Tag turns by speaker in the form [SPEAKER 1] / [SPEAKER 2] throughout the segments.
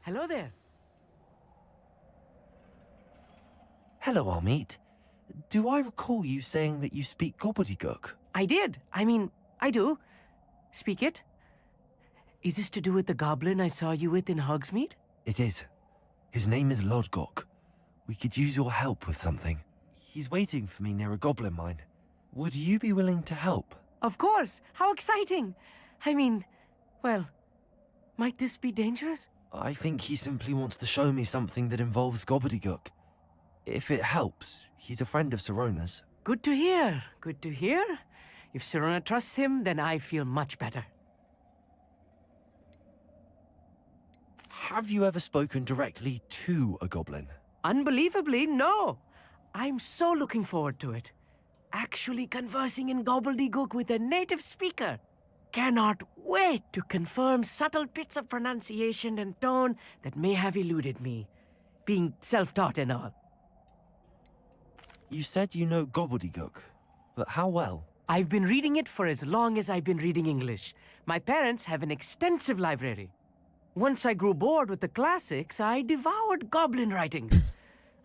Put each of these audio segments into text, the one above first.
[SPEAKER 1] Hello there.
[SPEAKER 2] Hello, Amit. Do I recall you saying that you speak gobbledygook?
[SPEAKER 1] I did. I do. Speak it. Is this to do with the goblin I saw you with in Hogsmeade?
[SPEAKER 2] It is. His name is Lodgok. We could use your help with something. He's waiting for me near a goblin mine. Would you be willing to help?
[SPEAKER 1] Of course. How exciting. Well, might this be dangerous?
[SPEAKER 2] I think he simply wants to show me something that involves gobbledygook. If it helps, he's a friend of Sirona's.
[SPEAKER 1] Good to hear. Good to hear. If Sirona trusts him, then I feel much better.
[SPEAKER 2] Have you ever spoken directly to a goblin?
[SPEAKER 1] Unbelievably, no. I'm so looking forward to it. Actually conversing in gobbledygook with a native speaker. Cannot wait to confirm subtle bits of pronunciation and tone that may have eluded me, being self-taught and all.
[SPEAKER 2] You said you know gobbledygook, but how well?
[SPEAKER 1] I've been reading it for as long as I've been reading English. My parents have an extensive library. Once I grew bored with the classics, I devoured goblin writings.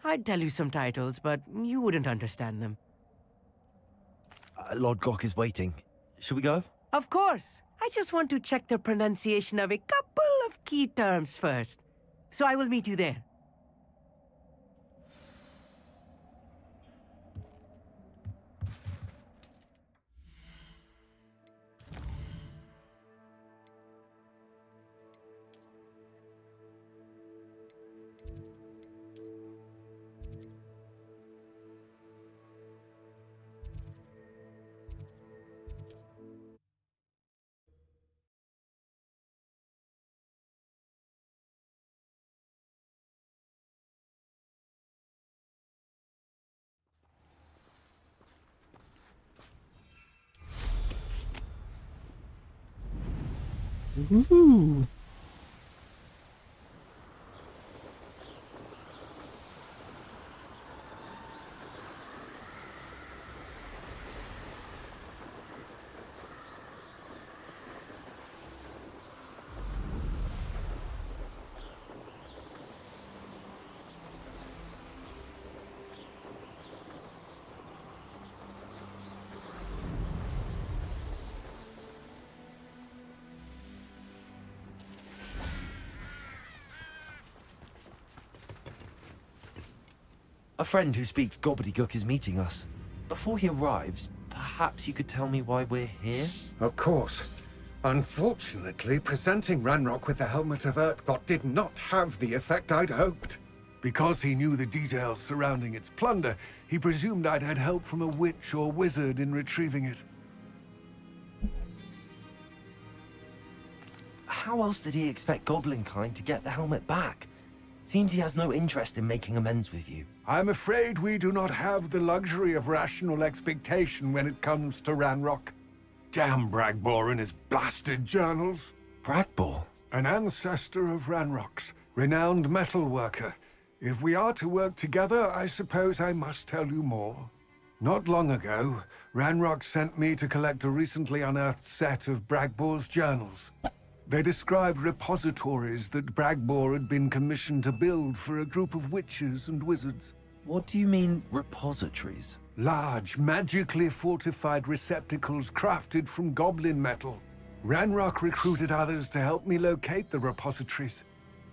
[SPEAKER 1] I'd tell you some titles, but you wouldn't understand them.
[SPEAKER 2] Lodgok is waiting. Shall we go?
[SPEAKER 1] Of course. I just want to check the pronunciation of a couple of key terms first. So I will meet you there.
[SPEAKER 3] Ooh.
[SPEAKER 2] A friend who speaks gobbledygook is meeting us. Before he arrives, perhaps you could tell me why we're here?
[SPEAKER 4] Of course. Unfortunately, presenting Ranrock with the Helmet of Urtkot did not have the effect I'd hoped. Because he knew the details surrounding its plunder, he presumed I'd had help from a witch or wizard in retrieving it.
[SPEAKER 2] How else did he expect Goblinkind to get the helmet back? Seems he has no interest in making amends with you.
[SPEAKER 4] I'm afraid we do not have the luxury of rational expectation when it comes to Ranrock. Damn Bragbor and his blasted journals.
[SPEAKER 2] Bragbor?
[SPEAKER 4] An ancestor of Ranrock's, renowned metal worker. If we are to work together, I suppose I must tell you more. Not long ago, Ranrock sent me to collect a recently unearthed set of Bragbor's journals. They described repositories that Bragbor had been commissioned to build for a group of witches and wizards.
[SPEAKER 2] What do you mean, repositories?
[SPEAKER 4] Large, magically fortified receptacles crafted from goblin metal. Ranrock recruited others to help me locate the repositories.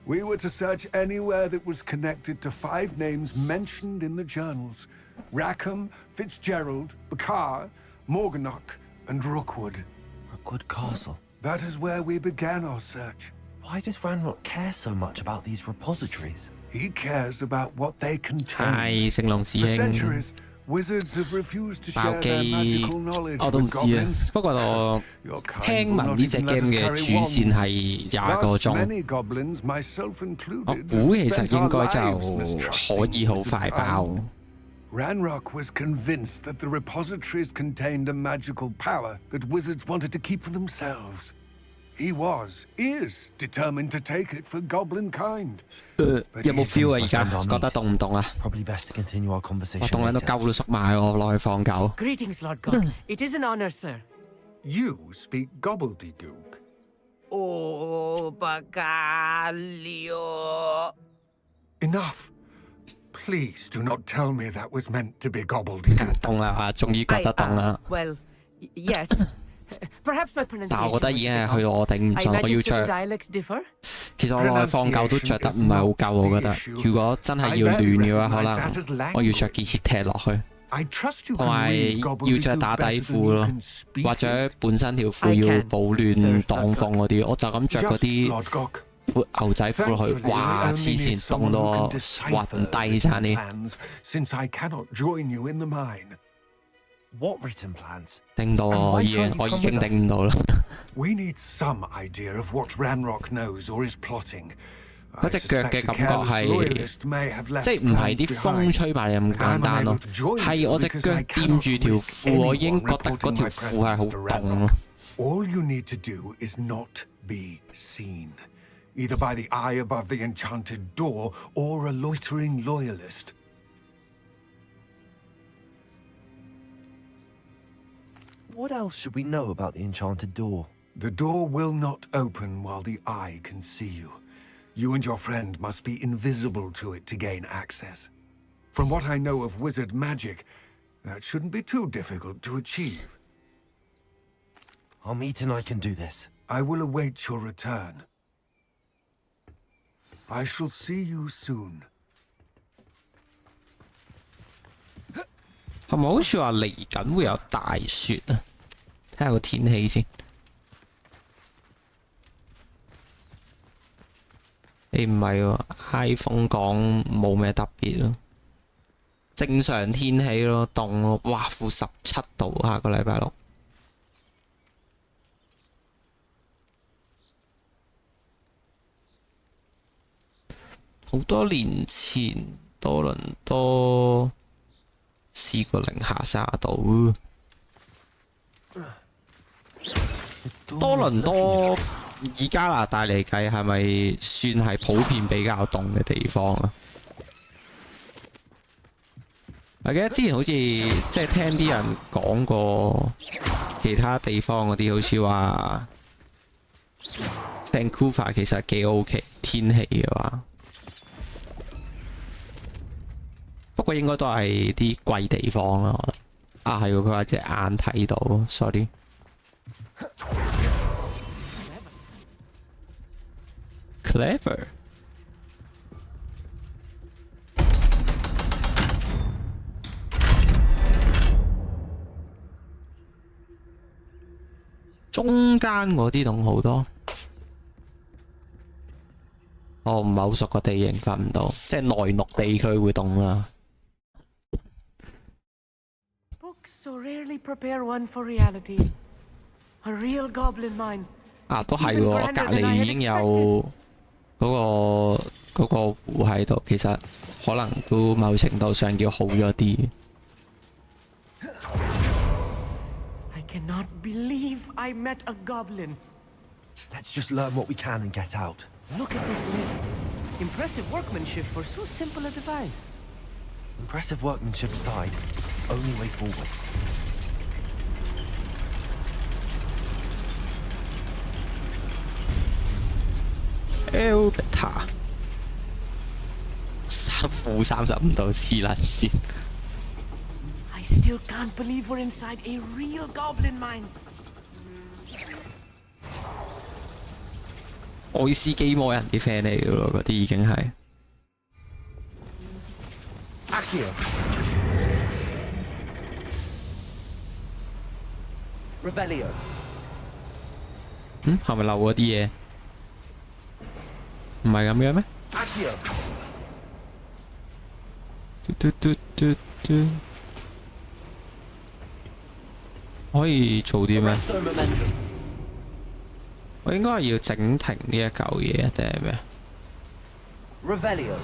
[SPEAKER 4] We were to search anywhere that was connected to 5 names mentioned in the journals. Rackham, Fitzgerald, Bakar, Morganach, and Rookwood.
[SPEAKER 2] Rookwood Castle.
[SPEAKER 4] That is where we began our search.
[SPEAKER 2] Why does Ranrock care so much about these repositories?
[SPEAKER 4] He cares about what they contain.
[SPEAKER 3] 係聖龍師
[SPEAKER 4] For
[SPEAKER 3] 兄
[SPEAKER 4] centuries, wizards have refused to
[SPEAKER 3] 爆
[SPEAKER 4] share their
[SPEAKER 3] 機
[SPEAKER 4] magical knowledge
[SPEAKER 3] 我都唔
[SPEAKER 4] with
[SPEAKER 3] 知啊
[SPEAKER 4] goblins.
[SPEAKER 3] 不過我
[SPEAKER 4] Your kind
[SPEAKER 3] 聽
[SPEAKER 4] will
[SPEAKER 3] 聞
[SPEAKER 4] not
[SPEAKER 3] 呢隻
[SPEAKER 4] even let
[SPEAKER 3] game
[SPEAKER 4] us
[SPEAKER 3] 嘅
[SPEAKER 4] carry
[SPEAKER 3] 主線
[SPEAKER 4] wands.
[SPEAKER 3] 係20個
[SPEAKER 4] Thus,
[SPEAKER 3] 鐘，
[SPEAKER 4] many goblins, myself
[SPEAKER 3] 我
[SPEAKER 4] included,
[SPEAKER 3] 估其
[SPEAKER 4] have
[SPEAKER 3] 實
[SPEAKER 4] spent
[SPEAKER 3] 應
[SPEAKER 4] our
[SPEAKER 3] 該就
[SPEAKER 4] lives mistrusting
[SPEAKER 3] 可以好
[SPEAKER 4] wizard
[SPEAKER 3] 快爆。
[SPEAKER 4] kind. Ranrock was convinced that the repositories contained a magical power that wizards wanted to keep for themselves. He is determined to take it for goblin kind.
[SPEAKER 3] 有冇 feel 啊？而家
[SPEAKER 2] friend Amit
[SPEAKER 3] 覺得凍唔凍啊？
[SPEAKER 2] Probably best to continue our
[SPEAKER 3] 我
[SPEAKER 2] conversation
[SPEAKER 3] 凍撚到
[SPEAKER 2] later.
[SPEAKER 3] 鳩都縮埋，我落去放狗。
[SPEAKER 1] Greetings, Lord God. It is an honor, sir.
[SPEAKER 4] You speak gobbledygook.
[SPEAKER 1] Oh, bagaglio.
[SPEAKER 4] Enough. Please do not tell me that was meant to be gobbledygook.
[SPEAKER 3] 凍啦，終於覺得凍啦。
[SPEAKER 1] well, yes. Perhaps my
[SPEAKER 3] 但係我
[SPEAKER 1] pronunciation
[SPEAKER 3] 覺得
[SPEAKER 1] was
[SPEAKER 3] 已
[SPEAKER 1] a
[SPEAKER 3] 經
[SPEAKER 1] bit
[SPEAKER 3] 係去到
[SPEAKER 1] off.
[SPEAKER 3] 我頂唔
[SPEAKER 1] I
[SPEAKER 3] 順，我
[SPEAKER 1] imagine
[SPEAKER 3] 要
[SPEAKER 1] certain
[SPEAKER 3] 着。
[SPEAKER 1] dialects differ.
[SPEAKER 3] 其實我內放夠都着得唔係好夠，我覺得。如果真係要暖嘅話，可能我要着件 heattech 落去，
[SPEAKER 4] I trust you
[SPEAKER 3] 同
[SPEAKER 4] can
[SPEAKER 3] 埋
[SPEAKER 4] read
[SPEAKER 3] 要
[SPEAKER 4] gobbledygook
[SPEAKER 3] 着打底
[SPEAKER 4] better
[SPEAKER 3] 褲
[SPEAKER 4] than you
[SPEAKER 3] 咯，
[SPEAKER 4] can speak
[SPEAKER 3] 或者
[SPEAKER 4] it.
[SPEAKER 3] 本身條褲
[SPEAKER 1] I
[SPEAKER 3] 要
[SPEAKER 1] can,
[SPEAKER 3] 保暖
[SPEAKER 1] sir.
[SPEAKER 3] 擋風嗰啲，我就咁着嗰
[SPEAKER 4] Just
[SPEAKER 3] 啲
[SPEAKER 4] Lodgok.
[SPEAKER 3] 闊牛仔褲落去，
[SPEAKER 4] Thankfully,
[SPEAKER 3] 哇！
[SPEAKER 4] we
[SPEAKER 3] 黐
[SPEAKER 4] only
[SPEAKER 3] 線
[SPEAKER 4] need
[SPEAKER 3] 凍
[SPEAKER 4] someone
[SPEAKER 3] 到
[SPEAKER 4] who can
[SPEAKER 3] 滑唔
[SPEAKER 4] decipher
[SPEAKER 3] 低
[SPEAKER 4] the
[SPEAKER 3] 差
[SPEAKER 4] written
[SPEAKER 3] 啲，
[SPEAKER 4] plans, since I cannot join you in the mine.
[SPEAKER 2] What written plans?
[SPEAKER 3] 頂到我已經頂唔到啦。
[SPEAKER 4] We need some idea of what Ranrock knows or is plotting.
[SPEAKER 3] 嗰隻腳嘅感覺係，即係唔係啲風吹埋嚟咁簡單咯，係我隻腳掂住條褲，我已經覺得嗰條褲係好凍咯。
[SPEAKER 4] All you need to do is not be seen, either by the eye above the enchanted door or a loitering loyalist.
[SPEAKER 2] What else should we know about the enchanted door?
[SPEAKER 4] The door will not open while the eye can see you. You and your friend must be invisible to it to gain access. From what I know of wizard magic, that shouldn't be too difficult to achieve.
[SPEAKER 2] Our meet and I can do this.
[SPEAKER 4] I will await your return. I shall see you soon.
[SPEAKER 3] 係咪好似話嚟緊會有大雪啊？睇下個天氣先。誒唔係喎 ，iPhone 講冇咩特別咯，正常天氣咯，凍咯，哇-17度，下個禮拜六。好多年前多倫多試過零下30度。多倫多以加拿大嚟計，係咪算係普遍比較凍嘅地方啊？我記得之前好似即係聽啲人講過其他地方嗰啲，好似話 Vancouver 其實幾 OK 天氣嘅話。不過應該都係啲貴地方啦，我覺得。啊，係喎，佢話隻眼睇到 ，sorry。Clever。中間嗰啲凍好多。我唔係好熟個地形，分唔到，即係內陸地區會凍啦。
[SPEAKER 1] Books so rarely prepare one for reality. A real goblin mine.
[SPEAKER 3] 啊，都係喎，隔離已經有嗰個湖喺度，其實可能都某程度上要好咗啲。
[SPEAKER 1] I cannot believe I met a goblin.
[SPEAKER 2] Let's just learn what we can and get out.
[SPEAKER 1] Look at this lift. Impressive workmanship for so simple a device.
[SPEAKER 2] Impressive workmanship aside, it's the only way forward.
[SPEAKER 3] 負35度，黐撚線。
[SPEAKER 1] I still can't believe we're inside a real goblin mine.
[SPEAKER 3] 愛斯基摩人啲 friend 嚟嘅咯，嗰啲已經係。
[SPEAKER 2] Accio. Revelio.
[SPEAKER 3] 係咪漏咗啲嘢？唔係咁樣咩？
[SPEAKER 2] Accio.
[SPEAKER 3] 可以做啲咩？
[SPEAKER 2] Resto momentum.
[SPEAKER 3] 我應該係要整停呢一嚿嘢定係咩
[SPEAKER 2] Revelio.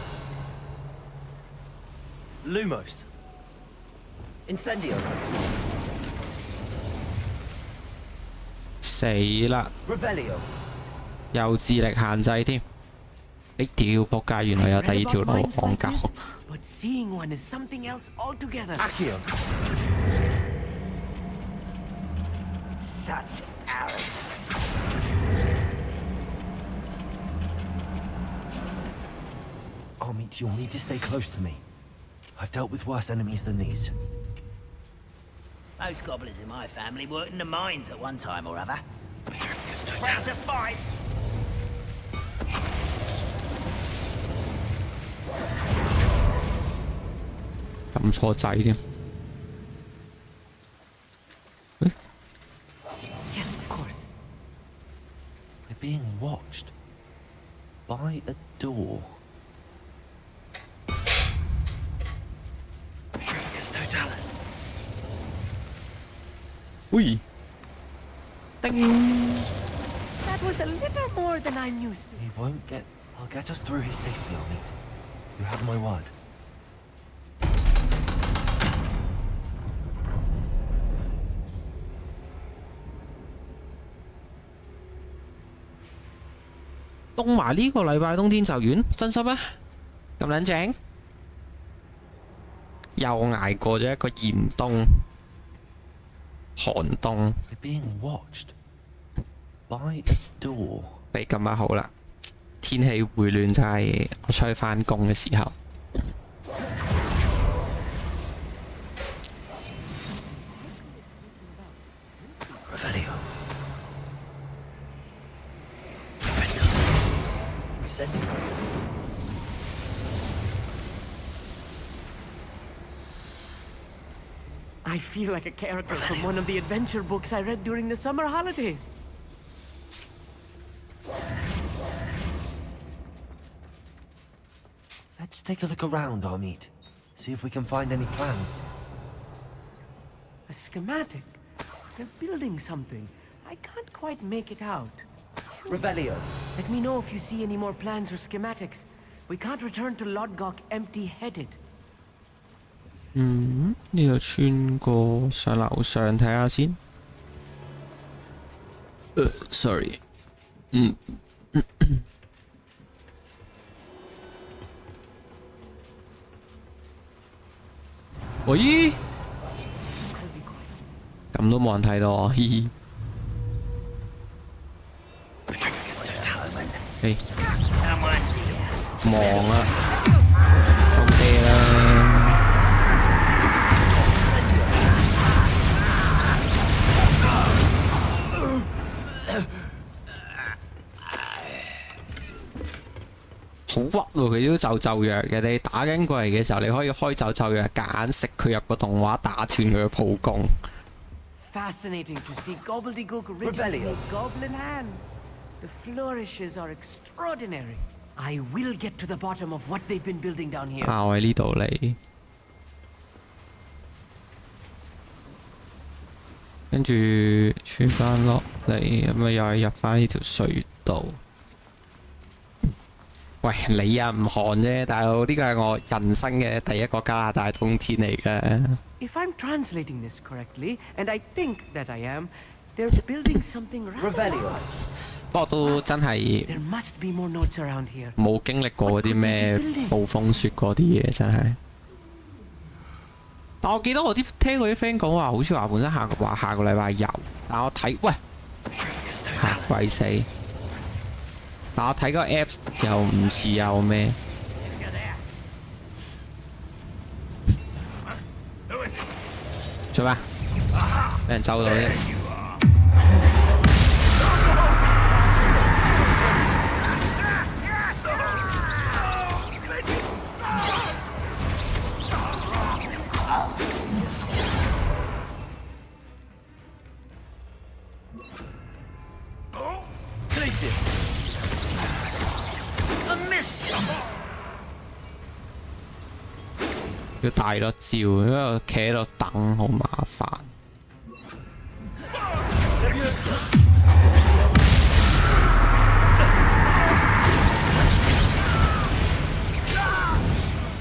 [SPEAKER 2] Lumos. Incendio.
[SPEAKER 3] 死啦！
[SPEAKER 2] Revelio.
[SPEAKER 3] 又智力限制添。誒屌！仆街，原來有第二條路
[SPEAKER 1] Read about mines
[SPEAKER 3] 戇
[SPEAKER 1] like
[SPEAKER 3] 鳩
[SPEAKER 1] this,。but seeing one is something else altogether.
[SPEAKER 2] Accio.
[SPEAKER 5] Such arrogance.
[SPEAKER 2] Armit, you'll need to stay close to me. I've dealt with worse enemies than these.
[SPEAKER 5] Most goblins in my family worked in the mines at one time or other.
[SPEAKER 2] Practice
[SPEAKER 5] Practice fight!
[SPEAKER 3] 撳錯掣添。
[SPEAKER 1] Yes, of course.
[SPEAKER 2] We're being watched by a door. Practice totalis.
[SPEAKER 3] 喂，叮！
[SPEAKER 1] That was a little more than I'm used to.
[SPEAKER 2] He won't get. I'll get us through his safely, Armit. You have my word.
[SPEAKER 3] 凍埋呢個禮拜冬天就完，真心咩？咁撚正？又捱過咗一個嚴冬、寒冬。
[SPEAKER 2] We're being watched by a door.
[SPEAKER 3] 你咁啱好啦，天氣回暖就係我出去返工嘅時候。
[SPEAKER 2] Revelio.
[SPEAKER 1] I feel like a character from one of the adventure books I read during the summer holidays.
[SPEAKER 2] Let's take a look around, Armit. See if we can find any plans.
[SPEAKER 1] A schematic. They're building something. I can't quite make it out.
[SPEAKER 2] Revelio.
[SPEAKER 1] Let me know if you see any more plans or schematics. We can't return to Lodgok empty-headed.
[SPEAKER 3] 呢度穿過上樓上睇下先。sorry。喂，咁都冇人睇到我，嘻嘻。誒，忙啊，收爹啦。好屈喎！佢都咒藥嘅，你打緊過嚟嘅時候，你可以開咒藥，夾硬食佢入個動畫，打斷佢嘅武功。
[SPEAKER 1] Fascinating to see gobbledygook written in a goblin hand. The flourishes are extraordinary. I will get to the bottom of what they've been building down here.
[SPEAKER 3] 我喺呢度嚟，跟住穿翻落嚟，咁啊又係入翻呢條隧道。喂，你啊唔寒啫，大佬，呢個係我人生嘅第一個加拿大冬天嚟嘅。
[SPEAKER 1] If I'm translating this correctly, and I think that I am, they're building something rather large.
[SPEAKER 3] 不過都真係
[SPEAKER 1] There must be more notes around here.
[SPEAKER 3] 冇經歷過嗰啲咩暴風雪嗰啲嘢，真係。但我記得我聽嗰啲 friend 講話，好似話本身下個禮拜有，但我睇喂嚇鬼死！但我睇個 Apps 又唔似有咩。做咩？俾人揪到啫。要大咗照，因為我企喺度等好麻煩。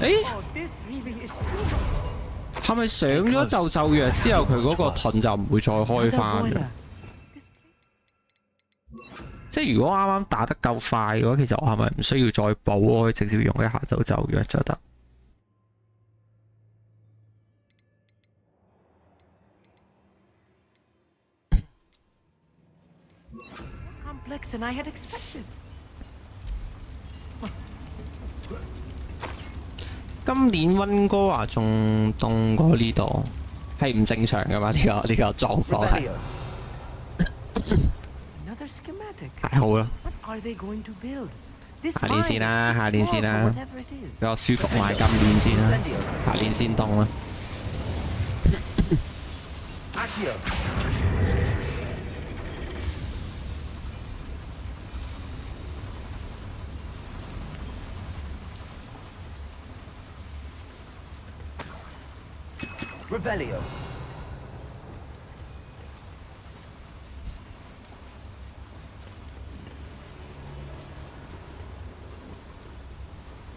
[SPEAKER 3] 誒，係咪上咗咒藥之後，佢嗰個盾就唔會再開翻嘅？即係如果啱啱打得夠快嘅話，其實我係咪唔需要再補？我可以直接用一下咒藥就得。
[SPEAKER 1] Complex than I had expected.
[SPEAKER 3] 今年温哥華仲凍過呢度，係唔正常噶嘛？呢個狀況係。太好啦！下年先啦，下年先啦，俾我舒服埋今年先啦，下年先凍啦。
[SPEAKER 1] Revelio.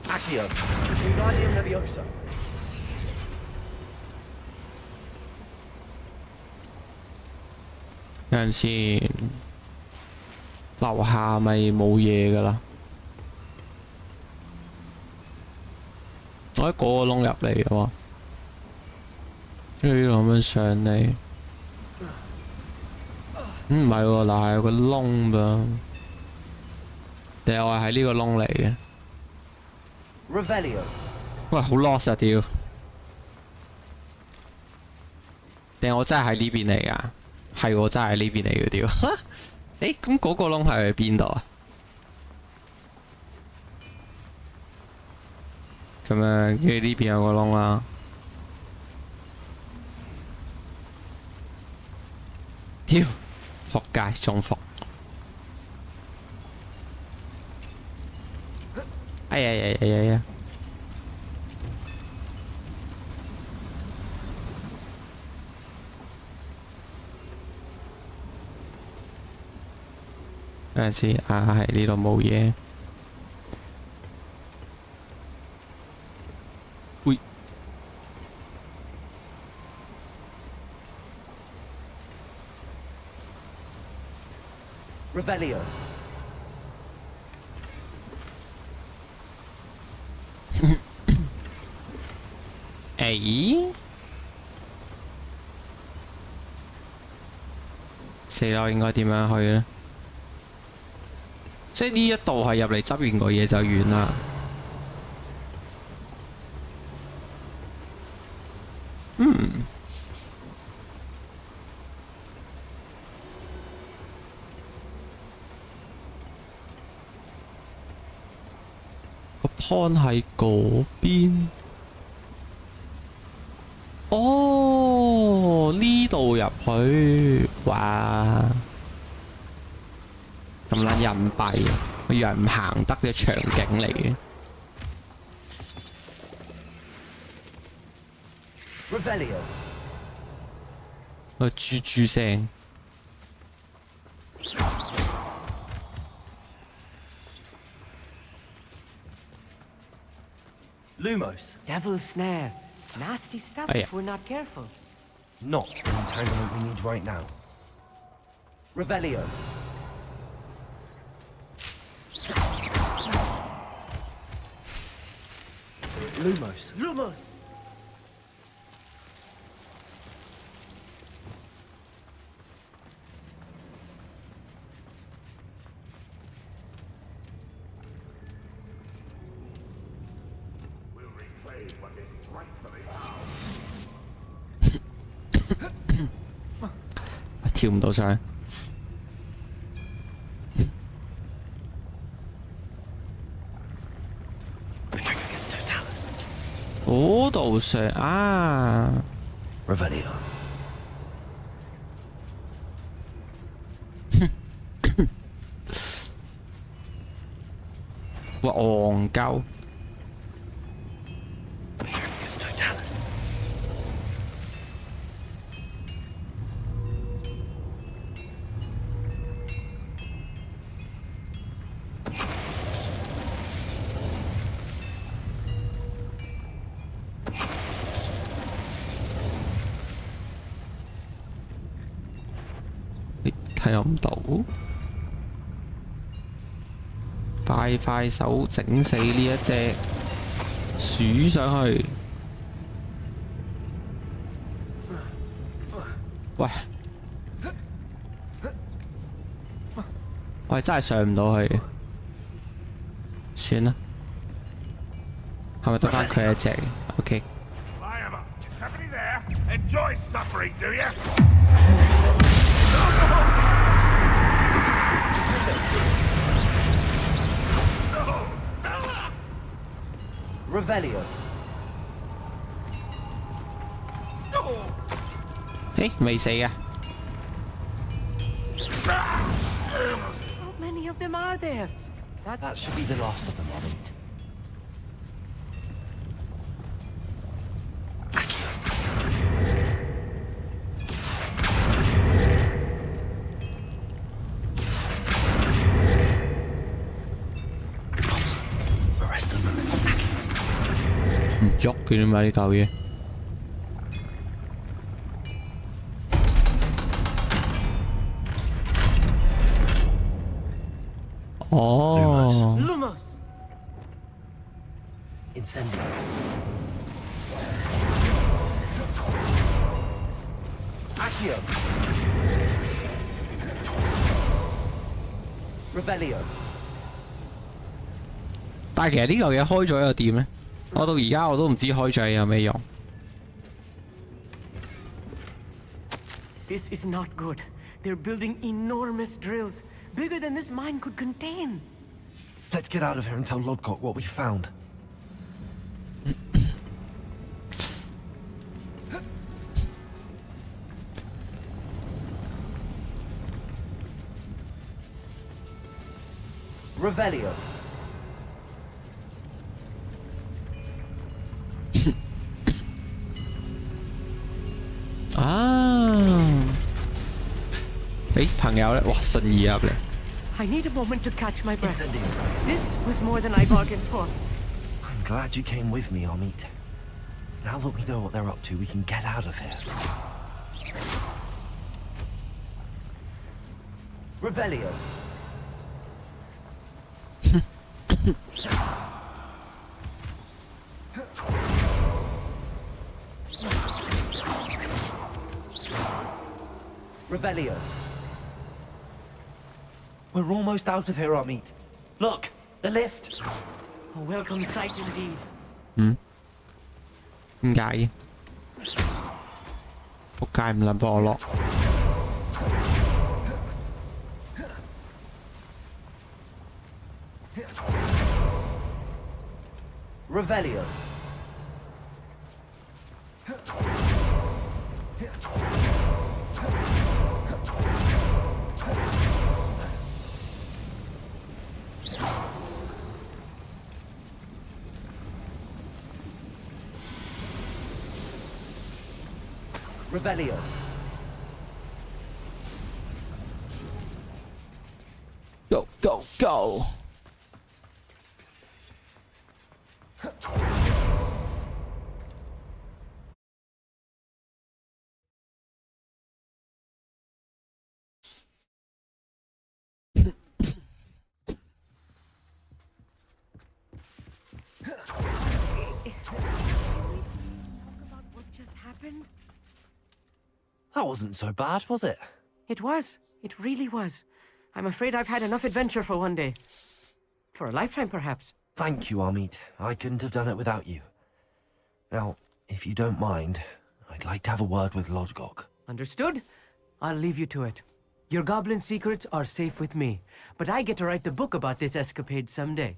[SPEAKER 1] Accio. Wingardium Leviosa.
[SPEAKER 3] 有陣時樓下咪冇嘢㗎啦，我喺嗰個窿入嚟嘅喎。跟住咁樣上嚟，唔係喎，嗱係有個窿噃，定係我係喺呢個窿嚟嘅？喂，好 lost 啊屌！定係我真係喺呢邊嚟㗎？係喎，真係喺呢邊嚟嘅屌！誒，咁嗰個窿係喺邊度啊？咁樣，跟住呢邊有個窿啦。屌，仆街中伏！哎呀呀呀呀呀！等陣先啊，係呢度冇嘢。喂！Revelio. 誒，死啦！應該點樣去呢？即係呢一度係入嚟執完個嘢就完啦。個 point 喺嗰邊。哦，呢度入去，哇！咁撚隱蔽，我以為唔行得嘅場景嚟嘅。個豬豬聲。
[SPEAKER 1] Lumos. Devil's snare. Nasty stuff if we're not careful.
[SPEAKER 2] Not the entanglement we need right now.
[SPEAKER 1] Revelio. Lumos. Lumos.
[SPEAKER 3] I 跳唔到上去。嗰度上啊
[SPEAKER 2] Revelio.
[SPEAKER 3] 哇，戇鳩！睇唔到，快手整死呢一隻鼠上去！喂，我係真係上唔到去，算啦。係咪得翻佢一隻？OK。
[SPEAKER 6] Somebody there enjoys suffering, do you?
[SPEAKER 1] Revelio.
[SPEAKER 3] 誒，未死啊！
[SPEAKER 1] How many of them are there?
[SPEAKER 2] That should be the last of them, Amit. Arrest them.
[SPEAKER 3] 唔喐嘅點解呢嚿嘢？哦。
[SPEAKER 1] Lumos.
[SPEAKER 2] Incendio.
[SPEAKER 1] Accio. Revelio.
[SPEAKER 3] 但係其實呢嚿嘢開咗又點咧？我到而家我都唔知開咗有咩用。
[SPEAKER 1] This is not good. They're building enormous drills, bigger than this mine could contain.
[SPEAKER 2] Let's get out of here and tell Lodgok what we found.
[SPEAKER 1] Revelio.
[SPEAKER 3] 誒朋友咧，哇信義入嚟。
[SPEAKER 1] I need a moment to catch my breath.
[SPEAKER 2] Incendio.
[SPEAKER 1] This was more than I bargained for.
[SPEAKER 2] I'm glad you came with me, Amit. Now that we know what they're up to, we can get out of here.
[SPEAKER 1] Revelio. Revelio.
[SPEAKER 2] We're almost out of here, Amit. Look, the lift.
[SPEAKER 1] A welcome sight indeed.
[SPEAKER 3] 點解嘅？仆街唔撚幫我落。
[SPEAKER 1] Revelio. Revelio.
[SPEAKER 3] Go go go！
[SPEAKER 2] That wasn't so bad, was it?
[SPEAKER 1] It was. It really was. I'm afraid I've had enough adventure for one day. For a lifetime, perhaps.
[SPEAKER 2] Thank you, Amit. I couldn't have done it without you. Now, if you don't mind, I'd like to have a word with Lodgok.
[SPEAKER 1] Understood? I'll leave you to it. Your goblin secrets are safe with me, but I get to write the book about this escapade someday.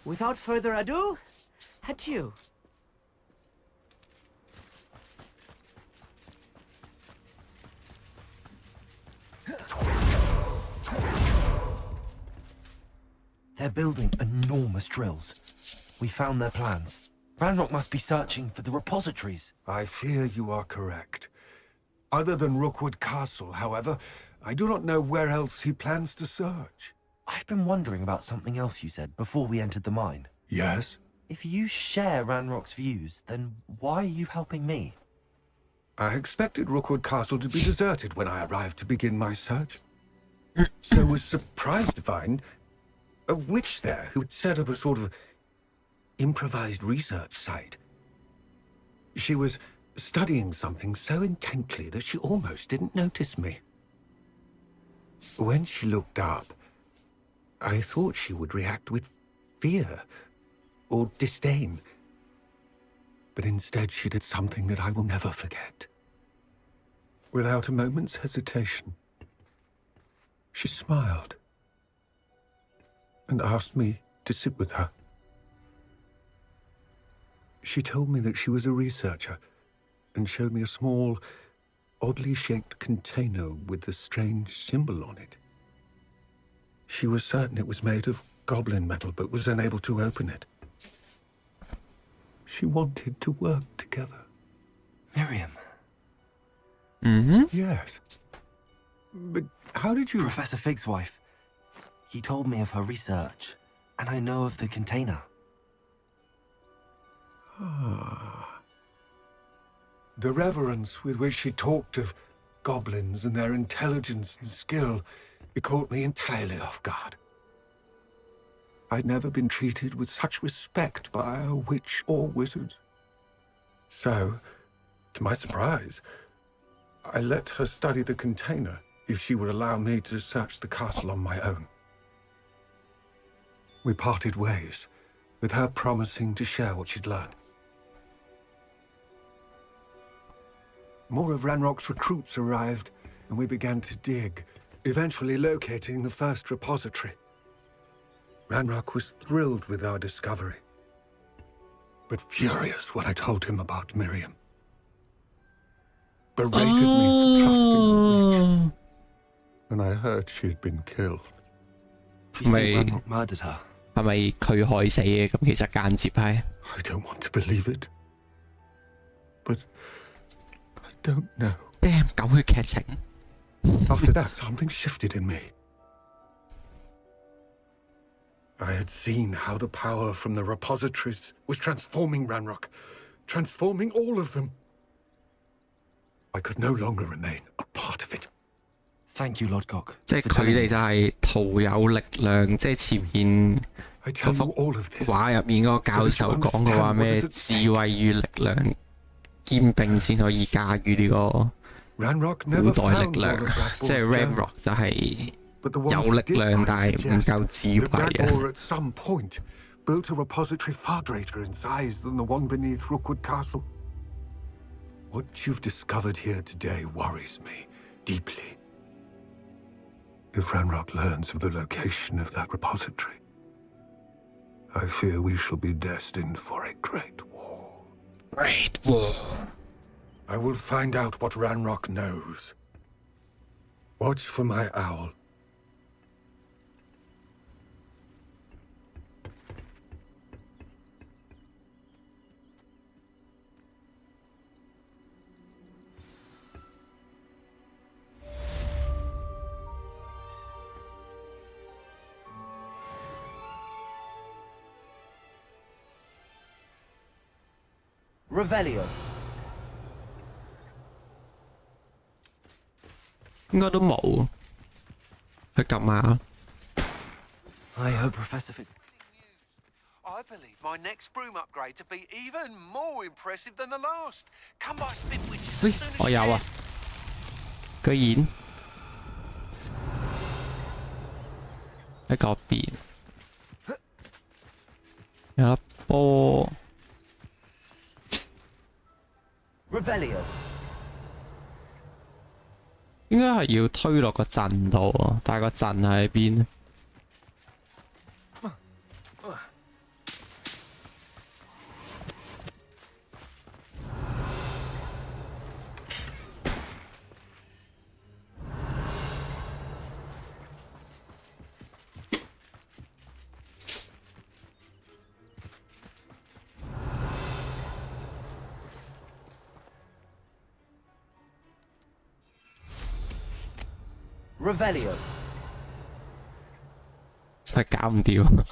[SPEAKER 1] Without further ado, adieu.
[SPEAKER 2] They're building enormous drills. We found their plans. Ranrock must be searching for the repositories.
[SPEAKER 4] I fear you are correct. Other than Rookwood Castle, however, I do not know where else he plans to search.
[SPEAKER 2] I've been wondering about something else you said before we entered the mine.
[SPEAKER 4] Yes?
[SPEAKER 2] If you share Ranrock's views, then why are you helping me?
[SPEAKER 4] I expected Rookwood Castle to be deserted when I arrived to begin my search. So was surprised to find a witch there who had set up a sort of improvised research site. She was studying something so intently that she almost didn't notice me. When she looked up, I thought she would react with fear, or disdain. But instead she did something that I will never forget. Without a moment's hesitation, she smiled and asked me to sit with her. She told me that she was a researcher and showed me a small, oddly shaped container with a strange symbol on it. She was certain it was made of goblin metal, but was unable to open it. She wanted to work together.
[SPEAKER 2] Miriam.
[SPEAKER 4] Yes. But how did you...
[SPEAKER 2] Professor Fig's wife. He told me of her research, and I know of the container.
[SPEAKER 4] The reverence with which she talked of goblins and their intelligence and skill, it caught me entirely off guard. I'd never been treated with such respect by a witch or wizard. So, to my surprise, I let her study the container if she would allow me to search the castle on my own. We parted ways, with her promising to share what she'd learned. More of Ranrock's recruits arrived, and we began to dig, eventually locating the first repository. Ranrock was thrilled with our discovery, but furious when I told him about Miriam. Berated me for trusting the witch, and I heard she'd been killed.
[SPEAKER 2] You think Ranrock murdered her?
[SPEAKER 3] 係咪佢害死嘅？咁其實間接係。
[SPEAKER 4] I don't want to believe it, but I don't know.
[SPEAKER 3] Damn， 狗血劇情。
[SPEAKER 4] After that, something shifted in me. I had seen how the power from the repositories was transforming Ranrock, transforming all of them. I could no longer remain a part of it.
[SPEAKER 2] Thank you, Lord Gok.
[SPEAKER 3] 即係佢哋就係徒有力量，即係前面
[SPEAKER 4] I tell you all of this
[SPEAKER 3] 畫入面嗰個教授講嘅話咩智慧與力量兼並先可以駕馭呢個古代力量，即係 Ranrock 就係有力量但係唔夠智慧啊。
[SPEAKER 4] at some point built a repository far greater in size than the one beneath Rookwood Castle. What you've discovered here today worries me deeply. If Ranrock learns of the location of that repository, I fear we shall be destined for a great war.
[SPEAKER 3] Great War.
[SPEAKER 4] I will find out what Ranrock knows. Watch for my owl.
[SPEAKER 1] Revelio.
[SPEAKER 3] 應該都冇，去撳下。
[SPEAKER 2] I hope Professor Fig.
[SPEAKER 6] I believe my next broom upgrade to be even more impressive than the last. Come by Spitwitch as
[SPEAKER 3] 喂，
[SPEAKER 6] soon as
[SPEAKER 3] 我
[SPEAKER 6] you
[SPEAKER 3] 有
[SPEAKER 6] can.
[SPEAKER 3] 啊，居然喺嗰邊有粒波。
[SPEAKER 1] Revelio.
[SPEAKER 3] 應該係要推落個陣度啊，但係個陣喺邊呢？Revelio. 係搞唔掂。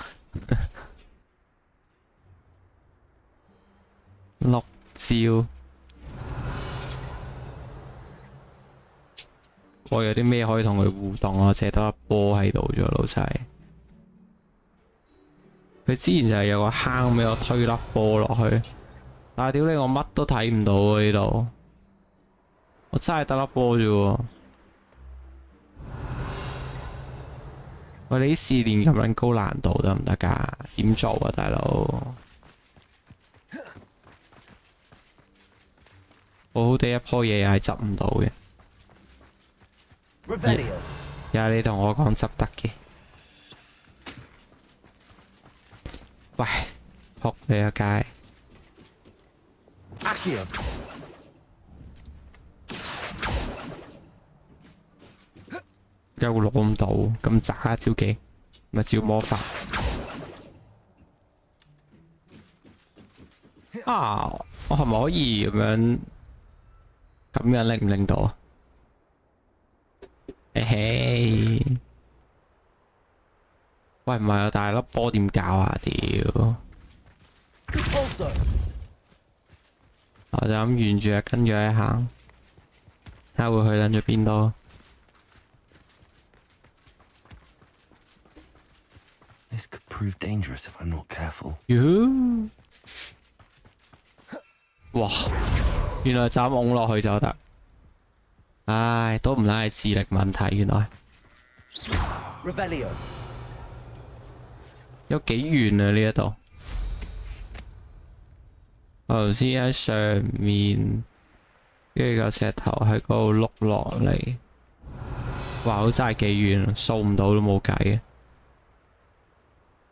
[SPEAKER 3] 六招，我有啲咩可以同佢互動啊？淨係得粒波喺度啫，老細。佢之前就係有個坑俾我推粒波落去，但係屌你，我乜都睇唔到喎呢度，我真係得粒波啫喎。喂，你啲試練咁撚高難度得唔得㗎？點做啊，大佬？好好地一樖嘢又係執唔到嘅。又係你同我講執得嘅。喂，仆你個街！又攞唔到，咁渣招技，咪招魔法。啊！我係咪可以咁樣拎唔拎到啊？嘿嘿！喂，唔係啊，但係粒波點搞啊？屌！我就咁沿住跟住佢行，睇下會去撚咗邊度。
[SPEAKER 2] This could prove dangerous if I'm not careful.
[SPEAKER 3] 哇！原來就咁拱落去就得。唉，都唔係智力問題，原來。有幾遠啊？呢一度？我頭先喺上面，跟住個石頭喺嗰度碌落嚟。哇！好真係幾遠，掃唔到都冇計嘅。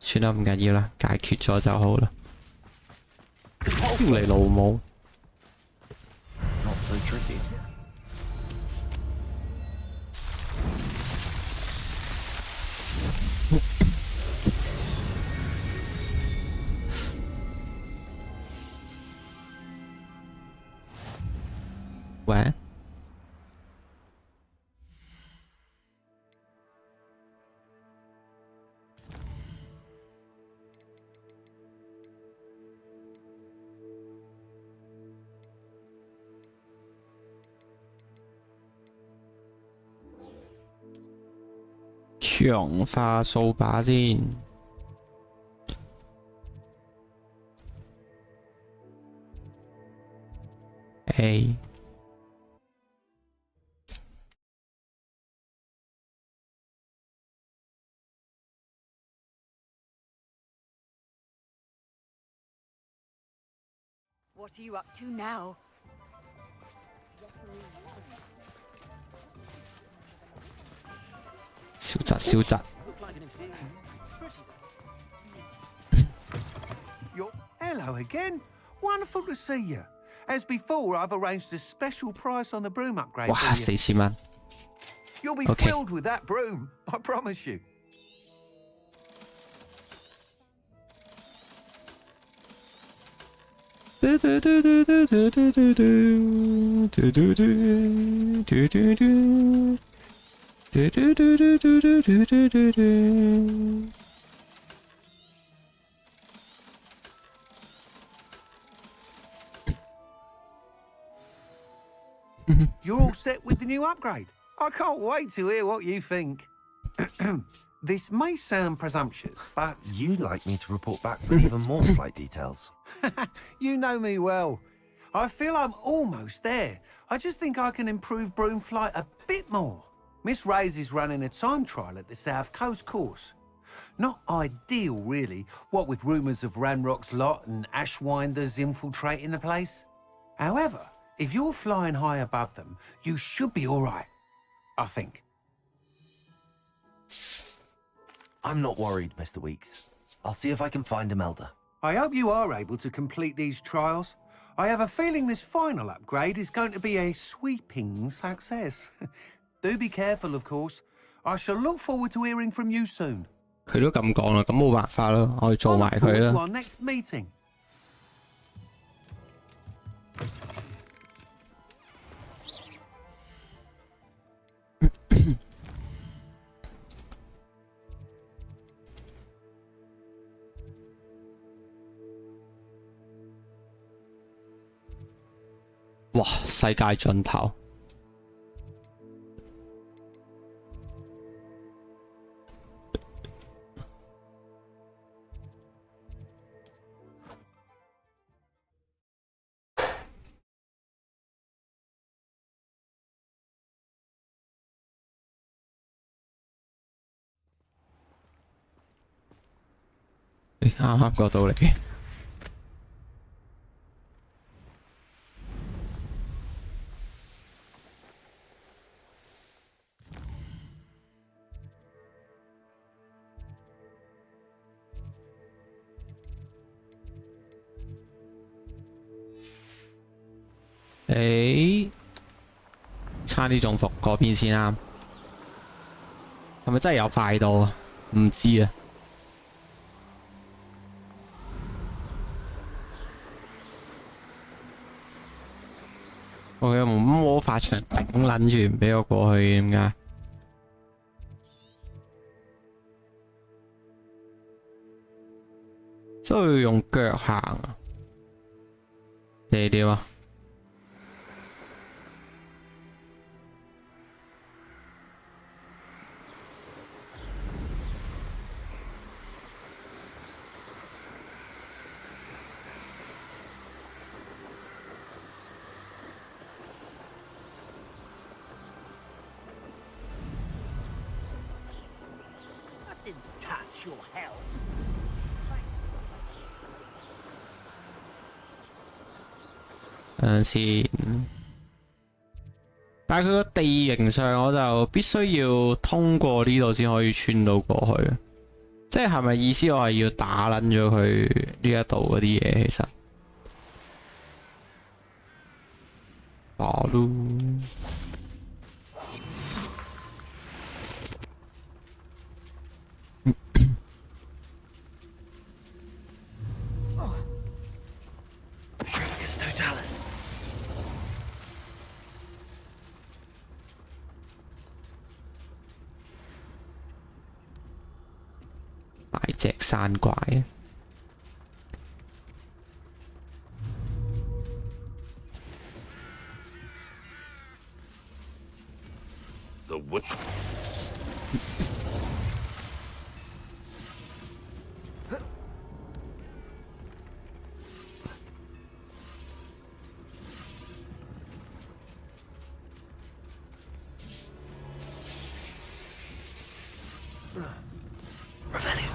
[SPEAKER 3] 算啦，唔緊要啦，解決咗就好啦。屌你老母！
[SPEAKER 2] Not so tricky.
[SPEAKER 3] 喂？強化掃把先。A。
[SPEAKER 7] What are you up to now?
[SPEAKER 3] 小侄，小侄。
[SPEAKER 6] Hello again. Wonderful to see you. As before, I've arranged a special price on the broom upgrade.
[SPEAKER 3] 哇，4000蚊。
[SPEAKER 6] You'll be
[SPEAKER 3] Okay.
[SPEAKER 6] thrilled with that broom, I promise you. You're all set with the new upgrade. I can't wait to hear what you think. This may sound presumptuous, but...
[SPEAKER 2] You'd like me to report back with even more flight details.
[SPEAKER 6] You know me well. I feel I'm almost there. I just think I can improve broom flight a bit more. Miss Ray's is running a time trial at the South Coast course. Not ideal, really, what with rumours of Ranrock's lot and Ashwinders infiltrating the place. However, if you're flying high above them, you should be all right, I think.
[SPEAKER 2] I'm not worried, Mr. Weeks. I'll see if I can find Imelda.
[SPEAKER 6] I hope you are able to complete these trials. I have a feeling this final upgrade is going to be a sweeping success. Do be careful, of course. I shall look forward to hearing from you soon.
[SPEAKER 3] 佢都咁講啦，咁冇辦法啦，我哋做埋
[SPEAKER 6] I
[SPEAKER 3] 佢
[SPEAKER 6] look forward to
[SPEAKER 3] 啦。
[SPEAKER 6] our next meeting.
[SPEAKER 3] 哇！世界盡頭。啱啱過到嚟。 。 。 。 。 。。。。。。。。。。。。。。。。。。。。。。。。。。。。。。。。。。。。。。。。。。。。。。。。。。。。。。。。。。。。。。。。。。。。。。。。。。。。。。。。。。。。。。。。。。。。。。。。。。。。。。。。。。。。。。。。。。。。。。。。。。。。。。。。。。。。。。。。。。。。。。。。。。。。。。。。。。。。。。。。。。。。。。。。。。。。。。。。。。。。。。。。。。。。。。。。。。。。。。。。。。。。。誒，差啲中伏嗰邊先啱。係咪真係有快到啊？唔知啊。我有冇魔法場頂撚住唔俾我過去，點解？即係要用腳行啊？定點啊？等陣先，但係佢個地形上，我就必須要通過呢度先可以穿到過去。即係咪意思我係要打撚咗佢呢一度嗰啲嘢？其實打咯。大隻山怪啊
[SPEAKER 8] ！The wood.
[SPEAKER 1] Revelio.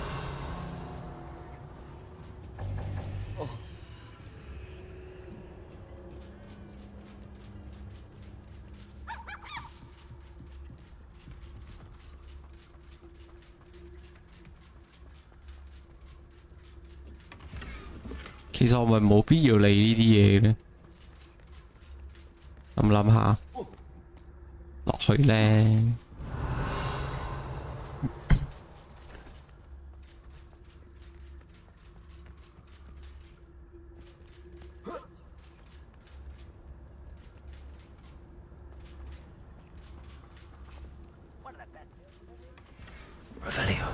[SPEAKER 3] 其實我咪冇必要理呢啲嘢咧，諗下落去咧。
[SPEAKER 1] Revelio.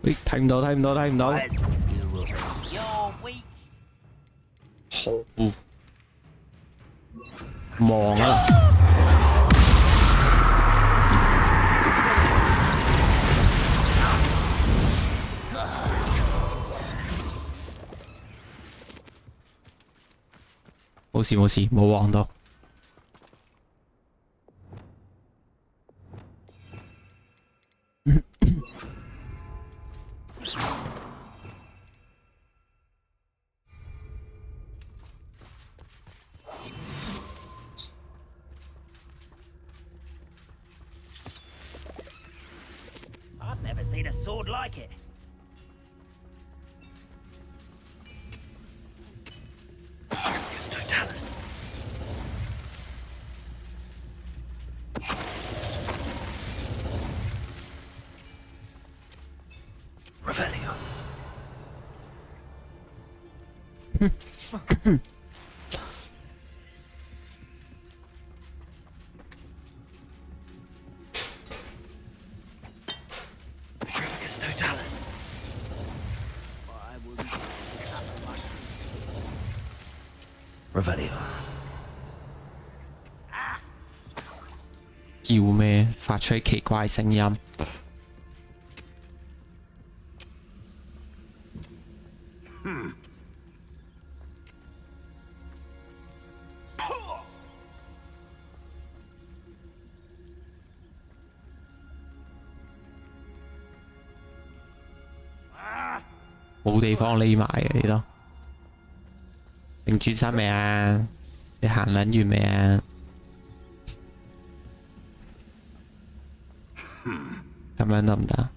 [SPEAKER 3] 喂，睇唔到，睇唔到，睇唔到。好，望啊！冇事冇事，冇望到。
[SPEAKER 5] I've never seen a sword like it.
[SPEAKER 1] Totalis. Revelio. Totalis.
[SPEAKER 3] 叫咩？發出奇怪聲音。冇地方匿埋嘅呢度。定轉身未啊？你行撚完未啊？咁樣得唔得？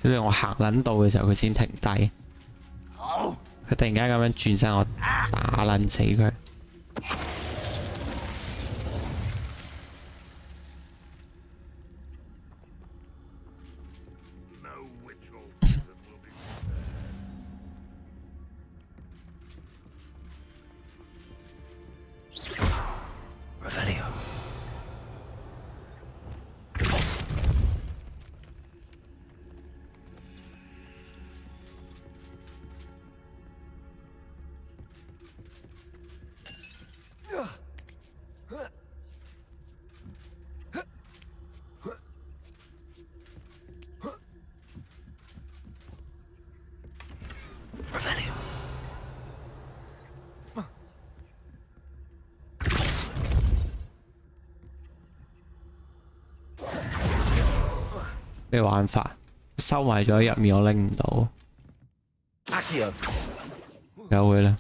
[SPEAKER 3] 即係我行撚到嘅時候，佢先停低。佢突然間咁樣轉身，我打撚死佢。咩玩法？收埋咗入面，我拎唔到。有佢啦。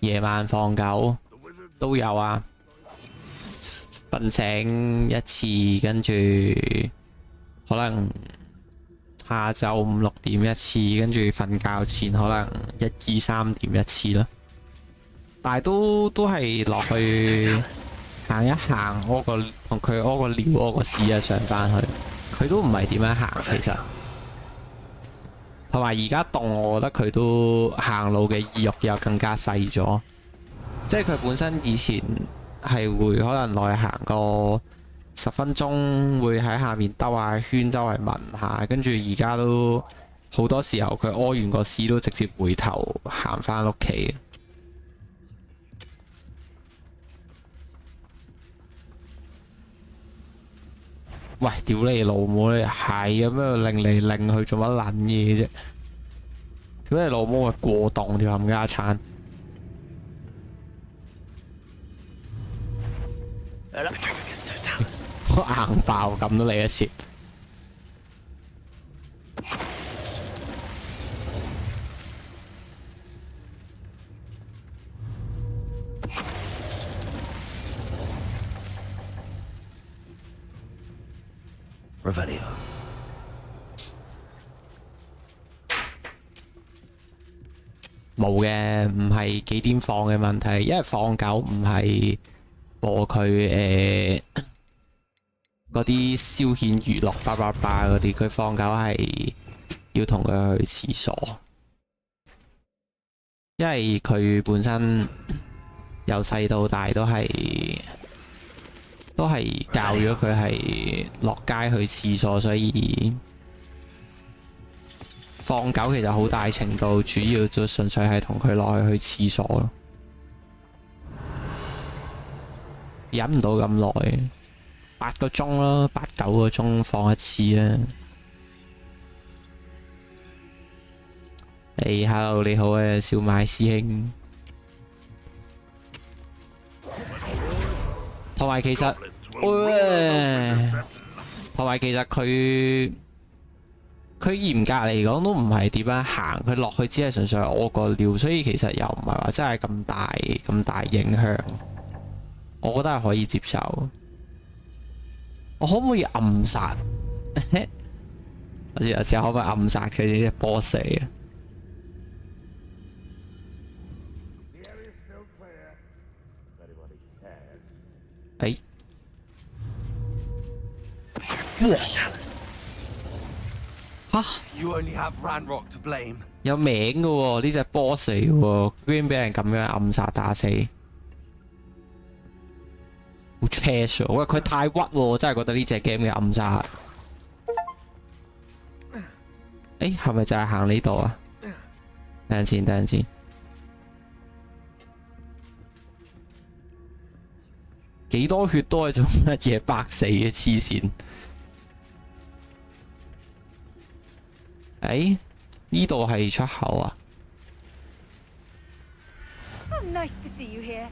[SPEAKER 3] 夜晚放狗都有啊。瞓醒一次，跟住可能下晝5、6點一次，跟住瞓覺前可能1、2、3點一次咯。但係都係落去行一行，同佢屙個尿、屙個屎啊，上翻去。佢都唔係點樣行其實。同埋而家凍，我覺得佢都行路嘅意欲又更加細咗。即係佢本身以前係會可能落去行個10分鐘，會喺下面兜下圈，周圍聞下，跟住而家都好多時候佢屙完個屎都直接回頭行翻屋企。喂，屌你老母！你係咁樣擰嚟擰去做乜撚嘢啫？屌你老母！過檔條冚家鏟！我硬爆咁都嚟一次。
[SPEAKER 2] Revelio。
[SPEAKER 3] 冇嘅，唔係幾點放嘅問題，因為放狗唔係播佢嗰啲消遣娛樂叭叭叭嗰啲，佢放狗係要同佢去廁所，因為佢本身由細到大都係教咗佢係落街去廁所，所以放狗其實好大程度主要就純粹係同佢落去廁所咯，忍唔到咁耐，8個鐘咯，8、9個鐘放一次啦。Hello 你好啊，小麥師兄。同埋其實，佢嚴格嚟講都唔係點樣行，佢落去只係純粹屙個尿，所以其實又唔係話真係咁大影響。我覺得係可以接受。我可唔可以暗殺？我知可唔可以暗殺佢呢隻 boss 嚟啊？哇！嚇！有名嘅喎，呢隻 boss 嚟嘅喎，居然俾人咁樣暗殺打死，好 trash 喎！喂，佢太屈喎，真係覺得呢隻 game 嘅暗殺。係咪就係行呢度啊？等陣先。幾多血都係做乜嘢百死嘅黐線。誒，呢度係出口啊！
[SPEAKER 7] Oh, nice to see you here.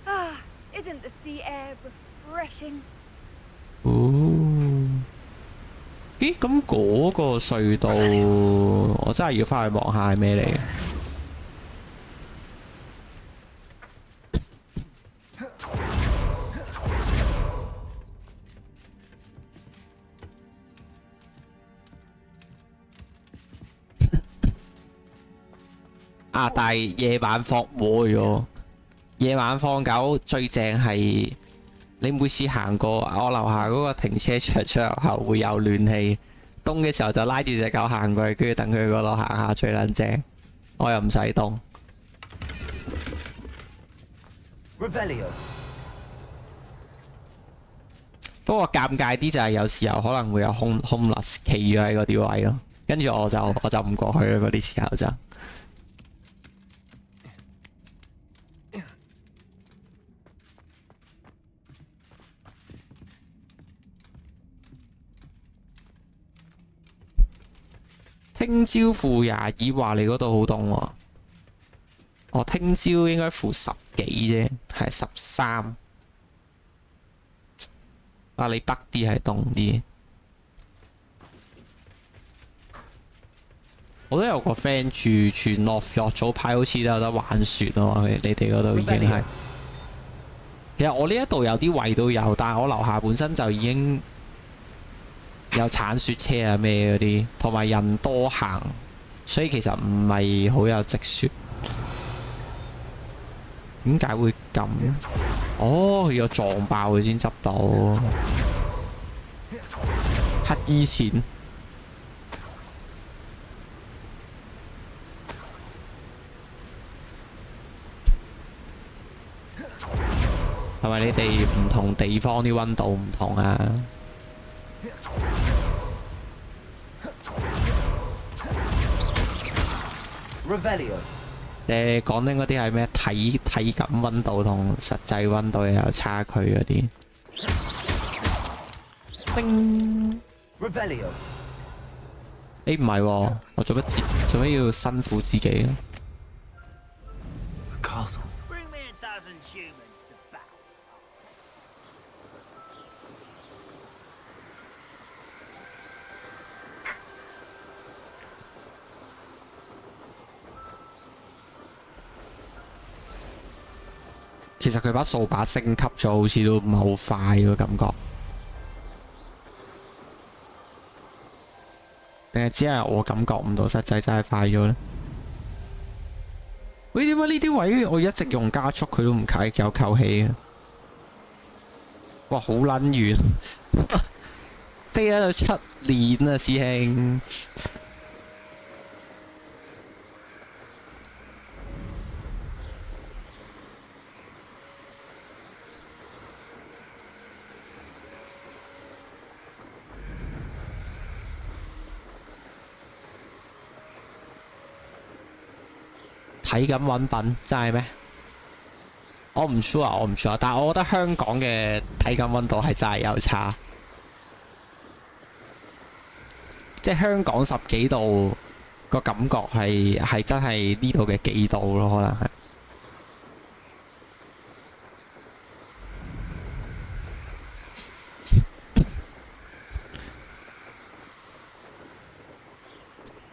[SPEAKER 7] Ah, isn't the sea air refreshing?
[SPEAKER 3] 哦，咦？咁嗰個隧道，我真係要翻去望下係咩嚟嘅。啊！但係夜晚放喎，夜晚放狗最正係你每次行過我樓下嗰個停車場出入口會有暖氣，凍嘅時候就拉住隻狗行過去，跟住等佢嗰度行下最撚正，我又唔使凍。不過尷尬啲就係有時候可能會有 homeless 企咗喺嗰啲位咯，跟住我就唔過去啦嗰啲時候就。聽朝負廿二話你嗰度好凍喎，我聽朝應該負10幾啫，係13。啊，你北啲係凍啲。我都有個 friend 住 North York， 早排好似都有得玩雪啊嘛，你哋嗰度已經係。其實我呢一度有啲位都有，但係我樓下本身就已經有鏟雪車啊咩嗰啲，同埋人多行，所以其實唔係好有積雪。點解會咁？哦，佢有撞爆佢先執到。乞衣錢。係咪你哋唔同地方啲溫度唔同啊？你講緊嗰啲係咩？體感溫度同實際溫度又有差距嗰啲。叮！誒唔係喎，我做乜要辛苦自己啊？
[SPEAKER 5] Bring me a dozen humans to battle.
[SPEAKER 3] 其實佢把掃把升級咗，好似都唔係好快個感覺。定係只係我感覺唔到實際真係快咗呢？喂，點解呢啲位我一直用加速佢都唔有扣氣嘅？哇，好撚遠，飛喺度7年啊，師兄！睇緊揾品真係咩？我唔 sure，但係我覺得香港嘅體感溫度係真係有差，即係香港10幾度個感覺係真係呢度嘅幾度咯，可能係。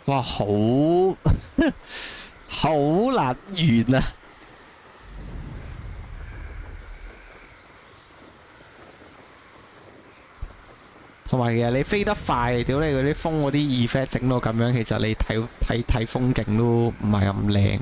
[SPEAKER 3] 哇，好好撚遠啊！同埋其實你飛得快，屌你嗰啲風嗰啲 effect 整到咁樣，其實你睇風景都唔係咁靚。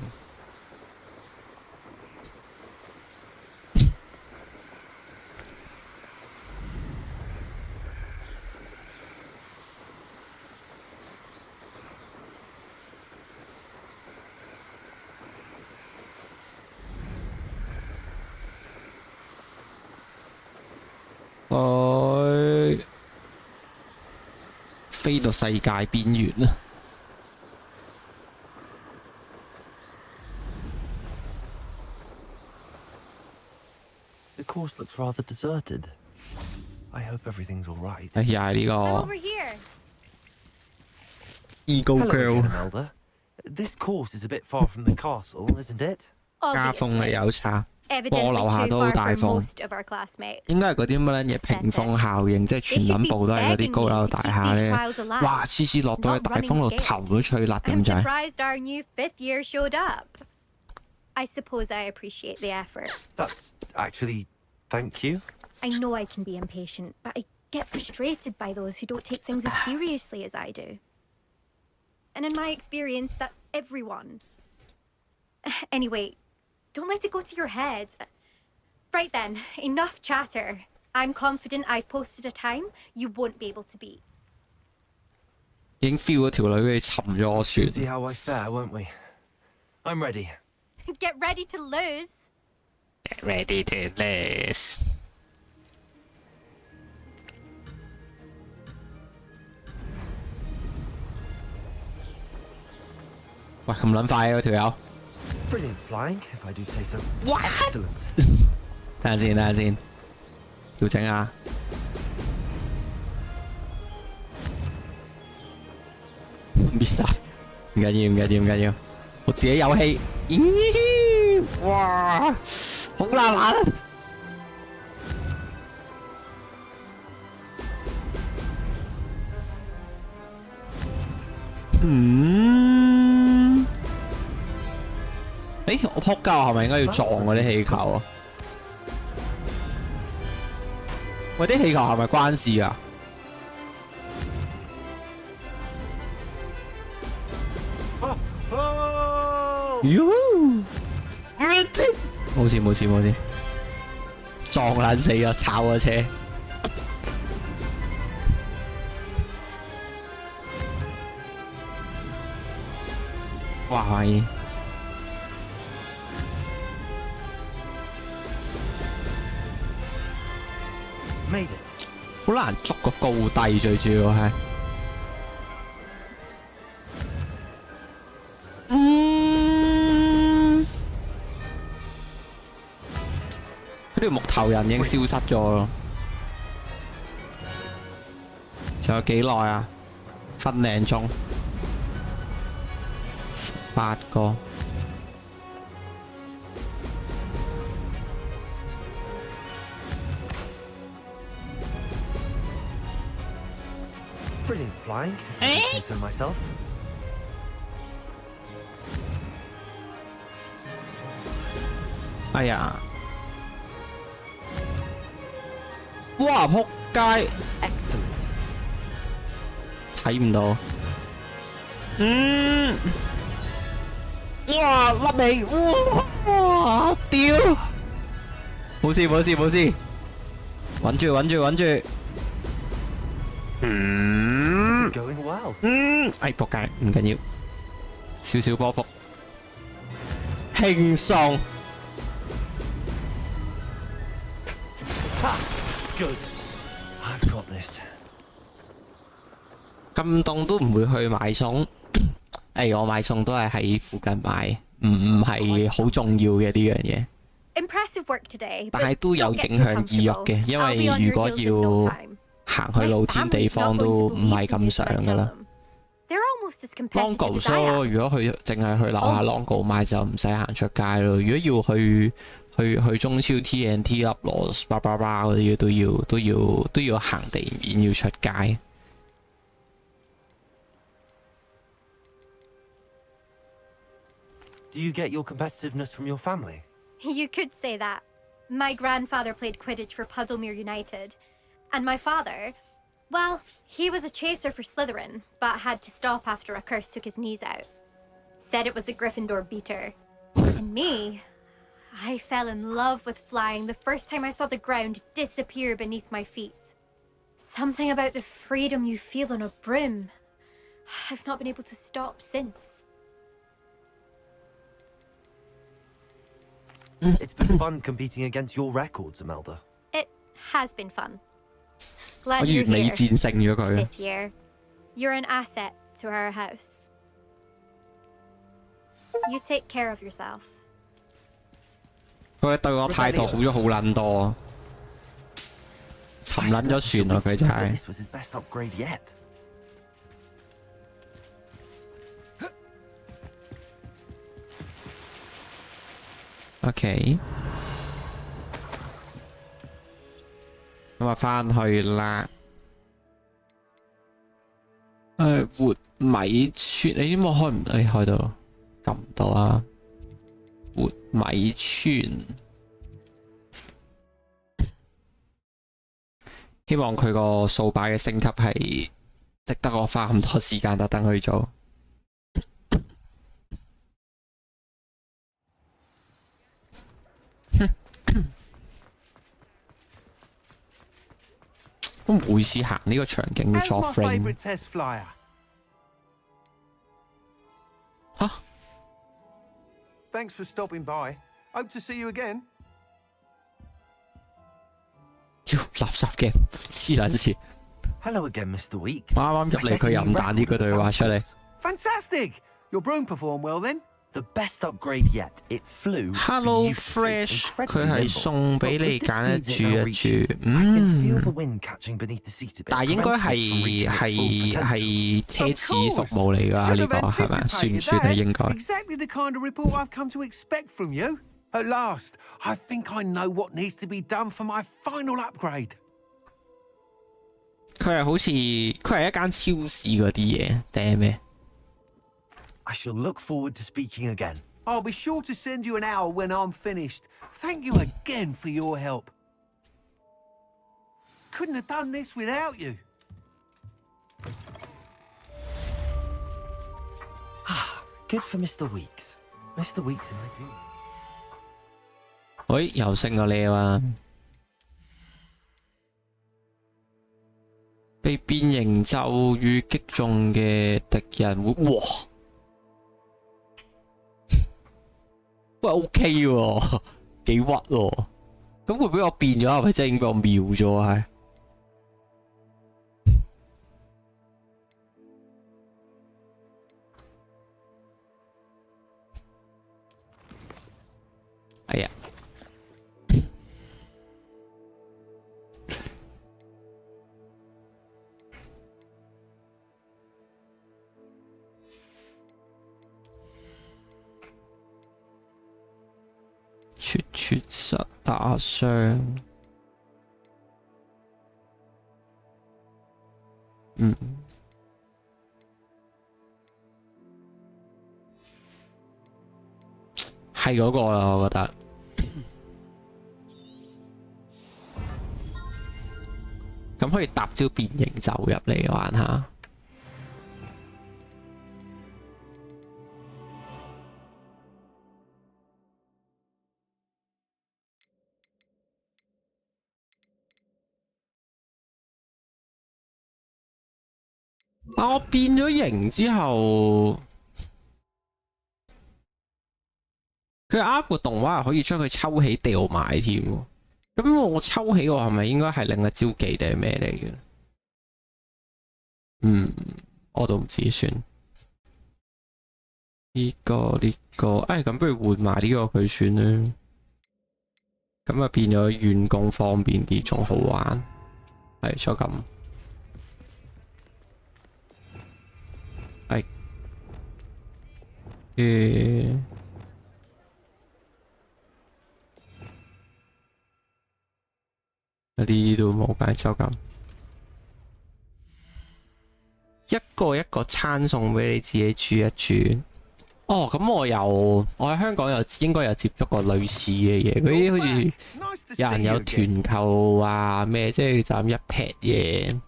[SPEAKER 3] 飛到世界邊緣啦！
[SPEAKER 2] course looks rather deserted. I hope everything's all right.
[SPEAKER 3] 又係呢
[SPEAKER 7] I'm
[SPEAKER 3] 個
[SPEAKER 7] over here.
[SPEAKER 3] Eagle
[SPEAKER 2] Hello
[SPEAKER 3] Girl
[SPEAKER 2] again, Imelda. This course is a bit far from the castle, isn't it?
[SPEAKER 3] 家風你
[SPEAKER 7] Obviously.
[SPEAKER 3] 有差。我
[SPEAKER 7] Evidently
[SPEAKER 3] 樓下
[SPEAKER 7] too
[SPEAKER 3] 都好
[SPEAKER 7] far
[SPEAKER 3] 大
[SPEAKER 7] for
[SPEAKER 3] 風，
[SPEAKER 7] most of our classmates.
[SPEAKER 3] 應該係嗰啲乜撚嘢屏風效應，即係全撚部都係嗰啲高樓大廈咧。哇！次次落到去大風度頭都吹甩
[SPEAKER 7] I'm
[SPEAKER 3] 咁滯。
[SPEAKER 7] surprised our new 5th year showed up. I suppose I appreciate the effort.
[SPEAKER 2] That's actually... thank you.
[SPEAKER 7] I know I can be impatient, but I get frustrated by those who don't take things as seriously as I do. And in my experience, that's everyone. Anyway, don't let it go to your head. Right then, enough chatter. I'm confident I've posted a time you won't be able to beat.
[SPEAKER 3] 已經 feel 嗰條女佢沉咗我船。
[SPEAKER 2] See how I fare, won't we? I'm ready.
[SPEAKER 7] Get ready to lose.
[SPEAKER 3] Get ready to lose。喂，咁撚快嗰條友！
[SPEAKER 2] Brilliant flying, if I do say so.
[SPEAKER 3] What?
[SPEAKER 2] Excellent.
[SPEAKER 3] 等陣先，等陣先，調整下。搣晒，唔緊要，唔緊要，唔緊要，我自己有氣。咦！哇，好難玩啊！嗯。誒，我撲街，我係咪應該要撞嗰啲氣球啊？喂，啲氣球係咪關事啊？喲！冇事冇事冇事，撞撚死咗，炒咗車。哇！係。
[SPEAKER 2] Made it.
[SPEAKER 3] 好難捉個高低，最主要係。佢條木頭人已經消失咗咯。仲有幾耐啊？分零鐘，8個。
[SPEAKER 2] Brilliant flying, if I do say so myself.
[SPEAKER 3] 哎呀！哇！仆街！
[SPEAKER 2] Excellent.
[SPEAKER 3] 睇唔到。嗯。哇！甩尾！哇！屌！冇事冇事冇事，穩住穩住穩住。
[SPEAKER 2] This is going well.
[SPEAKER 3] 哎仆街，唔緊要，少少波幅，輕鬆。
[SPEAKER 2] Ha! Good. I've got this.
[SPEAKER 3] 咁凍都唔會去買餸，我買餸都係喺附近買，唔係好重要嘅呢樣嘢。
[SPEAKER 7] Impressive work today,
[SPEAKER 3] 但係都有影響意欲嘅，因為如果要行去露天地方都唔係咁想噶啦。Longo 咯，如果佢淨係去樓下 Longo 買就唔使行出街咯。如果要去中超 TNT 粒螺叭叭叭嗰啲都要行地面要出街。
[SPEAKER 2] Do you get your competitiveness from your family?
[SPEAKER 7] You could say that. My grandfather played Quidditch for Puddlemere United. And my father, well, he was a chaser for Slytherin, but had to stop after a curse took his knees out. Said it was the Gryffindor beater. And me, I fell in love with flying the first time I saw the ground disappear beneath my feet. Something about the freedom you feel on a broom. I've not been able to stop since.
[SPEAKER 2] It's been fun competing against your records, Imelda.
[SPEAKER 7] It has been fun.
[SPEAKER 3] 我
[SPEAKER 7] Glad
[SPEAKER 3] 完
[SPEAKER 7] you're
[SPEAKER 3] 美
[SPEAKER 7] here,
[SPEAKER 3] 戰勝咗佢。
[SPEAKER 7] fifth year. You're an asset to our house. You take care of yourself.
[SPEAKER 3] 佢對我態度好咗好撚多，沉撚咗船啊！佢就係、
[SPEAKER 2] This was his best upgrade yet.
[SPEAKER 3] OK， 咁啊，翻去啦。活米村，你點解開唔到？開到，撳唔到啊！活米村，希望佢個掃把嘅升級係值得我花咁多時間特登去做。我每次行呢個場景要作 frame。嚇
[SPEAKER 6] Thanks for stopping by. Hope to see you again.
[SPEAKER 3] 垃圾嘅黐撚線。
[SPEAKER 2] Hello again, Mr. Weeks.
[SPEAKER 3] 啱啱入嚟佢又唔彈呢個對話出嚟。
[SPEAKER 6] Fantastic! Your broom performed well then.
[SPEAKER 2] The best upgrade yet. It flew.
[SPEAKER 3] Hello
[SPEAKER 2] beautifully,
[SPEAKER 3] Fresh，
[SPEAKER 2] incredibly
[SPEAKER 3] 佢係
[SPEAKER 2] nimble.
[SPEAKER 3] 送俾
[SPEAKER 2] But
[SPEAKER 3] 你
[SPEAKER 2] with the
[SPEAKER 3] 揀一
[SPEAKER 2] speeds
[SPEAKER 3] 注
[SPEAKER 2] it now
[SPEAKER 3] 一
[SPEAKER 2] reaches,
[SPEAKER 3] 注，
[SPEAKER 2] I can feel the wind catching beneath the seat a bit,
[SPEAKER 3] 但係應該
[SPEAKER 2] preventing it from reaching its full potential.
[SPEAKER 3] 係奢侈服務嚟㗎，呢個係咪？算唔算啊？應該。
[SPEAKER 6] Exactly the kind of report I've come to expect from you. At last, I think I know what needs to be done for my final upgrade.
[SPEAKER 3] 佢係好似佢係一間超市嗰啲嘢定係咩？
[SPEAKER 2] I shall look forward to speaking again.
[SPEAKER 6] I'll be sure to send you an owl when I'm finished. Thank you again for your help. Couldn't have done this without you.
[SPEAKER 2] Good for Mr. Weeks. Mr. Weeks and I do.
[SPEAKER 3] 喂，又升個 level 啊！被變形咒語擊中嘅敵人會哇！喂 OK 喎，幾屈喎！咁會俾我變咗係咪真係已經俾我秒咗係？哎呀！缺實打傷。係嗰個啦，我覺得。咁可以搭招變形咒入嚟玩下。但我變咗形之後，佢啱個動畫係可以將佢抽起掉埋添。咁我抽起我係咪應該係另一招技定係咩嚟嘅？我都唔知算。呢個，咁不如換埋呢個佢算啦。咁啊變咗遠攻方便啲，仲好玩。係就咁。呢度冇解就咁，一個一個餐送俾你自己煮一煮。哦，咁我喺香港應該有接觸過類似嘅嘢，嗰啲好似有人有團購啊咩，即係就咁一劈嘢，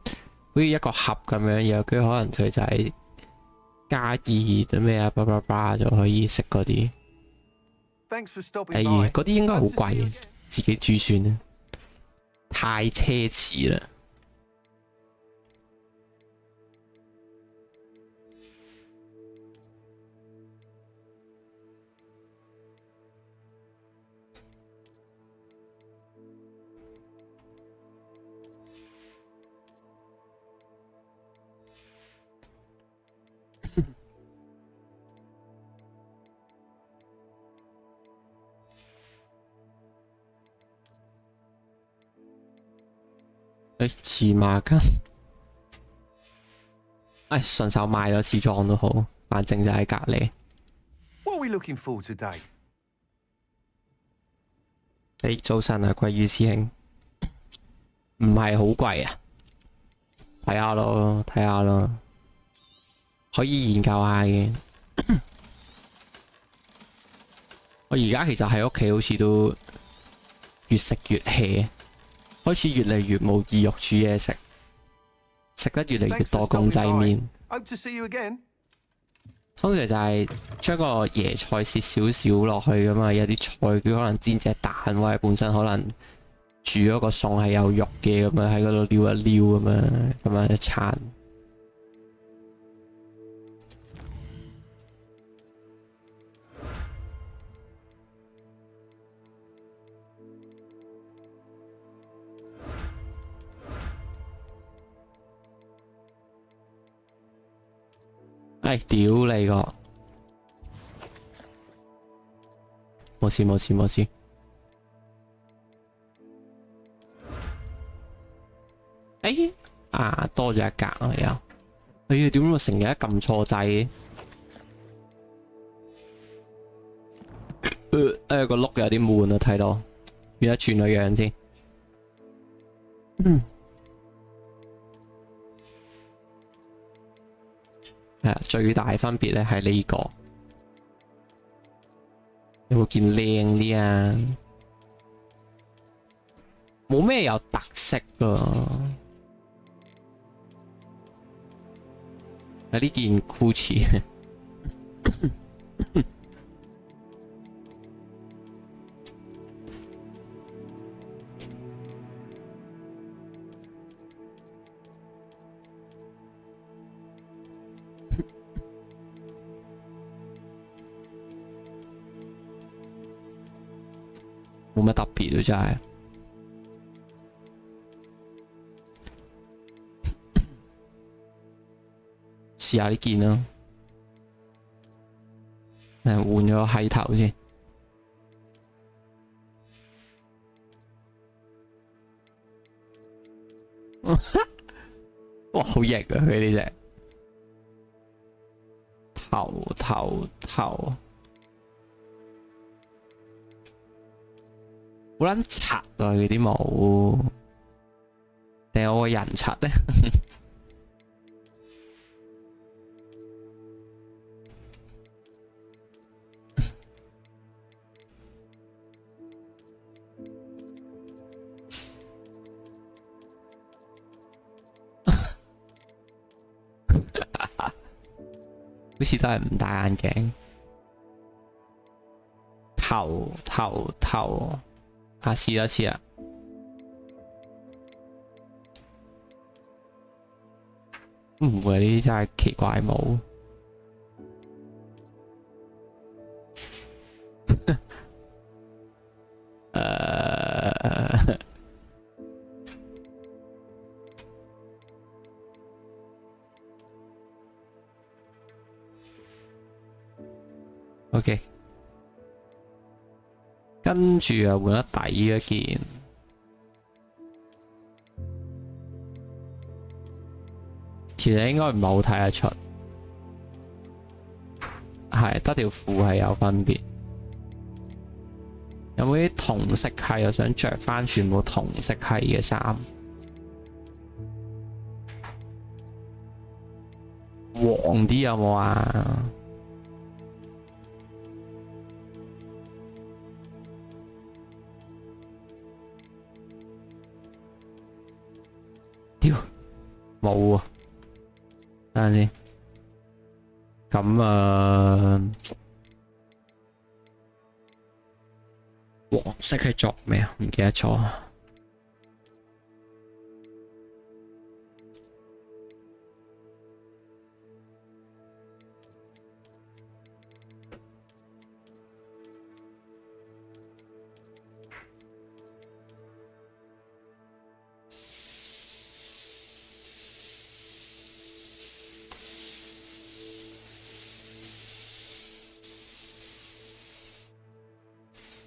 [SPEAKER 3] 好似一個盒咁樣，然後佢可能佢就係加熱咗咩啊，叭叭叭就可以食嗰啲。嗰啲應該好貴，自己煮算啦。太奢侈啦！黐孖筋。順手買咗次裝都好，反正就喺隔離。
[SPEAKER 6] What are we looking for today?
[SPEAKER 3] 早晨啊，貴宇師兄，唔係好貴啊，睇下咯，睇下咯，可以研究下嘅。我而家其實喺屋企好似都越食越 hea，開始越嚟越冇意欲煮嘢食，食得越嚟越多公仔麵。通常就係將個椰菜切少少落去咁嘛，有啲菜佢可能煎隻蛋，或者本身可能煮嗰個餸係有肉嘅咁樣喺嗰度撩一撩咁樣一餐。屌你個！冇事冇事冇事。多咗一格啊又。點解我成日撳錯掣嘅？個碌有啲悶啊，睇到。變咗轉個樣先。最大分別咧係呢個，有冇見靚啲啊？冇咩有特色㗎。呢件 Gucci 冇乜特別咯，真係。試下呢件啦，換咗個閪頭先。哇，好型啊！佢呢隻頭。好撚柒啊！佢啲毛，定係我個人柒咧？好似都係唔戴眼鏡。頭。試多次啊！唔會，呢啲真係奇怪毛。OK。跟住啊，換咗底嗰件，其實應該唔係好睇得出，係得條褲係有分別。有冇啲同色系？我想着翻全部同色系嘅衫。黃啲有冇啊？冇啊，等陣先。咁黃色係作咩啊？唔記得咗。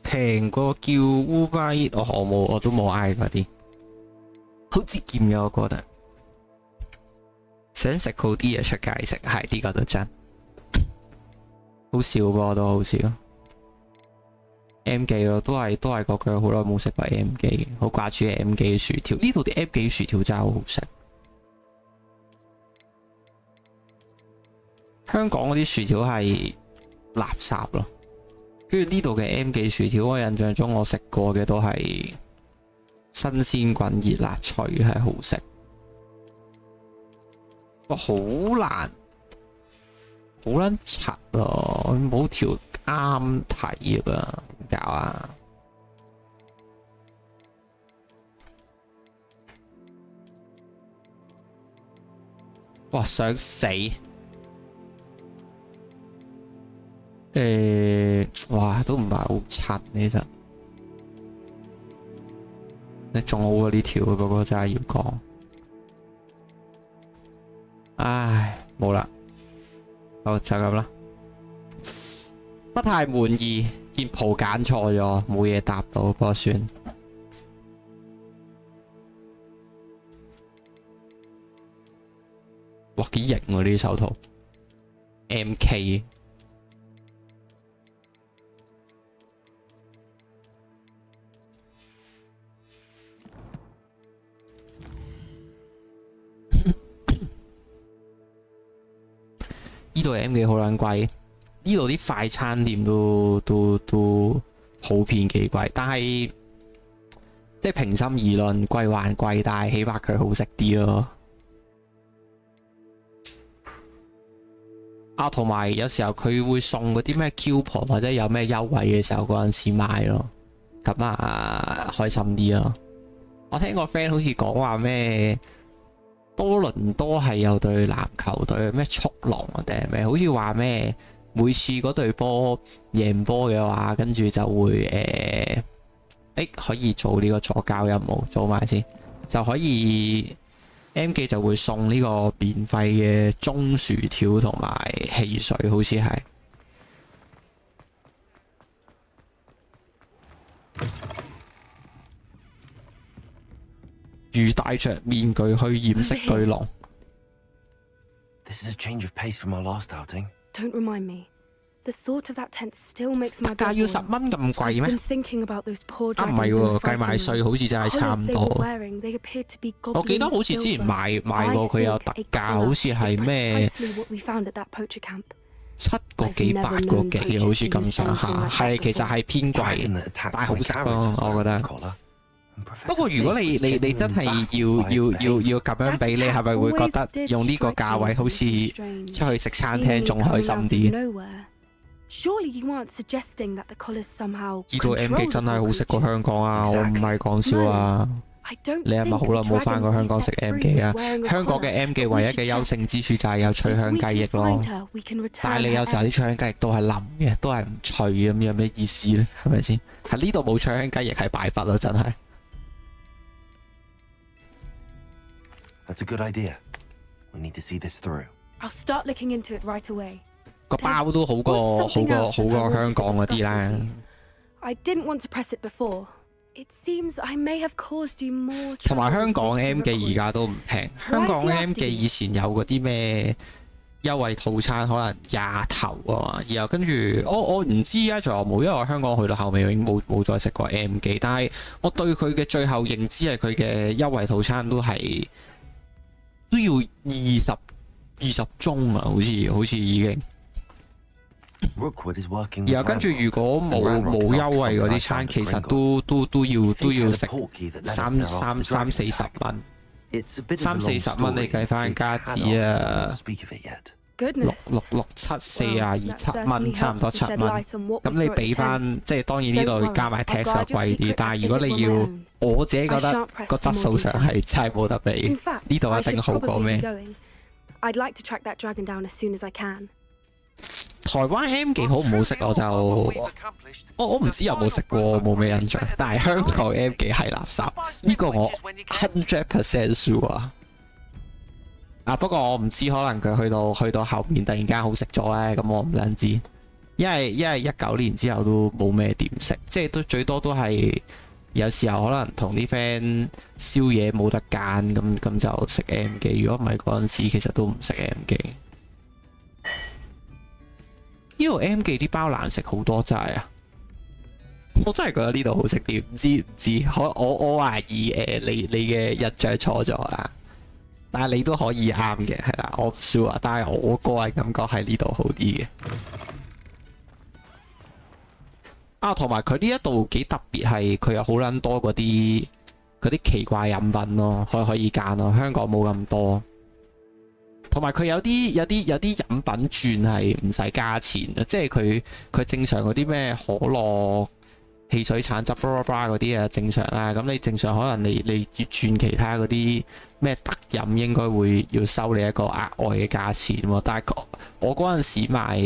[SPEAKER 3] 平過叫 Uber Eats，我都冇嗌嗰啲。好節儉嘅，我覺得。想食好啲嘢出街食，係呢個都真。好笑噃，都好笑。M 記咯，都係嗰句，好耐冇食過 M 記，好掛住 M 記薯條。呢度啲 M 記薯條真係好好食。香港嗰啲薯條係垃圾咯，跟住呢度嘅 M 記薯條，我印象中我食過嘅都係新鮮滾熱辣脆，係好食。哇，好難柒啊！冇條啱睇啊，點搞啊？哇，想死！哇，都唔係好柒呢隻，你仲好過呢條嗰個真係要講。唉，冇啦，好就咁啦。不太滿意，件袍揀錯咗，冇嘢答到，不過算。哇，幾型喎呢手圖 ，MK。呢度 M 記好撚貴，呢度啲快餐店都普遍幾貴，但係即係平心而論，貴還貴，但係起碼佢好食啲咯。啊，同埋有時候佢會送嗰啲咩 coupon 或者有咩優惠嘅時候嗰陣時買咯，咁啊開心啲咯。我聽個 friend 好似講話咩？多倫多係有隊籃球隊咩速龍啊定係咩？好似話咩每次嗰隊波贏波嘅話，跟住就會可以做呢個助教任務，做埋先就可以 M 記就會送呢個免費嘅中薯條同埋汽水，好似係。如戴着面具去掩飾巨龍。
[SPEAKER 2] This is a change of pace from our last outing.
[SPEAKER 9] Don't remind me. The thought of that tent still makes my
[SPEAKER 3] 價要10蚊咁貴咩？啊，唔係喎，計埋稅好似真係差唔多。我記得好似之前買過佢有特價，好似係咩7個幾8個幾，好似咁上下。係其實係偏貴，但係好食咯，我覺得。不過如果你真係要咁樣比，你係咪會覺得用呢個價位好似出去食餐廳仲開心啲？呢個 M 記真係好食過香港啊！我唔係講笑啊！你係咪好耐冇返過香港食 M 記啊？香港嘅 M 記唯一嘅優勝之處就係有脆香雞翼咯，但係你有時候啲脆香雞翼都係腍嘅，都係唔脆咁，有咩意思呢？係咪先？喺呢度冇脆香雞翼係敗筆咯，真係。
[SPEAKER 2] That's a good idea. We need to see this through.
[SPEAKER 9] I'll start looking into it right away.
[SPEAKER 3] 個包都好過香港嗰啲啦。
[SPEAKER 9] I didn't want to press it before. It seems I may have caused you more.
[SPEAKER 3] 同埋香港 M 記而家都唔平，香港 M 記以前有嗰啲咩優惠套餐，可能20頭啊，然後跟住我唔知而家仲有冇，因為我香港去到後尾已經冇再食過 M 記，但係我對佢嘅最後認知係佢嘅優惠套餐都要20鐘啊，好似已經。然後跟住如果冇優惠嗰啲餐，其實都要食30-40蚊，30-40蚊你計翻加紙啊，6-7-42-7蚊，差唔多7蚊。咁你俾翻即係當然呢度加埋 tax 就貴啲，但係如果你要我自己覺得個質素上係真係冇得比，呢度一定好過咩？台灣 M 記好唔好食我唔知有冇食過，冇咩印象。但係香港 M 記係垃圾，呢個我100% sure 啊！不過我唔知，可能佢去到後面突然間好食咗咧，咁我唔想知。因為19年之後都冇咩點食，即係都最多都係有時候可能同啲 friend 宵夜冇得揀，咁就食 M 記。如果唔係嗰陣時，其實都唔食 M 記。呢度 M 記啲包難食好多真係啊！我真係覺得呢度好食啲，唔知，我懷疑你嘅印象錯咗啊！但係你都可以啱嘅，係啦，我唔 sure，但係我個人感覺係呢度好啲嘅。啊，同埋佢呢一度幾特別係佢有好撚多嗰啲奇怪飲品咯，可以揀咯，香港冇咁多。同埋佢有啲飲品轉係唔使加錢嘅，即係佢正常嗰啲咩可樂、汽水橙汁嗰啲啊正常啦。咁你正常可能你轉其他嗰啲咩特飲應該會要收你一個額外嘅價錢喎。但係我嗰陣時買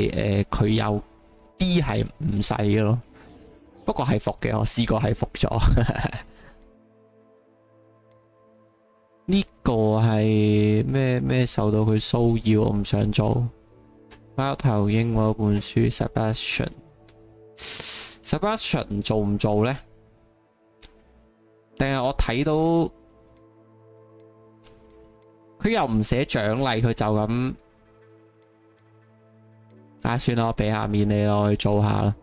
[SPEAKER 3] 佢有啲係唔使嘅咯，不過係服嘅，我試過係服咗。呢個係咩受到佢騷擾，我唔想做。包頭鷹嗰本書 Sebastian 做唔做呢？定係我睇到佢又唔寫獎勵，佢就咁算啦，我俾下面你咯，去做下啦。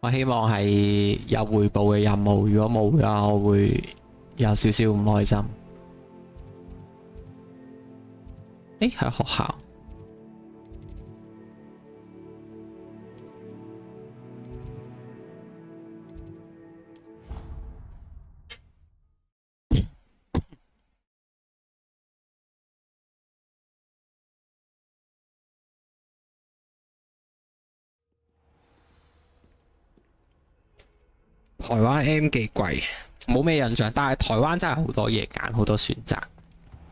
[SPEAKER 3] 我希望係有回報嘅任務，如果冇嘅話，我會有少少唔開心。喺學校。台灣 M 記貴，冇咩印象，但係台灣真係好多嘢揀，好多選擇，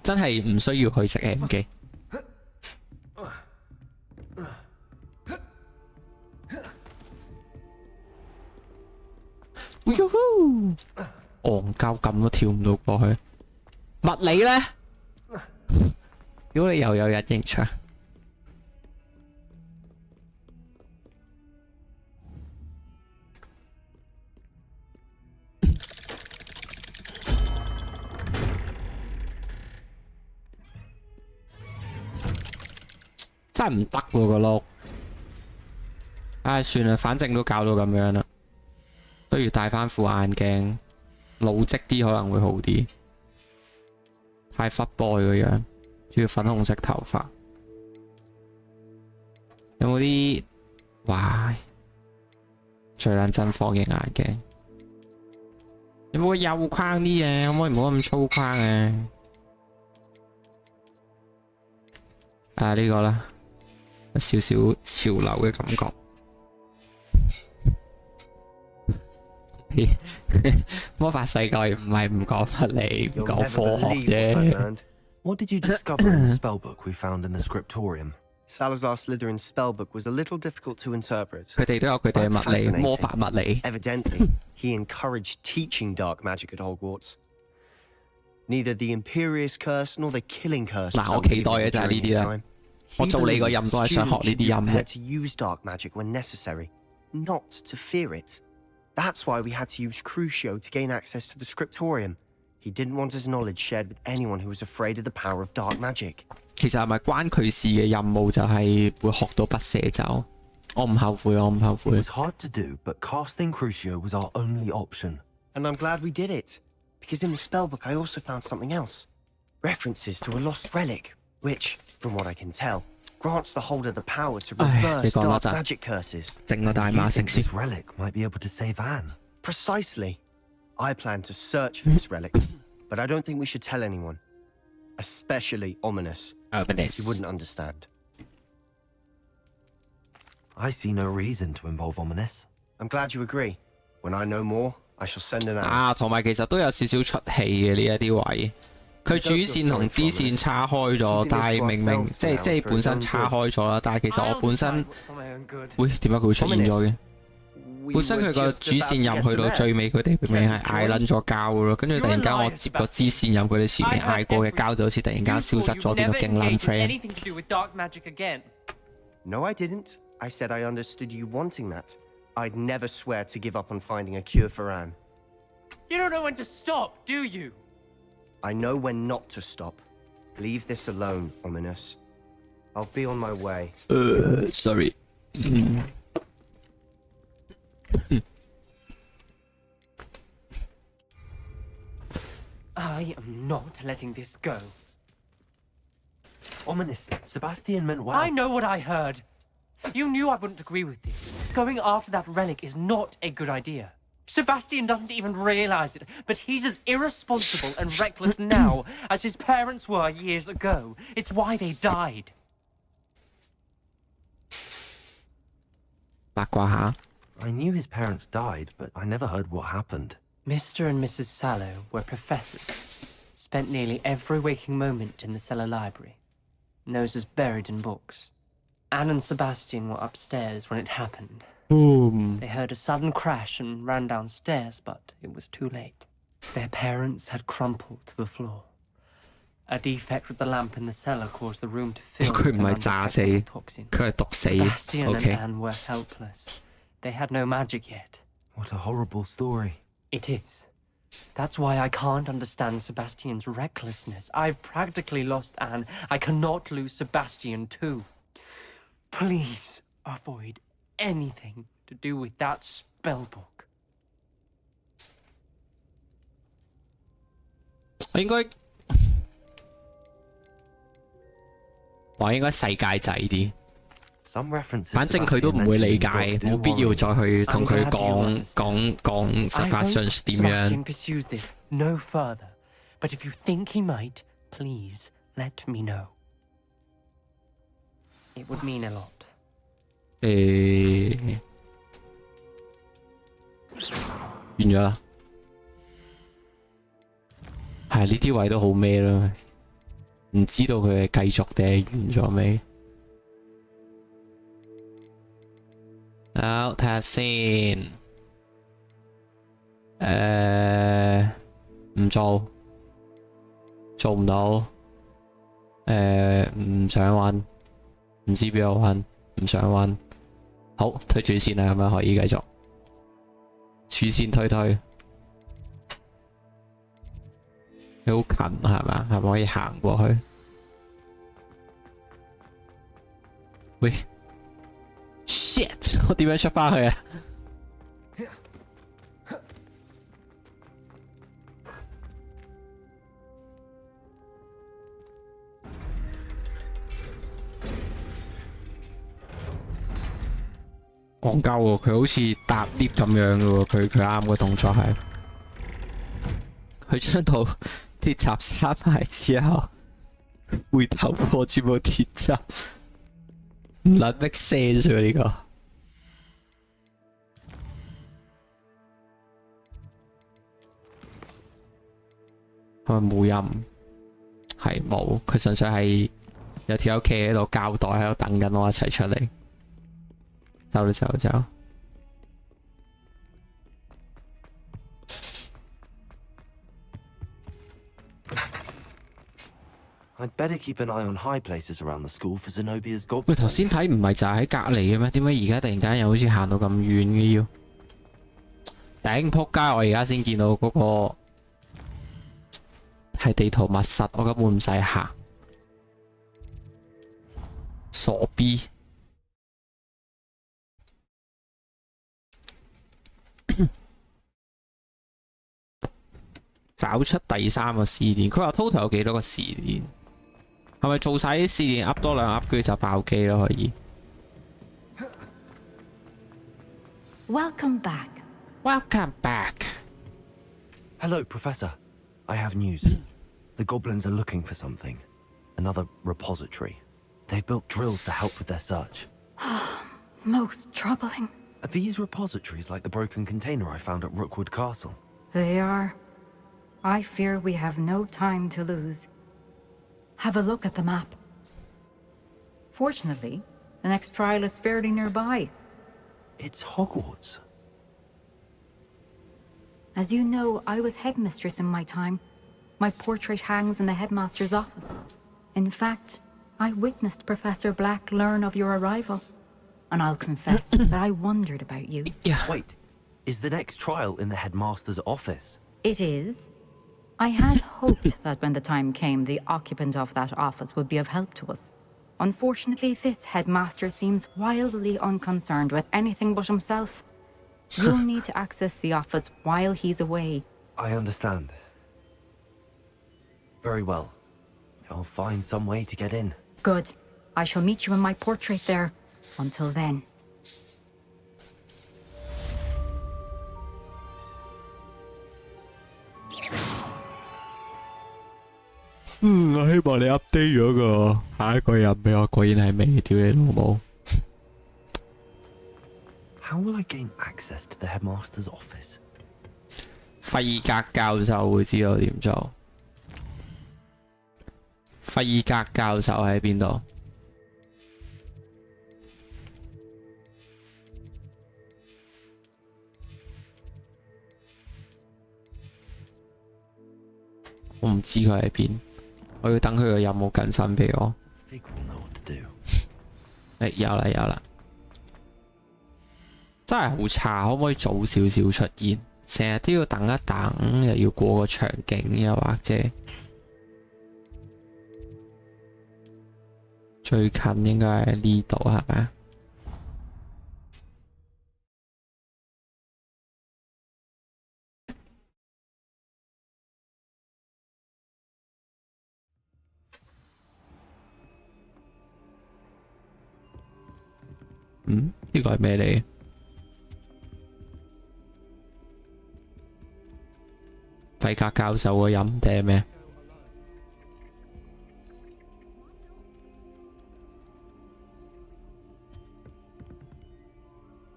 [SPEAKER 3] 真係唔需要去食 M 記。戇鳩咁都跳唔到過去，物理呢？如果你又有隱形牆。真係唔得喎個碌，唉算啦，反正都搞到咁樣啦，不如戴翻副眼鏡，老積啲可能會好啲。太 fuck boy 個樣，仲要粉紅色頭髮，有冇啲哇最撚真方形眼鏡？有冇個幼框啲嘅？可唔可以唔好咁粗框嘅？呢個啦。有少少潮流嘅感覺。魔法世界唔係唔講物理，唔講科學啫。
[SPEAKER 2] What did you discover in the spellbook we found in the scriptorium?
[SPEAKER 10] Salazar Slytherin's spellbook was a little difficult to interpret.
[SPEAKER 3] 佢哋都有佢哋嘅物理，魔法物理。
[SPEAKER 10] Evidently, he encouraged teaching dark magic at Hogwarts. Neither the Imperious Curse nor the Killing Curse.
[SPEAKER 3] 嗱，我期待嘅就係呢啲啦。我做你個任都係想學呢啲任嘅。
[SPEAKER 10] To use dark magic when necessary, not to fear it. That's why we had to use Crucio to gain access to the scriptorium. He didn't want his knowledge shared with anyone who was afraid of the power of dark magic.
[SPEAKER 3] 其實係咪關佢事嘅任務就係會學到不赦咒？我唔後悔，我唔後悔。
[SPEAKER 2] It was hard to do, but casting Crucio was our only option.
[SPEAKER 10] And I'm glad we did it, because in the spellbook I also found something else. References to a lost relic, which, from what I can tell, grants the holder the power to reverse dark magic curses.
[SPEAKER 2] This relic might be able to save Anne.
[SPEAKER 10] Precisely. I plan to search for this relic, but I don't think we should tell anyone. Especially Ominous. He wouldn't understand.
[SPEAKER 2] I see no reason to involve Ominous.
[SPEAKER 10] I'm glad you agree. When I know more, I shall send an out.
[SPEAKER 3] 同埋其實都有少少出戲嘅呢一啲位。佢主線同支線叉開咗，但係明明即係本身叉開咗啦，但係其實我本身會點解佢會出現咗嘅？本身佢個主線任去到最尾，佢哋明明係嗌撚咗交咯，跟住突然間我接個支線任，佢哋前面嗌過嘅交就好似突然間消失咗，變到勁撚 friend。No,
[SPEAKER 10] I didn't. I said I understood you wanting that. I'd never swear to give up on finding a cure for Anne.
[SPEAKER 1] You don't know when to stop, do you?
[SPEAKER 10] I know when not to stop. Leave this alone, Ominous. I'll be on my way.
[SPEAKER 3] Sorry.
[SPEAKER 1] I am not letting this go.
[SPEAKER 2] Ominous, Sebastian meant well.
[SPEAKER 1] I know what I heard. You knew I wouldn't agree with this. Going after that relic is not a good idea. Sebastian doesn't even realize it, but he's as irresponsible and reckless now as his parents were years ago. It's why they died.
[SPEAKER 3] 八卦下。
[SPEAKER 2] I knew his parents died, but I never heard what happened.
[SPEAKER 1] Mr. and Mrs. Sallow were professors. Spent nearly every waking moment in the cellar library. Noses buried in books. Anne and Sebastian were upstairs when it happened.
[SPEAKER 3] Boom.
[SPEAKER 1] They heard a sudden crash and ran downstairs, but it was too late. Their parents had crumpled to the floor. A defect with the lamp in the cellar caused the room to fill with an undetectable toxin. Sebastian and Anne were helpless. They had no magic yet.
[SPEAKER 2] What a horrible story.
[SPEAKER 1] It is. That's why I can't understand Sebastian's recklessness. I've practically lost Anne. I cannot lose Sebastian too. Please avoid anything to do with that spellbook.
[SPEAKER 3] 我應該世界仔啲。
[SPEAKER 2] Some references.
[SPEAKER 3] 反正佢都唔會理解，冇必要再去同佢講 Sebastian 點樣。
[SPEAKER 1] Sebastian pursues this no further, but if you think he might, please let me know. It would mean a lot.
[SPEAKER 3] 完咗啦。係呢啲位都好咩咯，唔知道佢係繼續定係完咗未？ 好，睇下先。唔做，做唔到。唔想揾，唔知邊度揾，唔想揾。好，推主線啦，咁樣可以繼續。主線推。你好近係嘛？係咪可以行過去？喂！ Shit！ 我點樣出返去啊？戇鳩喎，佢好似搭 lift 咁樣嘅喎，佢啱個動作係，佢將套鐵閘閂埋之後，回頭破住部鐵閘。 唔撚 make sense 喎呢個，係咪冇音？係冇，佢純粹係有條友企喺度交代，喺度等緊我一齊出嚟。走。
[SPEAKER 2] I'd better keep an eye on high places around the school for Zenobia's goblins.
[SPEAKER 3] 喂，頭先睇唔係就係喺隔離嘅咩？點解而家突然間又好似行到咁遠嘅要？頂仆街！我而家先見到嗰個係地圖密室，我根本唔使行。傻 B。找出第3個試煉，佢話 total 有幾多個試煉？係咪做晒啲試煉 up 多2 up 佢就爆機咯？可以。
[SPEAKER 11] Welcome back.
[SPEAKER 3] Welcome back.
[SPEAKER 2] Hello, Professor. I have news. The goblins are looking for something. Another repository. They've built drills to help with their search.
[SPEAKER 11] Most troubling.
[SPEAKER 2] Are these repositories like the broken container I found at Rookwood Castle?
[SPEAKER 11] They are. I fear we have no time to lose. Have a look at the map. Fortunately, the next trial is fairly nearby.
[SPEAKER 2] It's Hogwarts.
[SPEAKER 11] As you know, I was headmistress in my time. My portrait hangs in the headmaster's office. In fact, I witnessed Professor Black learn of your arrival. and I'll confess that I wondered about you.
[SPEAKER 3] Yeah.
[SPEAKER 2] Wait, is the next trial in the headmaster's office?
[SPEAKER 11] It is. I had hoped that when the time came, the occupant of that office would be of help to us. Unfortunately, this headmaster seems wildly unconcerned with anything but himself. You'll need to access the office while he's away.
[SPEAKER 2] I understand. Very well. I'll find some way to get in.
[SPEAKER 11] Good. I shall meet you in my portrait there. Until then.
[SPEAKER 3] 我希望你 update 咗個下一個人俾我，果然係未，屌你老母！
[SPEAKER 2] How will I gain access to the headmaster's office?
[SPEAKER 3] 費格教授會知道點做。費格教授喺邊度？我唔知佢喺邊，我要等佢個任務更新俾我。誒有啦有啦，真係好差，可唔可以早少少出現？成日都要等一等，又要過個場景，又或者最近應該係呢度係咪？呢個係咩嚟？費格教授個音定係咩？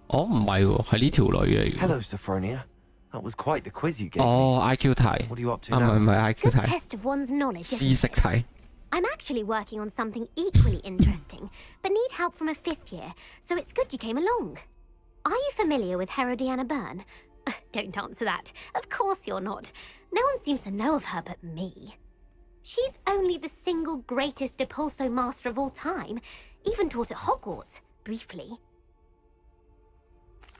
[SPEAKER 3] 哦，唔係喎，係呢條女嚟嘅。
[SPEAKER 2] Hello, Sophronia. That was quite the quiz you gave me.
[SPEAKER 3] 哦 ，IQ 題。
[SPEAKER 2] What are you up to
[SPEAKER 3] 啊，唔係 IQ 題。
[SPEAKER 12] Test of one's knowledge.
[SPEAKER 3] 知識題。
[SPEAKER 12] I'm actually working on something equally interesting, but need help from a 5th year, so it's good you came along. Are you familiar with Herodiana Byrne? Don't answer that. Of course you're not. No one seems to know of her but me. She's only the single greatest Depulso master of all time, even taught at Hogwarts, briefly.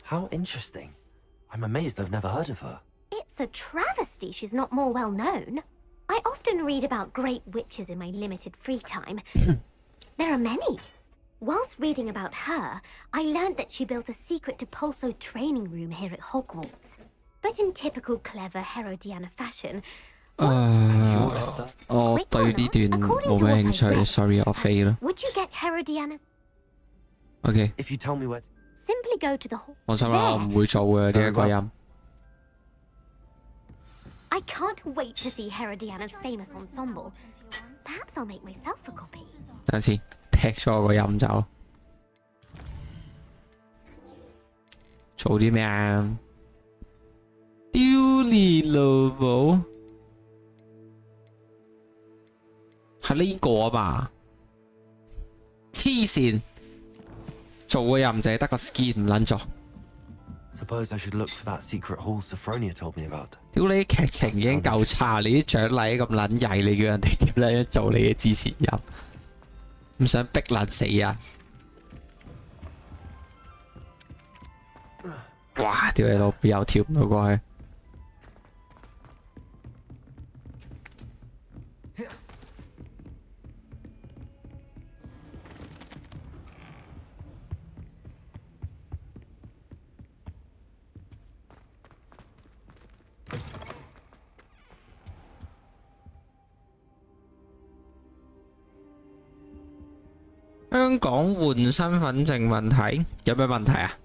[SPEAKER 2] How interesting. I'm amazed I've never heard of her.
[SPEAKER 12] It's a travesty she's not more well known. I often read about great witches in my limited free time. There are many. Whilst reading about her, I learned that she built a secret Depulso training room here at Hogwarts. But in typical clever Herodiana fashion...
[SPEAKER 3] 我對呢段冇咩興趣 ，sorry， 我飛啦。
[SPEAKER 12] Would you get Herodiana's...
[SPEAKER 3] OK。
[SPEAKER 2] If you tell me where...
[SPEAKER 12] Simply go to the hall...
[SPEAKER 3] 放心啦，我唔會做嘅呢一個音。
[SPEAKER 12] I can't wait to see Herodiana's famous ensemble. Perhaps I'll make myself a copy.
[SPEAKER 3] 等陣先，踢咗我個音走。做啲咩啊？丟你老母！係呢個啊嘛？黐線！做個音就係得個 skin 唔撚做。
[SPEAKER 2] Suppose I should look for that secret hall Sophronia told me about.
[SPEAKER 3] 屌你劇情已經夠差，你啲獎勵咁撚曳，你叫人哋點樣做你嘅支持音？唔想逼撚死人。哇！屌你老母又跳唔到過去。香港換身份證問題有咩問題啊？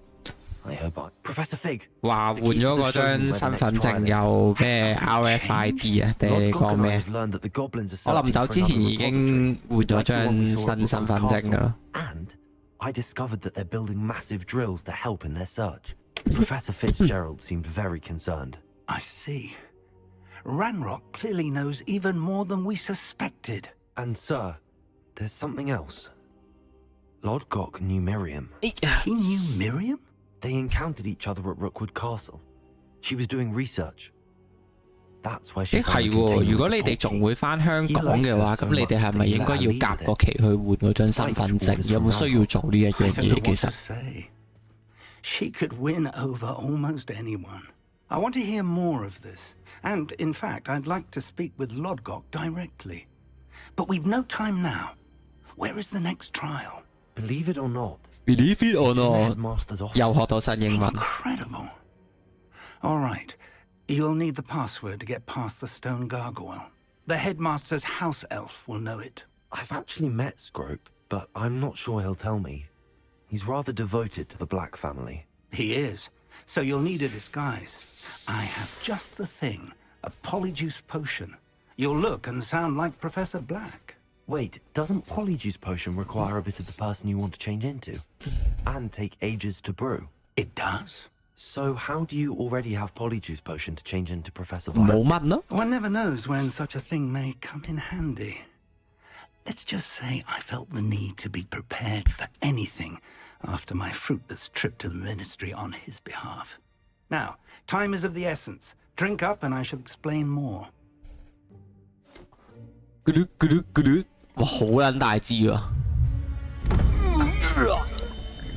[SPEAKER 2] Professor Fig
[SPEAKER 3] 話換咗嗰張身份證有咩 RFID 啊？定係你講咩？我臨走之前已經換咗張新身份證㗎啦。
[SPEAKER 2] And I discovered that they're building massive drills to help in their search. Professor Fitzgerald seemed very concerned.
[SPEAKER 13] I see. Ranrock clearly knows even more than we suspected.
[SPEAKER 2] And sir, there's something else. Lodgok knew Miriam.
[SPEAKER 13] He knew Miriam?
[SPEAKER 2] They encountered each other at Rookwood Castle. She was doing research. That's why she
[SPEAKER 3] 係
[SPEAKER 2] found
[SPEAKER 3] 喎，如果你哋仲會翻香港嘅話，咁你哋係咪應該要夾個期去換嗰張身份證？有冇需要做呢一樣嘢？其實
[SPEAKER 13] She could win over almost anyone. I want to hear more of this. And, in fact, I'd like to speak with Lodgok directly. But we've no time now. Where is the next trial?
[SPEAKER 2] Believe it or not.
[SPEAKER 3] Believe it or
[SPEAKER 2] it's in the
[SPEAKER 3] not，
[SPEAKER 2] headmaster's office.
[SPEAKER 3] 又學到新英文。
[SPEAKER 13] Incredible. All right. You'll need the password to get past the stone gargoyle. The headmaster's house elf will know it.
[SPEAKER 2] I've actually met Scrope, but I'm not sure he'll tell me. He's rather devoted to the Black family.
[SPEAKER 13] He is. So you'll need a disguise. I have just the thing. A polyjuice potion. You'll look and sound like Professor Black.
[SPEAKER 2] Wait, doesn't Polyjuice Potion require a bit of the person you want to change into? And take ages to brew?
[SPEAKER 13] It does.
[SPEAKER 2] So how do you already have Polyjuice Potion to change into Professor Black?
[SPEAKER 3] 冇乜咯。
[SPEAKER 13] One never knows when such a thing may come in handy. Let's just say I felt the need to be prepared for anything after my fruitless trip to the ministry on his behalf. Now, time is of the essence. Drink up and I shall explain more.
[SPEAKER 3] 咕嚕咕嚕咕嚕，哇，好撚大支喎！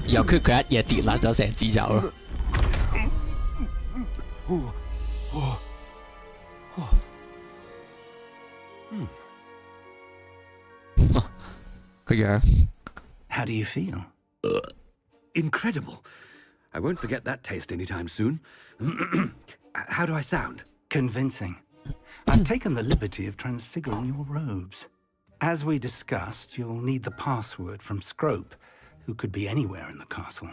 [SPEAKER 3] 由佢一嘢跌爛咗成支酒咯。個樣。
[SPEAKER 13] How do you feel?
[SPEAKER 14] Incredible. I won't forget that taste anytime soon. How do I sound?
[SPEAKER 13] Convincing. I've taken the liberty of transfiguring your robes. As we discussed, you'll need the password from Scrope, who could be anywhere in the castle.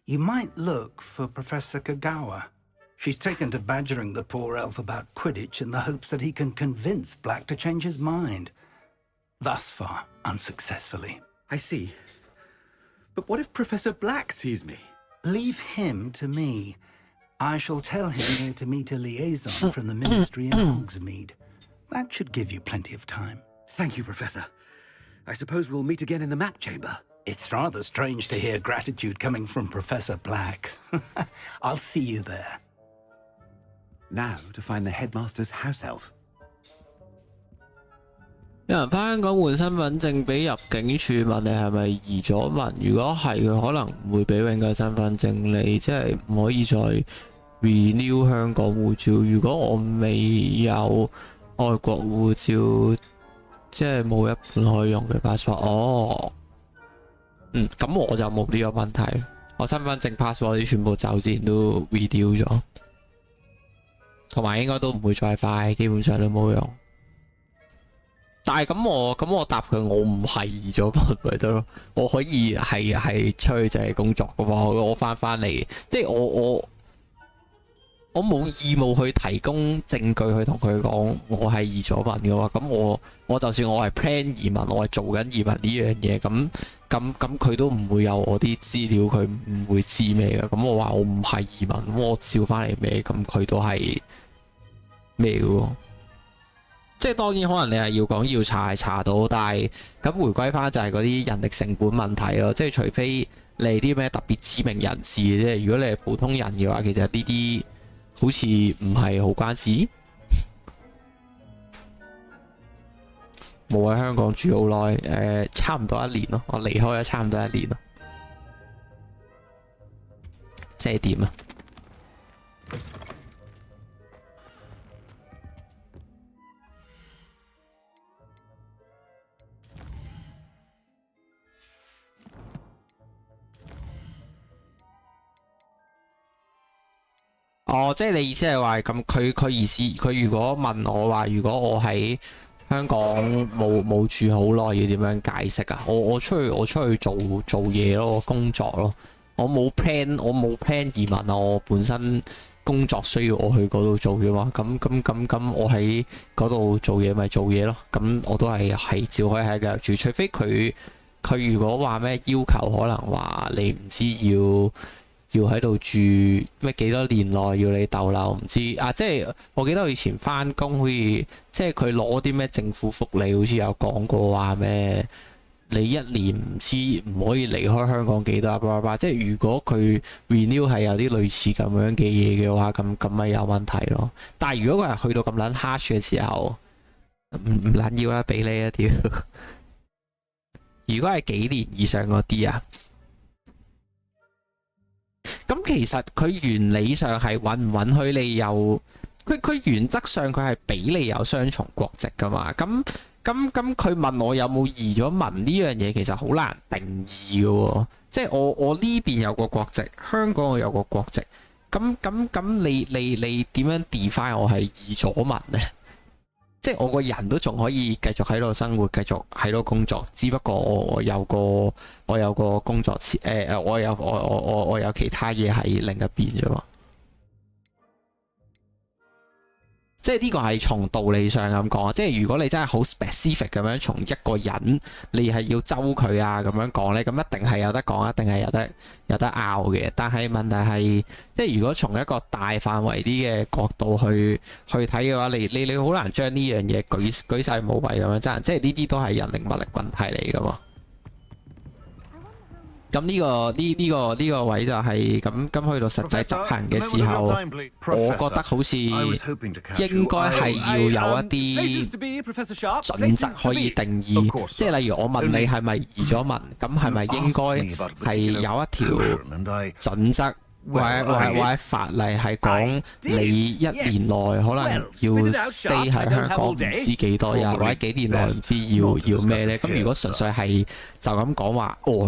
[SPEAKER 13] You might look for Professor Kagawa. She's taken to badgering the poor elf about Quidditch in the hopes that he can convince Black to change his mind. Thus far, unsuccessfully.
[SPEAKER 14] I see. But what if Professor Black sees me?
[SPEAKER 13] Leave him to me. I shall tell him where to meet a liaison from the ministry in Hogsmeade. That should give you plenty of time.
[SPEAKER 14] Thank you, Professor. I suppose we'll meet again in the map chamber.
[SPEAKER 13] It's rather strange to hear gratitude coming from Professor Black. I'll see you there.
[SPEAKER 14] Now to find the headmaster's house elf.
[SPEAKER 3] 有人翻香港換身份證，俾入境處問你係咪移咗民？如果係，佢可能唔會俾永久身份證你，即係唔可以再 renew 香港護照。如果我未有外國護照，即係冇一本可以用嘅 passport。哦，咁我就冇呢個問題。我身份證 passport 啲全部走之前都 renew 咗，同埋應該都唔會再快，基本上都冇用。但係咁我答佢，我唔係移咗民咪得咯，我可以係出去就係工作噶嘛，我翻嚟，即係我冇義務去提供證據去同佢講我係移咗民噶嘛，咁我就算我係 plan 移民，我係做緊移民呢樣嘢，咁佢都唔會有我啲資料，佢唔會知咩嘅，咁我話我唔係移民，咁我照翻嚟咩，咁佢都係咩嘅喎。即係當然可能你係要講要查係查到，但係咁回歸翻就係嗰啲人力成本問題咯。即係除非你係啲咩特別知名人士嘅啫，如果你係普通人嘅話，其實呢啲好似唔係好關事。冇喺香港住好耐，差唔多1年咯，我離開咗差唔多1年咯。即係點啊？哦，即係你意思係話咁，佢意思佢如果問我話，如果我喺香港冇住好耐，要點樣解釋啊？我出去做嘢咯，工作咯，我冇 plan 移民啊，我本身工作需要我去嗰度做嘅嘛，咁我喺嗰度做嘢咪做嘢咯，咁我都係照可以喺度住，除非佢如果話咩要求，可能話你唔知要喺度住咩幾多年內要你逗留，唔知啊！即係我記得我以前翻工，好似即係佢攞啲咩政府福利，好似有講過話咩你一年唔可以離開香港幾多啊？即係如果佢 renew 係有啲類似咁樣嘅嘢嘅話，咁咪有問題咯。但係如果佢係去到咁撚 harsh 嘅時候，唔撚要啦，俾你一條。如果係幾年以上嗰啲啊，咁其實佢原理上係允唔允許你有？佢原則上佢係俾你有雙重國籍噶嘛？咁佢問我有冇移咗民呢樣嘢，其實好難定義嘅喎。即係我呢邊有個國籍，香港我有個國籍，咁你點樣 define 我係移咗民呢？即係我個人都仲可以繼續喺度生活，繼續喺度工作，只不過我有個工作我有其他嘢喺另一邊啫嘛。即係呢個係從道理上咁講，即係如果你真係好 specific 咁樣從一個人，你係要周佢啊咁樣講呢，咁一定係有得講，一定係有得拗嘅。但係問題係，即係如果從一個大範圍啲嘅角度去睇嘅話，你好難將呢樣嘢舉世無遺咁樣爭，即係呢啲都係人力物力問題嚟噶嘛。咁呢個位就係咁去到實際執行嘅時候，我覺得好似應該係要有一啲準則可以定義，即係例如我問你係咪移咗民，咁係咪應該係有一條準則？或者法例係講你一年內可能要 stay 喺香港唔知幾多日，或者幾年內唔知要咩呢？咁如果純粹係就咁講話，我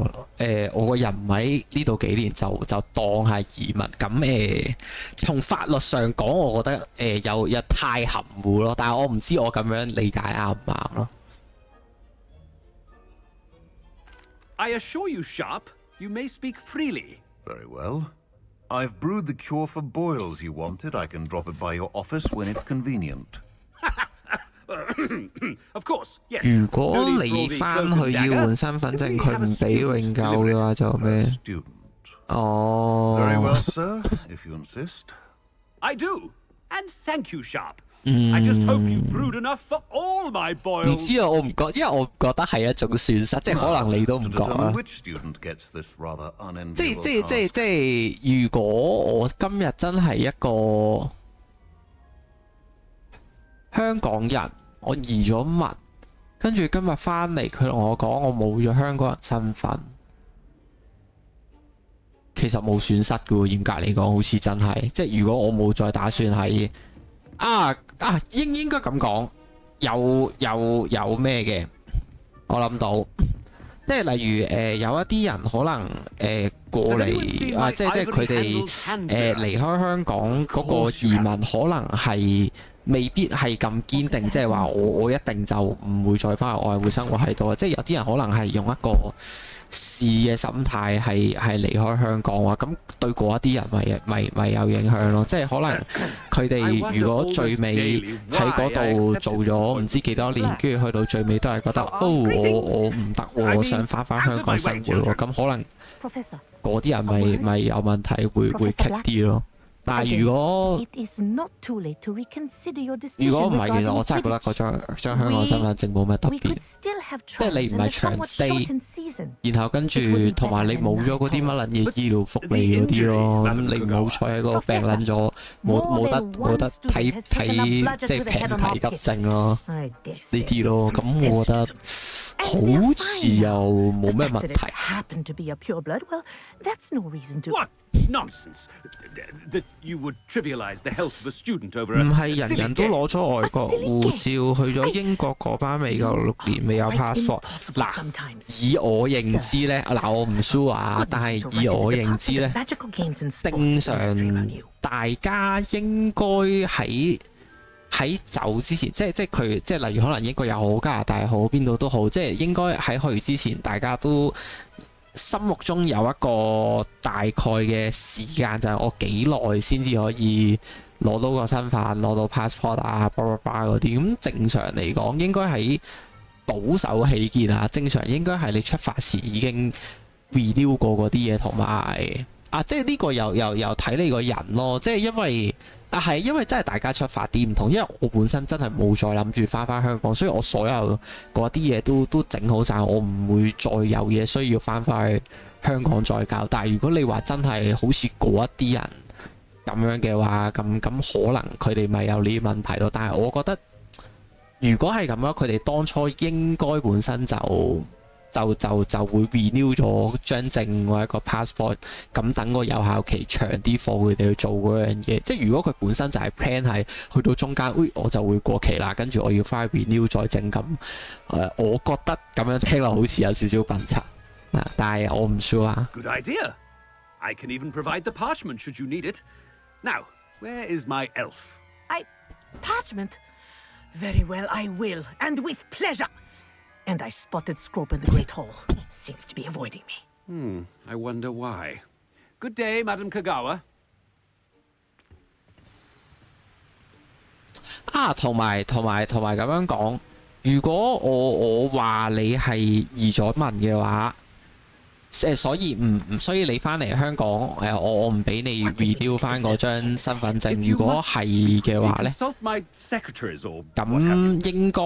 [SPEAKER 3] 個人唔喺呢度幾年就當係移民，咁從法律上講，我覺得有太含糊咯。但係我唔知我咁樣理解啱唔啱咯。
[SPEAKER 14] I assure you, Sharp, you may speak freely.
[SPEAKER 8] Very well. I've brewed the cure for boils you wanted. I can drop it by your office when it's convenient.
[SPEAKER 14] Of course, yes.
[SPEAKER 3] 如果你翻去要換身份證，佢唔俾永久嘅話就咩？哦。
[SPEAKER 8] Very well, sir, if you insist.
[SPEAKER 14] I do, and thank you, Sharp. I just hope you brewed enough for all my boils.
[SPEAKER 3] 唔知啊，我唔覺，因為我覺得係一種損失，即係可能你都唔覺啊。即係，如果我今日真係一個香港人，我移咗民，跟住今日翻嚟，佢同我講我冇咗香港人身份，其實冇損失嘅喎。嚴格嚟講，好似真係，即係如果我冇再打算喺應該咁講，有咩嘅？我諗到，即係例如有一啲人可能過嚟啊，即係佢哋離開香港嗰個移民，可能係未必係咁堅定，即係話我一定就唔會再翻去，我係會生活喺度。即係有啲人可能係用一個試嘅心態係離開香港喎，咁對嗰一啲人咪有影響咯。即係可能佢哋如果最尾喺嗰度做咗唔知幾多年，跟住去到最尾都係覺得我唔得喎，我想翻香港生活喎，咁可能嗰啲人咪有問題，會棘啲咯。但係如果唔係，其實我真係覺得嗰張香港身份證冇乜特別，即係你唔係長 stay， 然後跟住同埋你冇咗嗰啲乜撚嘢醫療福利嗰啲咯，咁你唔好彩喺嗰個病撚咗，冇得睇即係平睇急症咯，呢啲咯，咁我覺得好似又冇咩問題。
[SPEAKER 14] What nonsense! That you would trivialize the health of a student over a
[SPEAKER 3] 唔係人人都攞咗外國護照，去咗英國嗰班未夠6年未有 passport。嗱，以我認知咧，嗱我唔 sure 啊，但係以我認知咧，正常大家應該喺走之前，即係佢，即係例如可能英國又好，加拿大又好，邊度都好，即係應該喺去之前，大家都心目中有一個大概嘅時間，就係我幾耐先至可以攞到個身份，攞到 passport 啊，嗰啲。咁正常嚟講，應該喺保守起見啊，正常應該係你出發前已經 renew 過嗰啲嘢，同埋即係呢個又睇你個人咯，即係因為真係大家出發點唔同，因為我本身真係冇再諗住翻香港，所以我所有嗰啲嘢都整好晒，我唔會再有嘢需要翻去香港再搞。但係如果你話真係好似嗰一啲人咁樣嘅話，咁可能佢哋咪有呢啲問題咯。但係我覺得如果係咁樣，佢哋當初應該本身就會 renew 咗張證或者個 passport， 咁等個有效期長啲，放佢哋去做嗰樣嘢。即係如果佢本身就係 plan 係去到中間，我就會過期啦，跟住我要翻去 renew 再證咁。我覺得咁樣聽落好似有少少笨柒，但係我唔 sure 啊。
[SPEAKER 14] Good idea. I can even provide the parchment should you need it. Now, where is my elf?
[SPEAKER 15] Parchment? Very well, I will, and with pleasure. And I spotted Scrope in the Great Hall. Seems to be avoiding me.
[SPEAKER 14] I wonder why. Good day, Madam Kagawa.
[SPEAKER 3] 同埋咁樣講，如果我話你係移咗民嘅話，所以你翻嚟香港，我唔俾你 renew 翻嗰張身份證。如果係嘅話咧，咁應該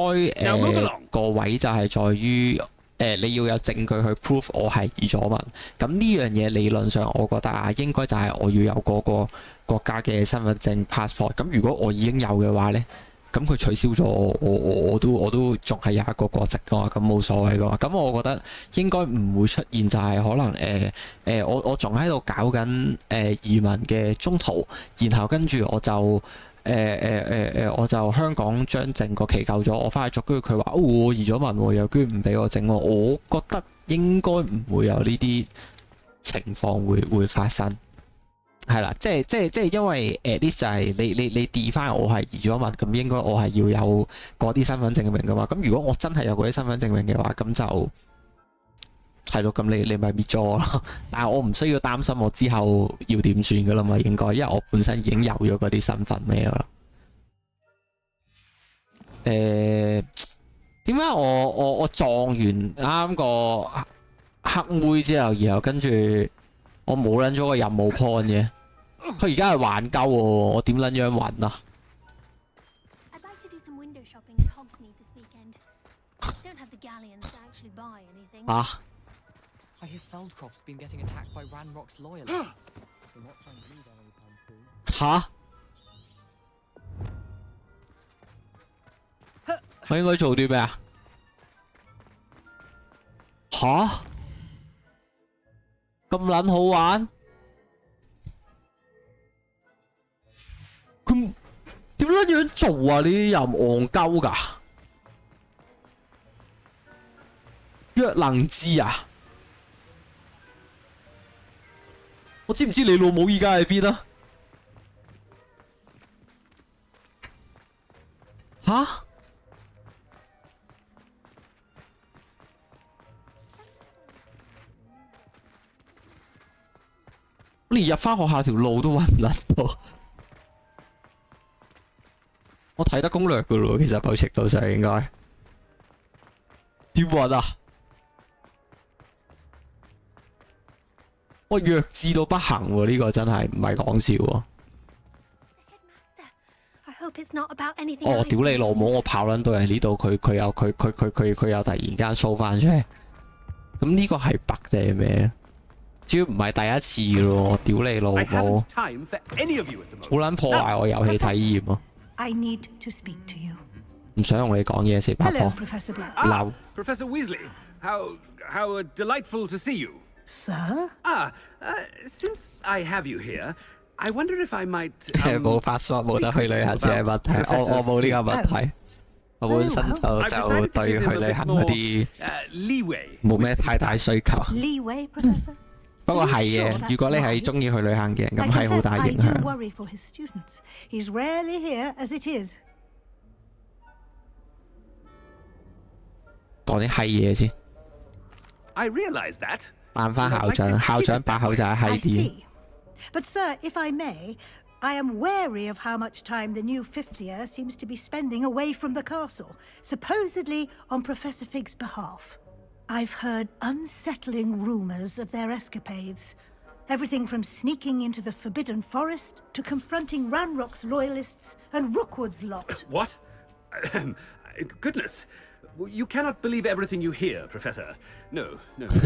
[SPEAKER 3] 個位就係在於你要有證據去 prove 我係移咗民。咁呢樣嘢理論上我覺得應該就係我要有嗰個國家嘅身份證 passport。咁如果我已經有嘅話咧，咁佢取消咗我都仲係有一個國籍嘅話，咁冇所謂嘅話，咁我覺得應該唔會出現就係可能我仲喺度搞緊移民嘅中途，然後跟住我就香港將證個期夠咗，我翻去續，跟住佢話我移咗民又居然唔俾我整，我覺得應該唔會有呢啲情況會發生。係啦，即係因為at least 就係你 define 我係移咗民，咁應該我係要有嗰啲身份證明噶嘛。咁如果我真係有嗰啲身份證明嘅話，咁就係咯，咁你咪搣咗我咯。但係我唔需要擔心我之後要點算噶啦嘛，應該，因為我本身已經有咗嗰啲身份咩啦。點解我撞完啱個黑妹之後，然後跟住我冇撚咗個任務 point 嘅？佢而家係玩鳩喎，我點撚樣揾啊？嚇？我應該做啲咩啊？嚇？咁撚好玩？佢點撚樣做啊？呢啲人戇鳩㗎？弱能智啊！我知唔知你老母依家喺邊啊？吓？我連入返學校條路都揾唔甩到。我睇得攻略噶咯，其實某程度上應該點揾啊？我弱智到不行喎，呢個真係唔係講笑喎。哦，屌你老母！我跑撚到嚟呢度，佢又突然間 show 翻出嚟。咁呢個係 bug 定係咩？只要唔係第一次咯，屌你老母！好撚破壞我遊戲體驗啊！
[SPEAKER 15] I need to speak to you.
[SPEAKER 3] 唔想同你講嘢，四百科。
[SPEAKER 15] Professor Black.
[SPEAKER 14] Ah, Professor Weasley. How delightful to see you.
[SPEAKER 15] Sir?
[SPEAKER 14] Since I have you here, I wonder if I might.
[SPEAKER 3] 冇發索，冇得去旅行先係問題。我冇呢個問題。我本身就對去旅行嗰啲冇咩太大需求。
[SPEAKER 15] Leeway, Professor?
[SPEAKER 3] 不過係嘅，如果你係中意去旅行嘅人，咁係好大影響。講啲閪嘢先。扮翻校長，校長把口就係閪啲。
[SPEAKER 15] But sir, if I may, I am wary of how much time the new fifth year seems to be spending away from the castle, supposedly on Professor Fig's behalf. I've heard unsettling rumors of their escapades. Everything from sneaking into the Forbidden Forest to confronting Ranrock's loyalists and Rookwood's lot.
[SPEAKER 14] What? Goodness. You cannot believe everything you hear, Professor. No.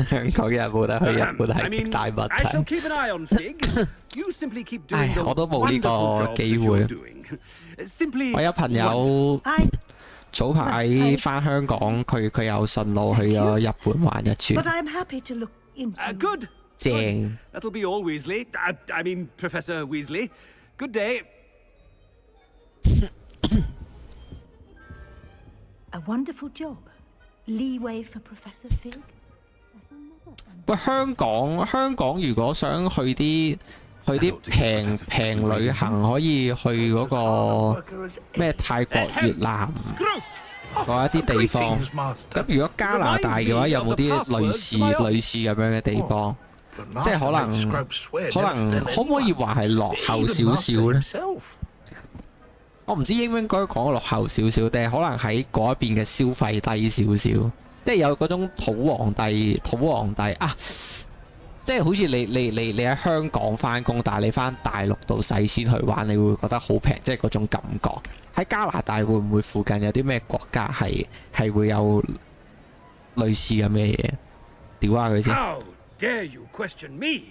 [SPEAKER 3] 香港人冇得去日本
[SPEAKER 14] I
[SPEAKER 3] 係極
[SPEAKER 14] mean,
[SPEAKER 3] 大問
[SPEAKER 14] I shall
[SPEAKER 3] 題。
[SPEAKER 14] keep an eye on Fig. You simply keep doing
[SPEAKER 3] 唉，
[SPEAKER 14] the
[SPEAKER 3] 我都冇呢
[SPEAKER 14] wonderful
[SPEAKER 3] 個
[SPEAKER 14] job
[SPEAKER 3] 機
[SPEAKER 14] that
[SPEAKER 3] 會
[SPEAKER 14] you're。doing. Simply
[SPEAKER 3] 我有朋友早排翻香港，佢有順路去咗日本玩一
[SPEAKER 15] But
[SPEAKER 3] 轉，
[SPEAKER 15] I'm happy to look into.
[SPEAKER 14] Good.
[SPEAKER 3] 正。
[SPEAKER 14] That'll be all, Weasley. I mean, Professor Weasley. Good day.
[SPEAKER 15] A wonderful job. Leeway for Professor Fig.
[SPEAKER 3] 喂，香港如果想去啲平旅行，可以去嗰個咩泰國、越南嗰一啲地方。咁如果加拿大嘅話，有冇啲類似咁樣嘅地方？即係可能可唔可以話係落後少少咧？我唔知應唔應該講落後少少，定係可能喺嗰一邊嘅消費低少少，即係有嗰種土皇帝啊！即係好似你喺香港翻工，但係你翻大陸度使錢去玩，你會覺得好平，即係嗰種感覺。喺加拿大會唔會附近有啲咩國家係會有類似咁嘅嘢？屌下佢先。
[SPEAKER 14] How dare you question me?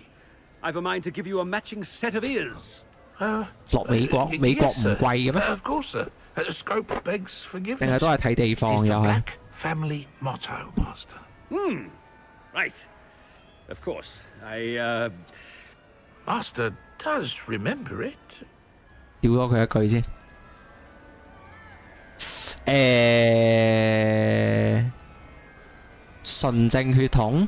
[SPEAKER 14] I've a mind to give you a matching set of ears.
[SPEAKER 3] 落美國唔貴嘅咩？
[SPEAKER 16] Of course, sir. Scrope begs
[SPEAKER 3] 定
[SPEAKER 16] forgiveness.
[SPEAKER 3] 係都係睇地方又係。
[SPEAKER 16] Family motto, Master.
[SPEAKER 14] Right. Of course. I,
[SPEAKER 16] Master does remember it.
[SPEAKER 3] 屌多佢一句先。純正血統，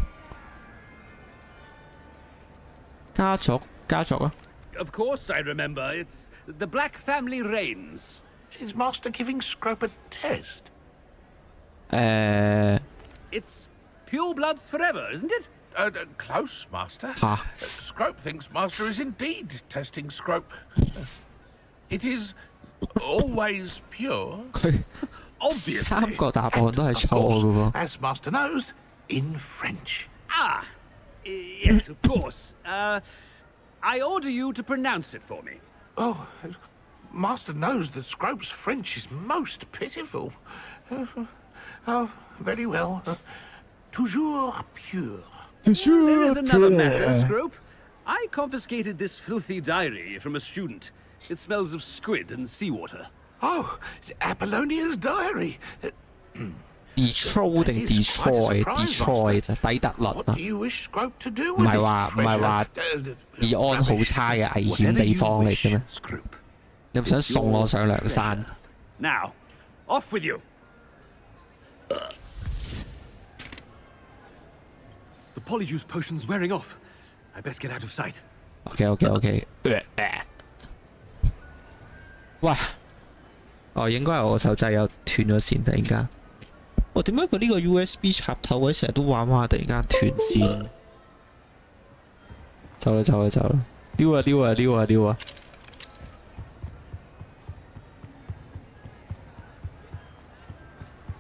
[SPEAKER 3] 家族啊。
[SPEAKER 14] Of course I remember. It's the Black family reigns.
[SPEAKER 16] Is Master giving Scrope a test?
[SPEAKER 14] It's pure bloods forever, isn't it?
[SPEAKER 16] Close, Master. Scrope thinks Master is indeed testing Scrope. It is always pure. Obviously.
[SPEAKER 3] 三個答案都係錯嘅喎。
[SPEAKER 16] As Master knows, in French.
[SPEAKER 14] Yes, of course. I order you to pronounce it for me.
[SPEAKER 16] Oh, Master knows that Scrope's French is most pitiful. Oh, very well. Toujours pure.
[SPEAKER 14] There is another matter, Scrope. I confiscated this filthy diary from a student. It smells of squid and seawater.
[SPEAKER 16] Oh, Apollonia's diary.
[SPEAKER 3] Detroit 定 Detroit 底特律啊？
[SPEAKER 16] What do you wish Scrope to do
[SPEAKER 3] 唔
[SPEAKER 16] with
[SPEAKER 3] 係
[SPEAKER 16] this
[SPEAKER 3] 話
[SPEAKER 16] treasure?
[SPEAKER 3] 治安好差嘅危險地方嚟嘅咩？你唔想送我上梁山？
[SPEAKER 14] Now, off with you. The Polyjuice potion's wearing off. I best get out of sight.
[SPEAKER 3] OK。喂，應該係我手掣有斷咗線，突然間。點解佢呢個 USB 插頭位成日都玩，突然間斷線？走啦！溜啊！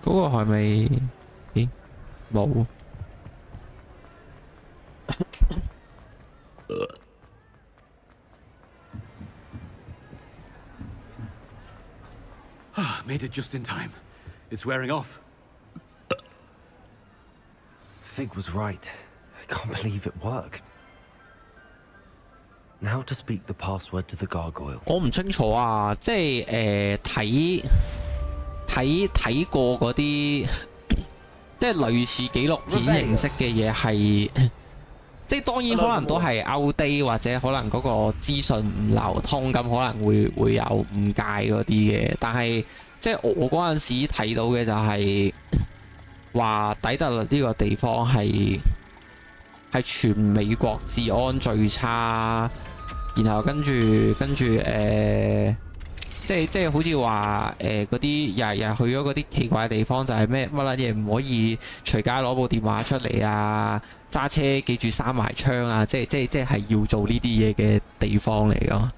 [SPEAKER 3] 嗰個係咪？咦，冇。
[SPEAKER 14] Made it just in time. It's wearing off.
[SPEAKER 2] Fig was right. I can't believe it worked. Now to speak the password to the gargoyle.
[SPEAKER 3] 我唔清楚啊，即係睇過嗰啲，即係類似紀錄片形式嘅嘢係，即係當然可能都係 outdate 或者可能嗰個資訊唔流通，咁可能會有誤解嗰啲嘅。但係即係我嗰陣時睇到嘅就係話底特律呢個地方係全美國治安最差。然後跟住即係好似話嗰啲日去咗嗰啲奇怪嘅地方，就係咩乜撚嘢唔可以隨街攞部電話出嚟啊，揸車記住閂埋窗啊，即係要做呢啲嘢嘅地方嚟㗎。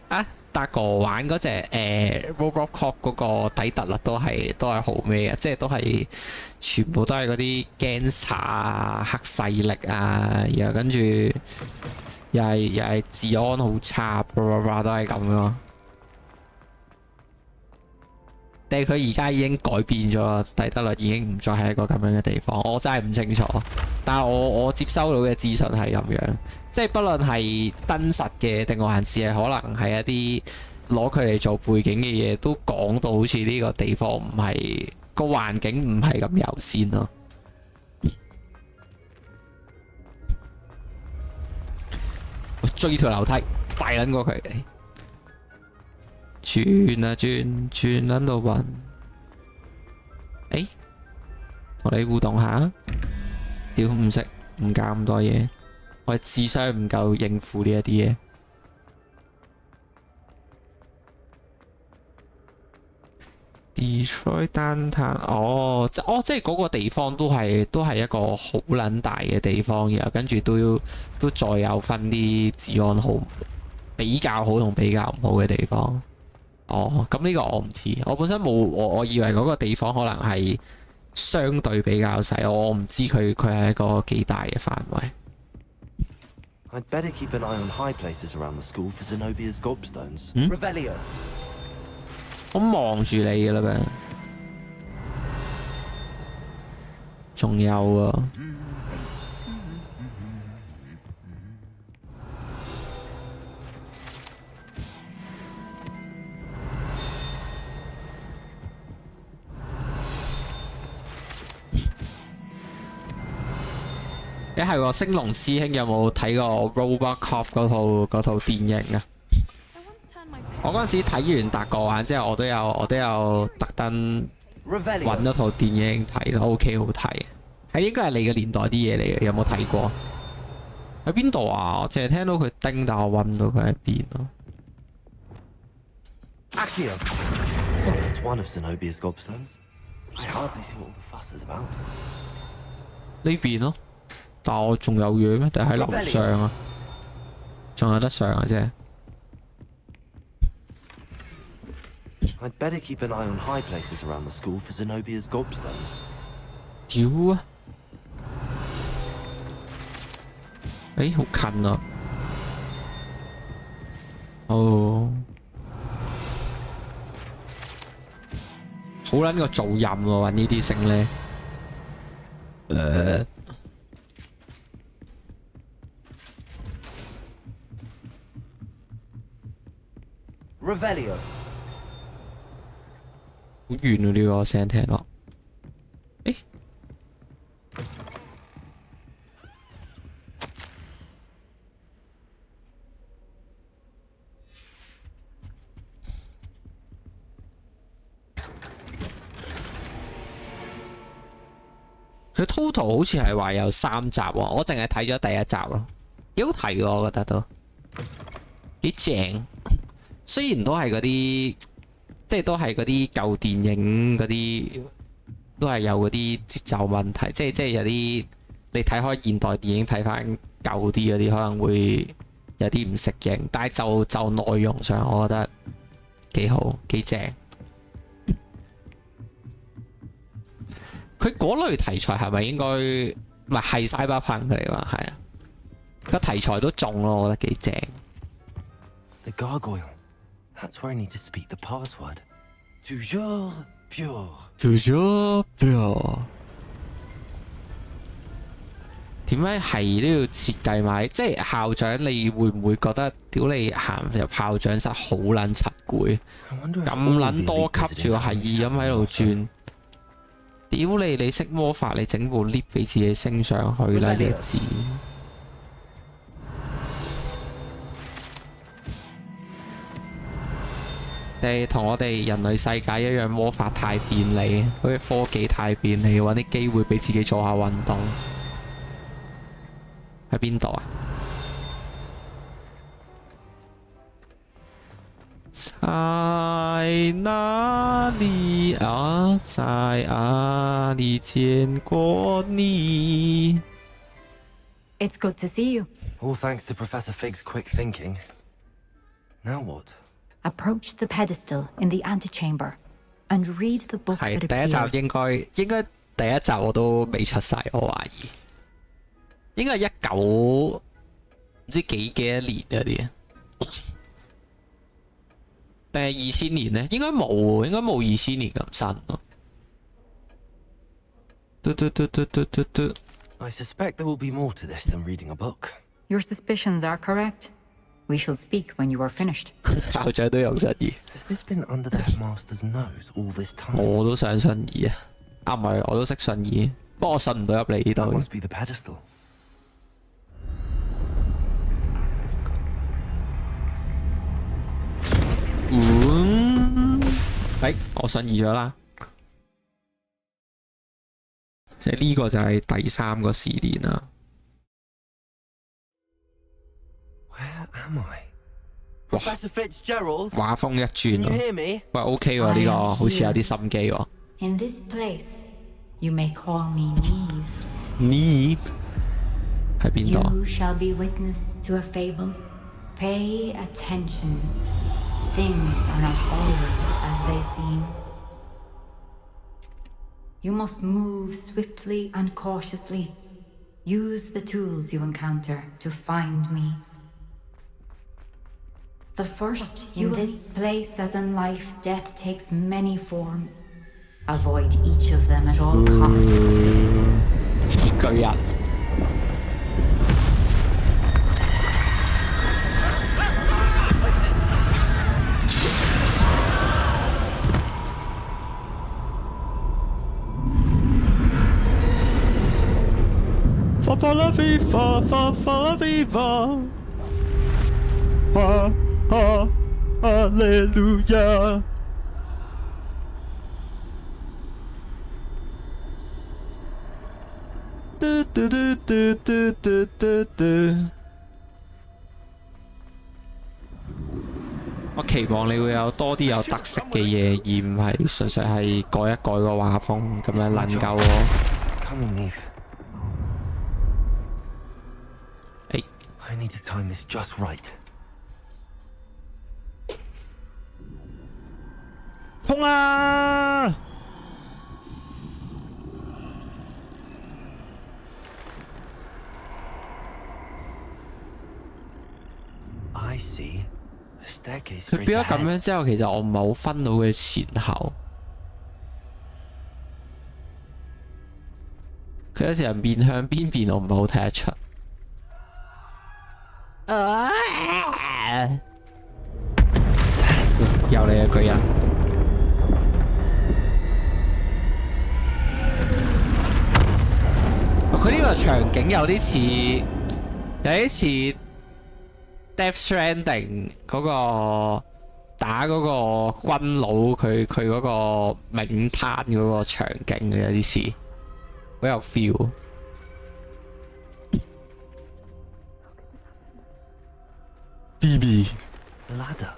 [SPEAKER 3] 啊，達哥玩嗰隻Robocop 嗰個底特律都係好咩嘅，即係都係全部都係嗰啲 gangster 啊、黑勢力啊，然後跟住又係治安好差，都係咁咯。但係佢而家已經改變咗，底特律已經唔再係一個咁樣嘅地方，我真係唔清楚。但係我接收到嘅資訊係咁樣，即係不論係真實嘅定還是係可能係一啲攞佢嚟做背景嘅嘢，都講到好似呢個地方唔係個環境唔係咁友善咯。我追條樓梯，快撚過佢。轉啊轉，轉撚到暈。誒，同你互動下。屌唔識，唔搞咁多嘢。我智商唔夠應付呢一啲嘢。Detroit Downtown，即係嗰個地方都係一個好撚大嘅地方，然後跟住都再有分啲治安好、比較好同比較唔好嘅地方。咁呢個我唔知，我本身冇，我以為嗰個地方可能係相對比較細，我唔知佢係一個幾大嘅範圍。
[SPEAKER 2] I'd better keep an eye on high places around the school for Zenobia's gobstones.
[SPEAKER 1] Revelio.
[SPEAKER 3] 我望住你㗎啦咩？仲有啊！係喎，星龍師兄有冇睇過 Robocop 嗰套電影啊？我嗰陣時睇完達哥玩之後，我都有特登揾咗套電影睇咯 ，OK 好睇。係應該係你嘅年代啲嘢嚟嘅，有冇睇過？喺邊度啊？我淨係聽到佢叮，但我揾唔到佢喺邊咯。
[SPEAKER 2] Accio. That's one of Zenobia's gobstones. I hardly see what all the fuss is about.
[SPEAKER 3] 呢邊咯。但我仲有嘢咩？定喺樓上啊？仲有得上啊啫。
[SPEAKER 2] I'd better keep an eye on high places around the school for Zenobia's gobstones.
[SPEAKER 3] 屌啊！好近啊！好撚個做任喎，揾呢啲星咧。
[SPEAKER 1] Revelio。
[SPEAKER 3] 好遠啊！呢個聲聽落。佢 total 好似係話有3集喎，我淨係睇咗第1集咯，幾好睇喎，我覺得都幾正。雖然都係嗰啲，即係都係嗰啲舊電影嗰啲，都係有嗰啲節奏問題，即係有啲你睇開現代電影睇翻舊啲嗰啲，可能會有啲唔適應，但係就內容上，我覺得幾好幾正。佢嗰類題材係咪應該唔係cyberpunk嚟㗎？係啊，個題材都中咯，我覺得幾正。
[SPEAKER 2] The gargoyle. That's where I need to speak the password. Toujours pure.
[SPEAKER 3] Toujours pure. 點解係都要設計埋？即係校長，你會唔會覺得屌你行入校長室好撚柒攰？咁撚多級住係咁喺度轉。屌你識魔法，你整部 lift 俾自己升上去啦！呢字。同我哋人類世界一樣，魔法太便利，好似科技太便利，揾啲機會俾自己做下運動。喺邊度啊？在哪里啊？在哪里見過你
[SPEAKER 11] It's good to see you.
[SPEAKER 2] All thanks to Professor Fig's quick thinking. Now what?
[SPEAKER 11] Approach the pedestal in the antechamber and read the book
[SPEAKER 3] 係
[SPEAKER 11] that
[SPEAKER 3] 第一
[SPEAKER 11] appears.
[SPEAKER 3] 集應該第一集我都未出世，我懷疑應該係19唔知幾多年嗰啲啊，定係2000年咧？應該冇2000年咁新咯。
[SPEAKER 2] I suspect there will be more to this than reading a book.
[SPEAKER 11] Your suspicions are correct. We shall speak when you are finished.
[SPEAKER 3] 校長都有信義，
[SPEAKER 2] Has this been under the headmaster's nose all this time?
[SPEAKER 3] 我都想信義啊！啊唔係，我都識信義，不過我信唔到入嚟呢
[SPEAKER 2] That
[SPEAKER 3] 度。
[SPEAKER 2] must be the pedestal.
[SPEAKER 3] 我信義咗啦。即係呢個就係第3個試煉啦。
[SPEAKER 2] Where am I? Professor Fitzgerald?
[SPEAKER 3] 畫風一轉
[SPEAKER 2] Can you
[SPEAKER 3] 喎，
[SPEAKER 2] hear me?
[SPEAKER 3] 喂 OK 喎，呢個好似有啲心機喎。
[SPEAKER 11] In this place, you may call me Neve.
[SPEAKER 3] Neve 喺邊度？
[SPEAKER 11] You shall be witness to a fable. Pay attention. Things are not always as they seem. You must move swiftly and cautiously. Use the tools you encounter to find me. The first, in this place as in life, death takes many forms. Avoid each of them at all costs.
[SPEAKER 3] 巨人。Fa la viva, fa la viva. Ha ha, hallelujah. 我期望你會有多啲有特色嘅嘢，而唔係純粹係改一改個畫風咁樣能夠喎。
[SPEAKER 2] I need to time this just right.
[SPEAKER 3] 衝啊！
[SPEAKER 2] I see. A staircase
[SPEAKER 3] 佢
[SPEAKER 2] straight
[SPEAKER 3] 變咗咁
[SPEAKER 2] ahead.
[SPEAKER 3] 樣之後，其實我唔係好分到佢前後。佢有時候面向邊邊，我唔係好睇得出。又嚟啊！巨人。佢呢個場景有啲似 Death Stranding 嗰個打嗰個軍佬，佢嗰個冥灘嗰個場景嘅有啲似，好有 feel。BB
[SPEAKER 2] Ladder.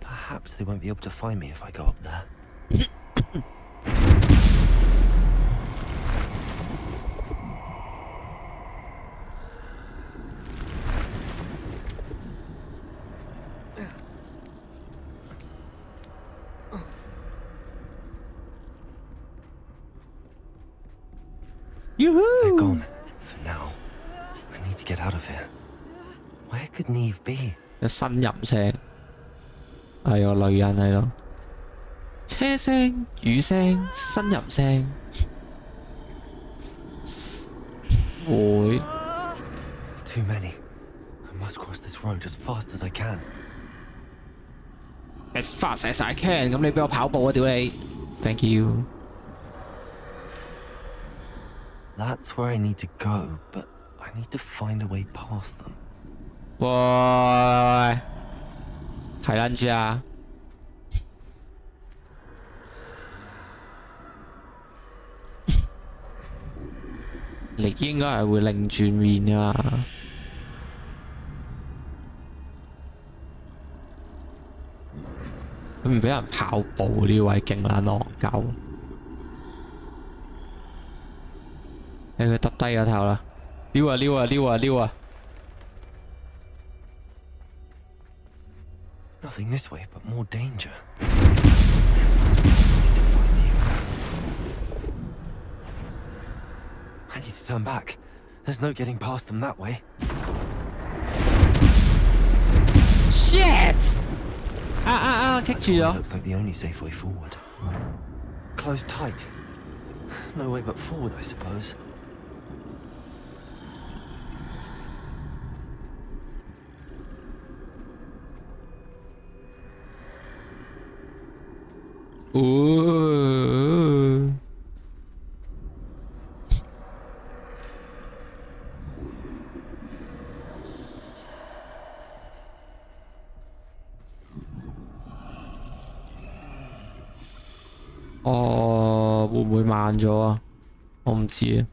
[SPEAKER 2] Perhaps they won't be able to find me if I go up there.
[SPEAKER 3] Yoo-hoo!
[SPEAKER 2] They're gone. For now. I need to get out of here. Where could Neve be?
[SPEAKER 3] 有呻吟聲，係個女人喺度，車聲、雨聲、呻吟聲，會
[SPEAKER 2] Too many. I must cross this road as fast as I can.
[SPEAKER 3] as fast as I can。咁你俾我跑步啊！屌你 ，thank you。
[SPEAKER 2] That's where I need to go, but I need to find a way past them.
[SPEAKER 3] 喂，睇撚住啊！你應該係會擰轉面㗎嘛？佢唔俾人跑步呢位勁撚戇鳩。佢揼低個頭啦！撩啊撩啊撩啊撩啊！
[SPEAKER 2] Nothing this way, but more danger. Must be a way to find you. I need to turn back. There's no getting past them that way.
[SPEAKER 3] Shit! Kick you.
[SPEAKER 2] Looks like the only safe way forward. Close tight. No way but forward, I suppose.
[SPEAKER 3] Ooh.會唔會慢咗啊？我唔知啊，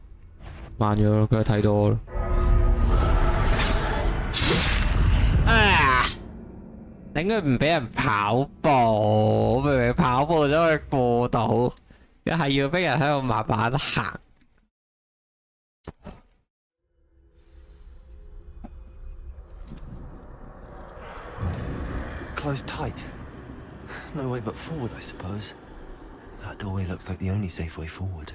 [SPEAKER 3] 慢咗咯，佢睇到我咯。頂佢唔俾人跑步，明明跑步都可以過到，一係要逼人喺度慢慢行。
[SPEAKER 2] Close tight. No way but forward, I suppose. That doorway looks like the only safe way forward.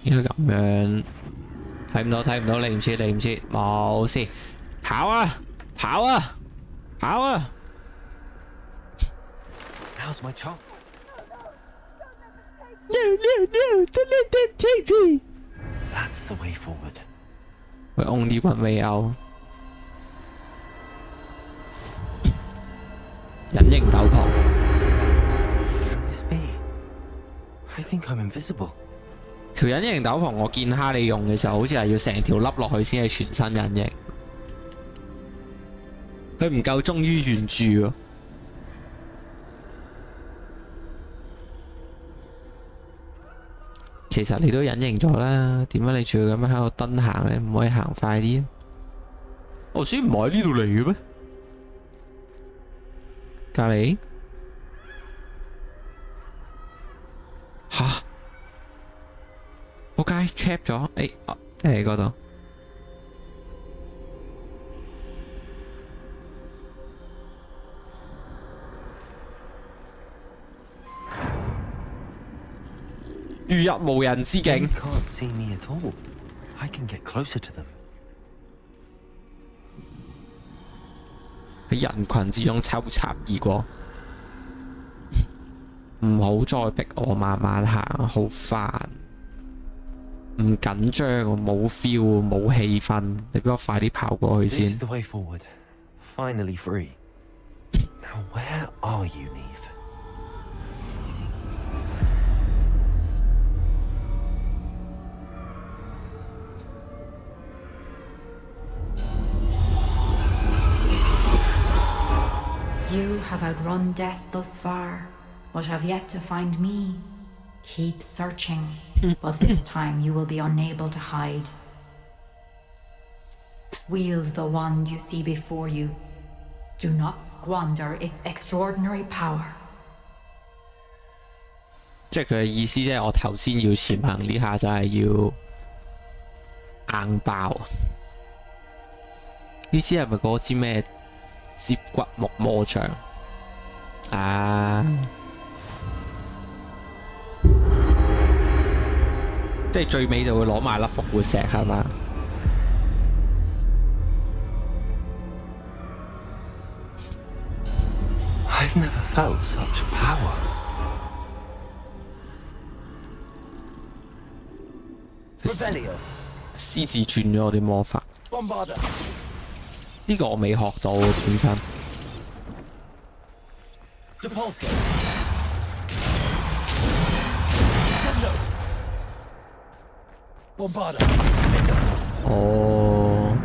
[SPEAKER 3] 應該咁樣，睇唔到，嚟唔切，冇事，跑啊！
[SPEAKER 2] Now's my chance.
[SPEAKER 3] No, don't let them take me.
[SPEAKER 2] That's the way forward.
[SPEAKER 3] We're only one way out. 隱形斗篷。
[SPEAKER 2] Can this be? I think I'm invisible.
[SPEAKER 3] 條隱形斗篷我見哈利用嘅時候，好似係要成條笠落去先係全身隱形。佢唔夠忠於原著喎。其實你都隱形咗啦，點解你仲要咁樣喺度蹲行咧？唔可以行快啲？我先唔係喺呢度嚟嘅咩？隔離吓？仆街 trap 咗，即係嗰度。如入無人之境。
[SPEAKER 2] They can't see me at all. I can get closer to them.
[SPEAKER 3] 喺人群之中抽插而過，唔好再逼我慢慢行，好煩。唔緊張，冇 feel， 冇氣氛，你俾我快啲跑過去先。
[SPEAKER 2] This is the way forward. Finally free. Now where are you, Neve?
[SPEAKER 11] You have outrun death thus far, but have yet to find me. Keep searching, but this time you will be unable to hide. Wield the wand you see before you. Do not squander its extraordinary power.
[SPEAKER 3] 即係佢嘅意思，即係我頭先要潛行呢下就係要硬爆。呢支係咪嗰支咩接骨木魔杖啊？即係最尾就會攞埋粒復活石係嘛
[SPEAKER 2] ？I've never felt such power.
[SPEAKER 3] 獅子轉咗我啲魔法。呢個我未學到本身。哦。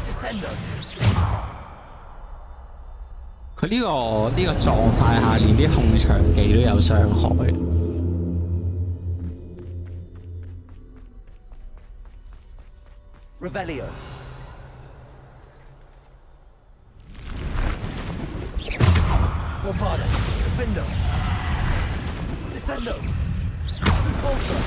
[SPEAKER 1] Descender.
[SPEAKER 3] 佢呢個狀態下，連啲控場技都有傷害。
[SPEAKER 1] Revelio. Bombarda. Defendo. Descendo. Repulsor.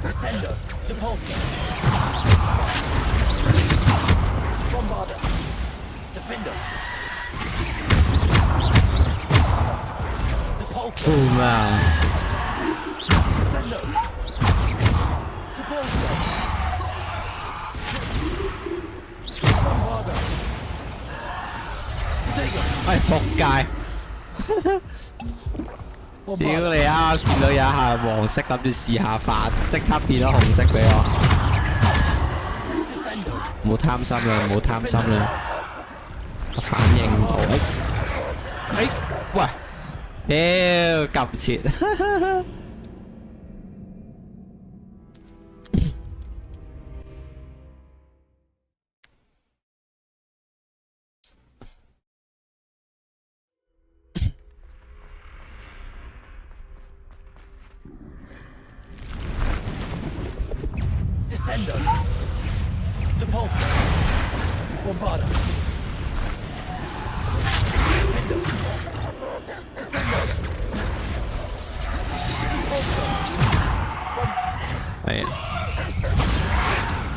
[SPEAKER 1] Descendo. Depulsor. Bombarda. Defendo. Depulsor.
[SPEAKER 3] Boom 啊！
[SPEAKER 1] Descendo. Depulsor. Bombarda.
[SPEAKER 3] 唉，仆街！屌你啊！見到有一下黃色，諗住試下發，即刻變咗紅色俾我。唔好貪心啦，唔好貪心啦。我反應唔到，喂，屌，撳唔切。
[SPEAKER 1] Descendo. Depulsor. Bombarda. Defendo. Descendo. Depulsor.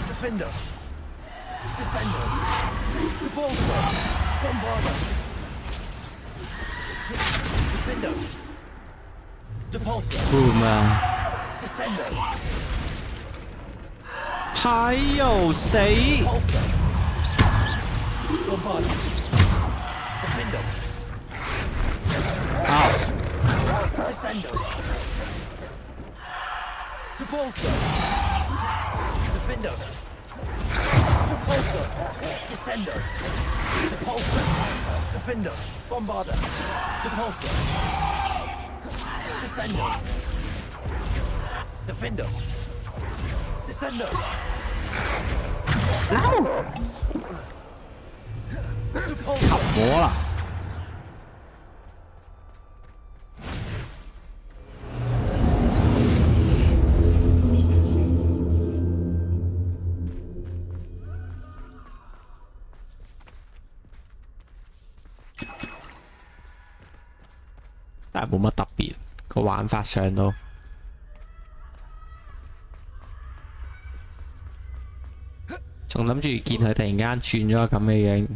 [SPEAKER 1] Defendo. Descendo. Depulsor. Bombarda. Defendo. Depulsor.
[SPEAKER 3] Boom 啊！
[SPEAKER 1] Descendo.
[SPEAKER 3] 还有谁？
[SPEAKER 1] Bombarda. Defendo.
[SPEAKER 3] 好。
[SPEAKER 1] Descendo. Depulsor. Defendo. Depulsor. Descendo. Depulsor. Defendo. Bombarda. Depulsor. Descendo. Defendo. Descendo. Depulsor.
[SPEAKER 3] 我啦。但係冇乜特別個玩法上都。仲諗住見佢突然間轉咗個咁嘅樣，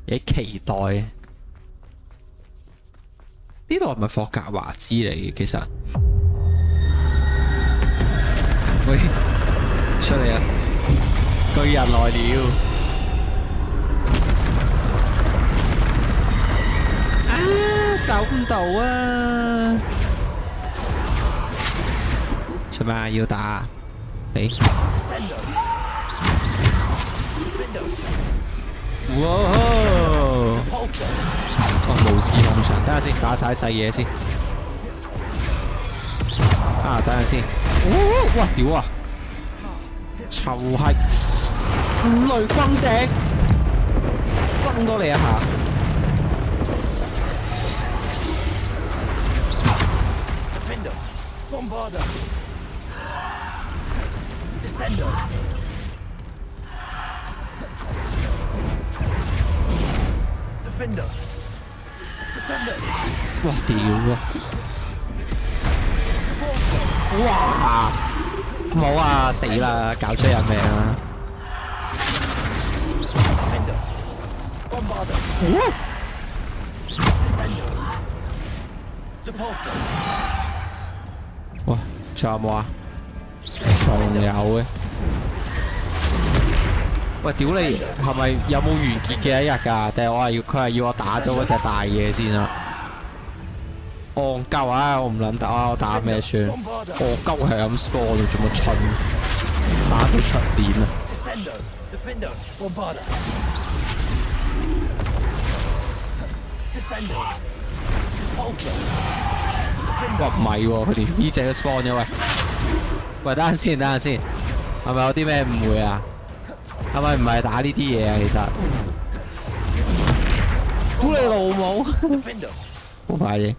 [SPEAKER 3] 幾期待。呢度係咪霍格華茲嚟嘅？其實，喂，出嚟啊！巨人來了！啊，走唔到啊！做咩啊？要打啊？你？哇！哇，無視控場，等下先，打晒細嘢先。啊，等陣先。哇！屌啊！就係五雷轟頂，轟多你一下。
[SPEAKER 1] Defendo. Bombarda. Descendo. Defender. Descender.
[SPEAKER 3] 哇！屌啊！哇！冇啊！死啦！搞出人命啊！
[SPEAKER 1] Defender. Bombarda. Descendo. Depulsor.
[SPEAKER 3] 哇！仲有冇啊？仲有嘅。喂，屌你，係咪有冇完結嘅一日㗎？定係佢係要我打咗嗰隻大嘢先啊？戇鳩啊！我唔撚打啊！我打咩算？戇鳩係咁 spawn 到做乜春？打到出點啊！
[SPEAKER 1] Defender. Bombarda. Descendo. Depulsor.
[SPEAKER 3] 哇唔係喎，佢連呢隻都 spawn 咗喂。喂，等陣先，等陣先，係咪有啲咩誤會啊？係咪唔係打呢啲嘢啊？其實，屌你老母！好快嘢。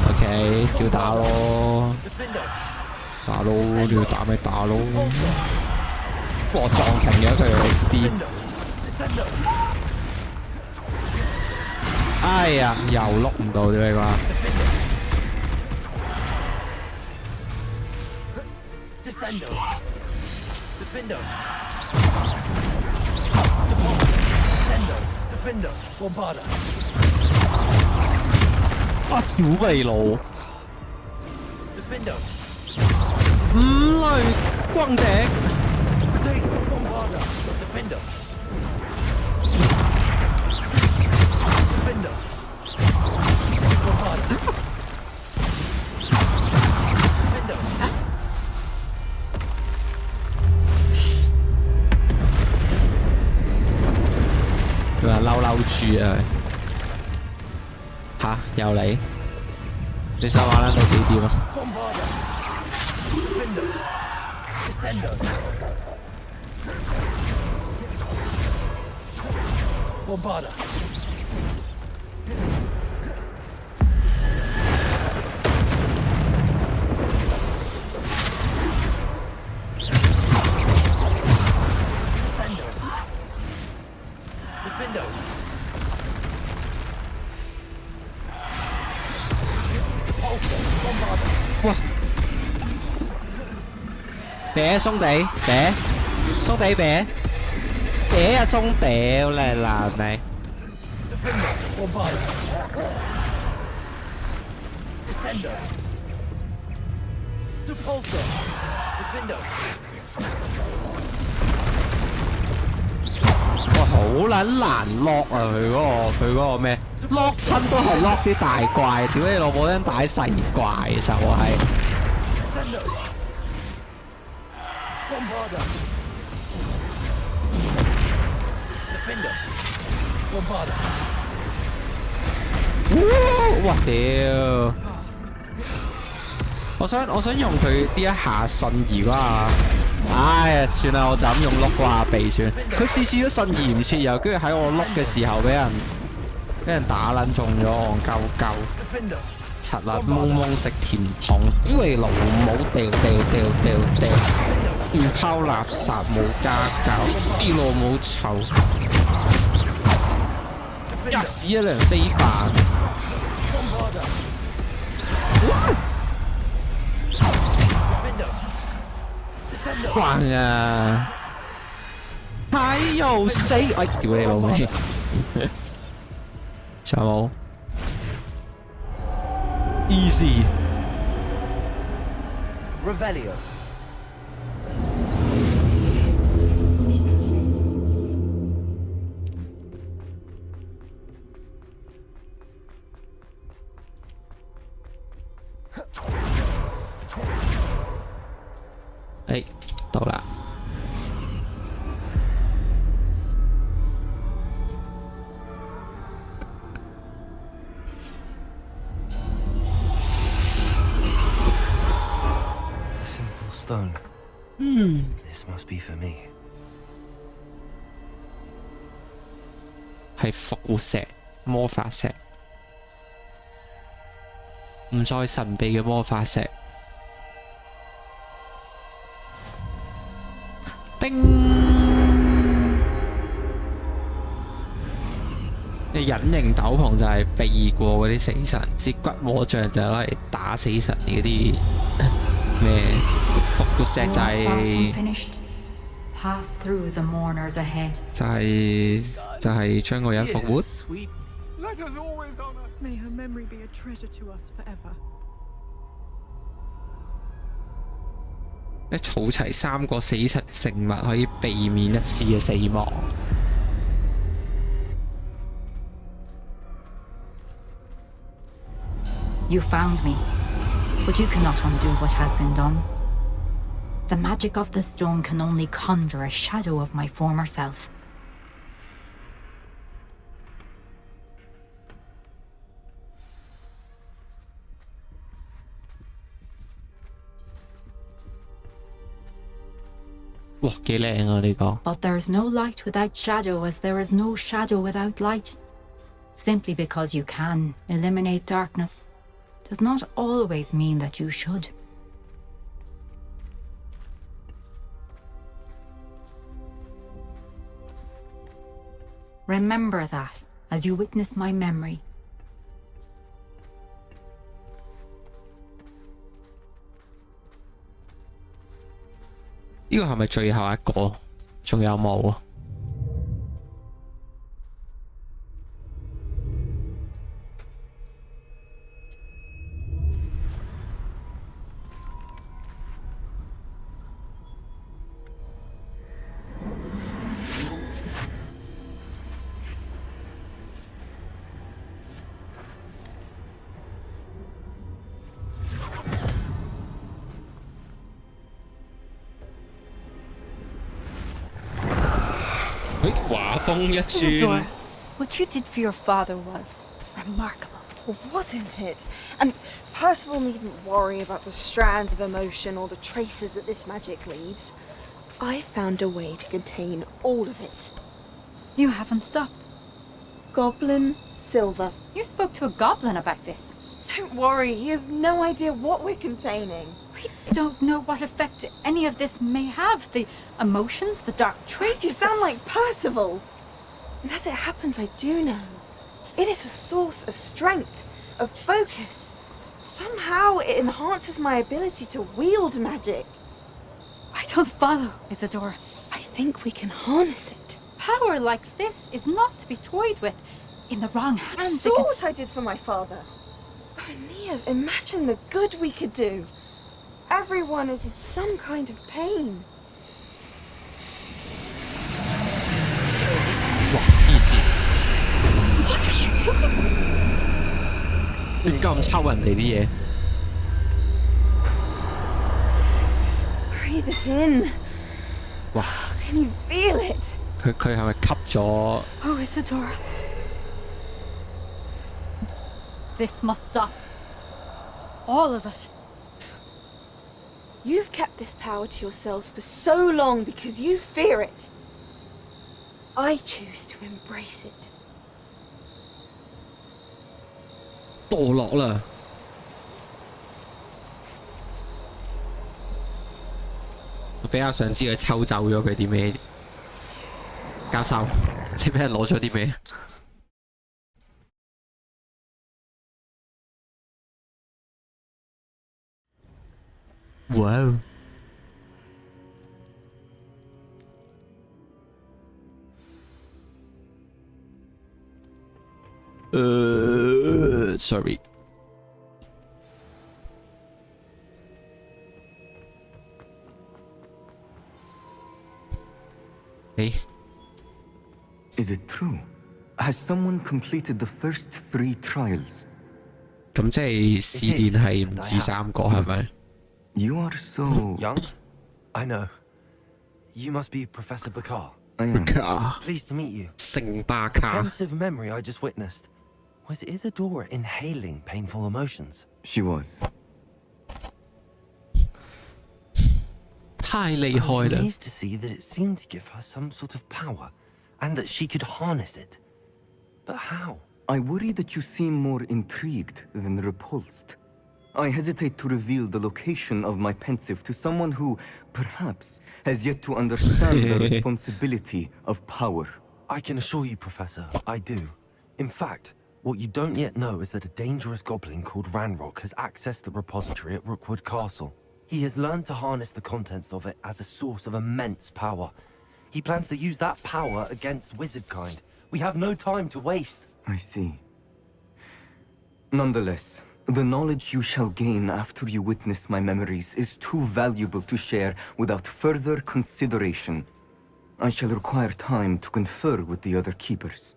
[SPEAKER 3] OK， 照打咯，打咯，你要打咪打咯。我撞停咗佢 XD。哎呀，又碌唔到點你話？
[SPEAKER 1] Descendo. Defendo. Descendo. Defendo. Bombarda.
[SPEAKER 3] 啊，小秘魯。
[SPEAKER 1] Defendo.
[SPEAKER 3] 五雷轟頂。
[SPEAKER 1] Potato. Bombarda. Defendo. Defendo. Bombarda. Defendo.
[SPEAKER 3] 佢話嬲嬲住啊！吓又嚟？你想玩到幾點啊？
[SPEAKER 1] Descendo. Bombarda. Descendo. Defendo.
[SPEAKER 3] 哇！嗲鬆地，嗲鬆地嗲，嗲啊鬆屌你爛你！
[SPEAKER 1] Defendo. Bombarda. Descendo. Depulso. Defendo.
[SPEAKER 3] 哇，好撚難 lock 啊！佢嗰個咩 lock 親都係 lock 啲大怪，屌你老母真打細怪就係。
[SPEAKER 1] Descendo. Bombarda. Defendo. Bombarda.
[SPEAKER 3] 哇屌！我想用佢呢一下瞬移嗰唉，算啦，我就咁用碌嗰下避算。佢次次都瞬移唔切，又跟住喺我碌嘅時候俾人打撚中咗，戇鳩鳩。柒啦，懵懵食甜筒，屌你老母，掉，亂拋垃圾冇家教，啲老母臭，一屎一涼飛飯。慣啊！還有死！哎，屌你老味！仲有冇 ？Easy。Revelio. 哎，到啦。
[SPEAKER 2] Stone. This must be for me.
[SPEAKER 3] 係復活石、魔法石，唔再神秘嘅魔法石。叮！你隱形斗篷就係避過嗰啲死神，接骨魔杖就係攞嚟打死神嗰啲咩？復活石就係將個人復活。
[SPEAKER 17] May her memory be a treasure to us forever.
[SPEAKER 3] 一儲齊3個死神聖物，可以避免一次嘅死亡。
[SPEAKER 11] You found me, but you cannot undo what has been done. The magic of the stone can only conjure a shadow of my former self.
[SPEAKER 3] 哇，幾靚啊呢個！
[SPEAKER 11] But there's no light without shadow, as there is no shadow without light. Simply because you can eliminate darkness does not always mean that you should. Remember that as you witness my memory.
[SPEAKER 3] 呢個係咪最後一個？仲有冇啊？畫風一轉。
[SPEAKER 18] What you did for your father was remarkable, wasn't it? And Percival needn't worry about the strands of emotion or the traces that this magic leaves. I found a way to contain all of it.
[SPEAKER 11] You haven't stopped.
[SPEAKER 18] Goblin silver.
[SPEAKER 11] You spoke to a goblin about this.
[SPEAKER 18] Don't worry, he has no idea what we're containing.
[SPEAKER 11] We don't know what effect any of this may have. The emotions, the dark traits.
[SPEAKER 18] You sound like Percival. And as it happens, I do know. It is a source of strength, of focus. Somehow it enhances my ability to wield magic.
[SPEAKER 11] I don't follow, Isadora.
[SPEAKER 18] I think we can harness it.
[SPEAKER 11] Power like this is not to be toyed with. In the wrong hands.
[SPEAKER 18] You saw what I did for my father. Oh, Nia, imagine the good we could do. Everyone is in some kind of pain.
[SPEAKER 3] 哇！黐線，
[SPEAKER 18] What are you doing?
[SPEAKER 3] 點解咁抽人哋啲嘢？
[SPEAKER 18] Breathe it in.
[SPEAKER 3] 哇！
[SPEAKER 18] Can you feel it?
[SPEAKER 3] 佢係咪吸咗？
[SPEAKER 11] Oh, Isadora. This must stop. All of it.
[SPEAKER 18] You've kept this power to yourselves for so long because you fear it. I choose to embrace it.
[SPEAKER 3] 墮落啦！我比較想知佢抽走咗佢啲咩？教授，你俾人攞咗啲咩？ 哇！sorry。誒
[SPEAKER 19] Is it true? Has someone completed the first 3 trials?
[SPEAKER 3] 咁即係試煉係唔止3個係咪？
[SPEAKER 19] You are so
[SPEAKER 2] young. I know. You must be Professor Bakar.
[SPEAKER 19] I am.
[SPEAKER 2] Pleased to meet you.
[SPEAKER 3] 聖巴卡。
[SPEAKER 2] Pensive memory I just witnessed. Was Isadora inhaling painful emotions?
[SPEAKER 19] She was.
[SPEAKER 3] 太厲害
[SPEAKER 2] I was
[SPEAKER 3] 啦！
[SPEAKER 2] amazed to see that it seemed to give her some sort of power, and that she could harness it. But how?
[SPEAKER 19] I worry that you seem more intrigued than repulsed. I hesitate to reveal the location of my pensive to someone who, perhaps, has yet to understand the responsibility of power.
[SPEAKER 2] I can assure you, Professor, I do. In fact, what you don't yet know is that a dangerous goblin called Ranrock has accessed the repository at Rookwood Castle. He has learned to harness the contents of it as a source of immense power. He plans to use that power against wizardkind. We have no time to waste.
[SPEAKER 19] I see. Nonetheless, the knowledge you shall gain after you witness my memories is too valuable to share without further consideration. I shall require time to confer with the other keepers.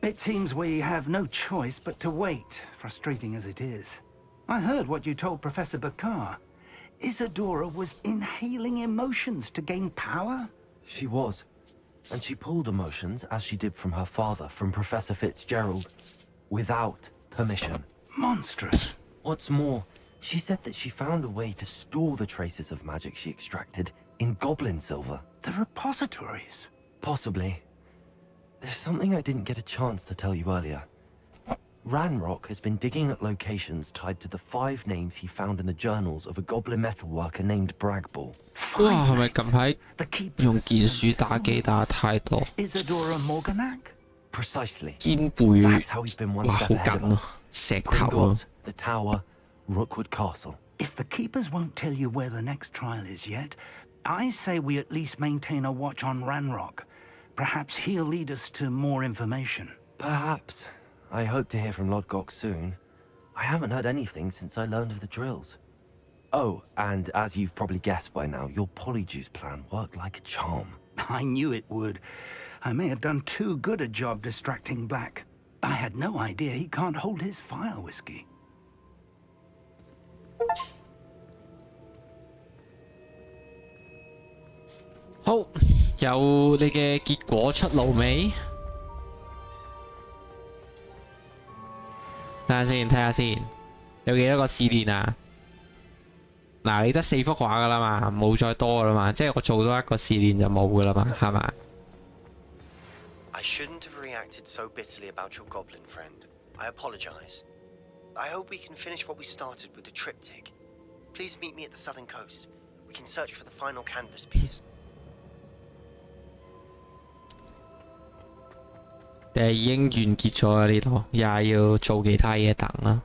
[SPEAKER 13] It seems we have no choice but to wait, frustrating as it is. I heard what you told Professor Bakar. Isadora was inhaling emotions to gain power?
[SPEAKER 2] She was. And she pulled emotions, as she did from her father, from Professor Fitzgerald, without permission.
[SPEAKER 13] Monstrous.
[SPEAKER 2] What's more, She said that she found a way to store the traces of magic she extracted in goblin silver.
[SPEAKER 13] The repositories?
[SPEAKER 2] Possibly. There's something I didn't get a chance to tell you earlier. Ranrock has been digging at locations tied to the 5 names he found in the journals of a goblin metalworker named Bragball.
[SPEAKER 3] 哇，係咪近排用鍵鼠打機打太多？
[SPEAKER 13] Isadora Morganac?
[SPEAKER 2] Precisely.
[SPEAKER 3] 肩背
[SPEAKER 2] That's how he's been one
[SPEAKER 3] 哇，
[SPEAKER 2] step
[SPEAKER 3] 好
[SPEAKER 2] ahead
[SPEAKER 3] 緊
[SPEAKER 2] of
[SPEAKER 3] 咯，
[SPEAKER 2] us.
[SPEAKER 3] 石頭啊！
[SPEAKER 2] Gringotts, the Tower, Rookwood Castle.
[SPEAKER 13] If the keepers won't tell you where the next trial is yet, I say we at least maintain a watch on Ranrock. Perhaps he'll lead us to more information.
[SPEAKER 2] Perhaps. I hope to hear from Lodgok soon. I haven't heard anything since I learned of the drills. Oh, and as you've probably guessed by now, your Polyjuice plan worked like a charm.
[SPEAKER 13] I knew it would. I may have done too good a job distracting Black. I had no idea he can't hold his fire whiskey.
[SPEAKER 3] 好，有你嘅結果出爐未？睇下先，睇下先，有幾多個試煉啊？嗱，你得4幅畫噶啦嘛，冇再多噶啦嘛，即係我做多一個試煉就冇噶啦嘛，係嘛？
[SPEAKER 10] I shouldn't have reacted so bitterly about your goblin friend. I apologize. I hope we can finish what we started with the triptych. Please meet me at the southern coast. We can search for the final canvas piece.
[SPEAKER 3] 已經完結咗啦呢度，又係要做其他嘢等啦。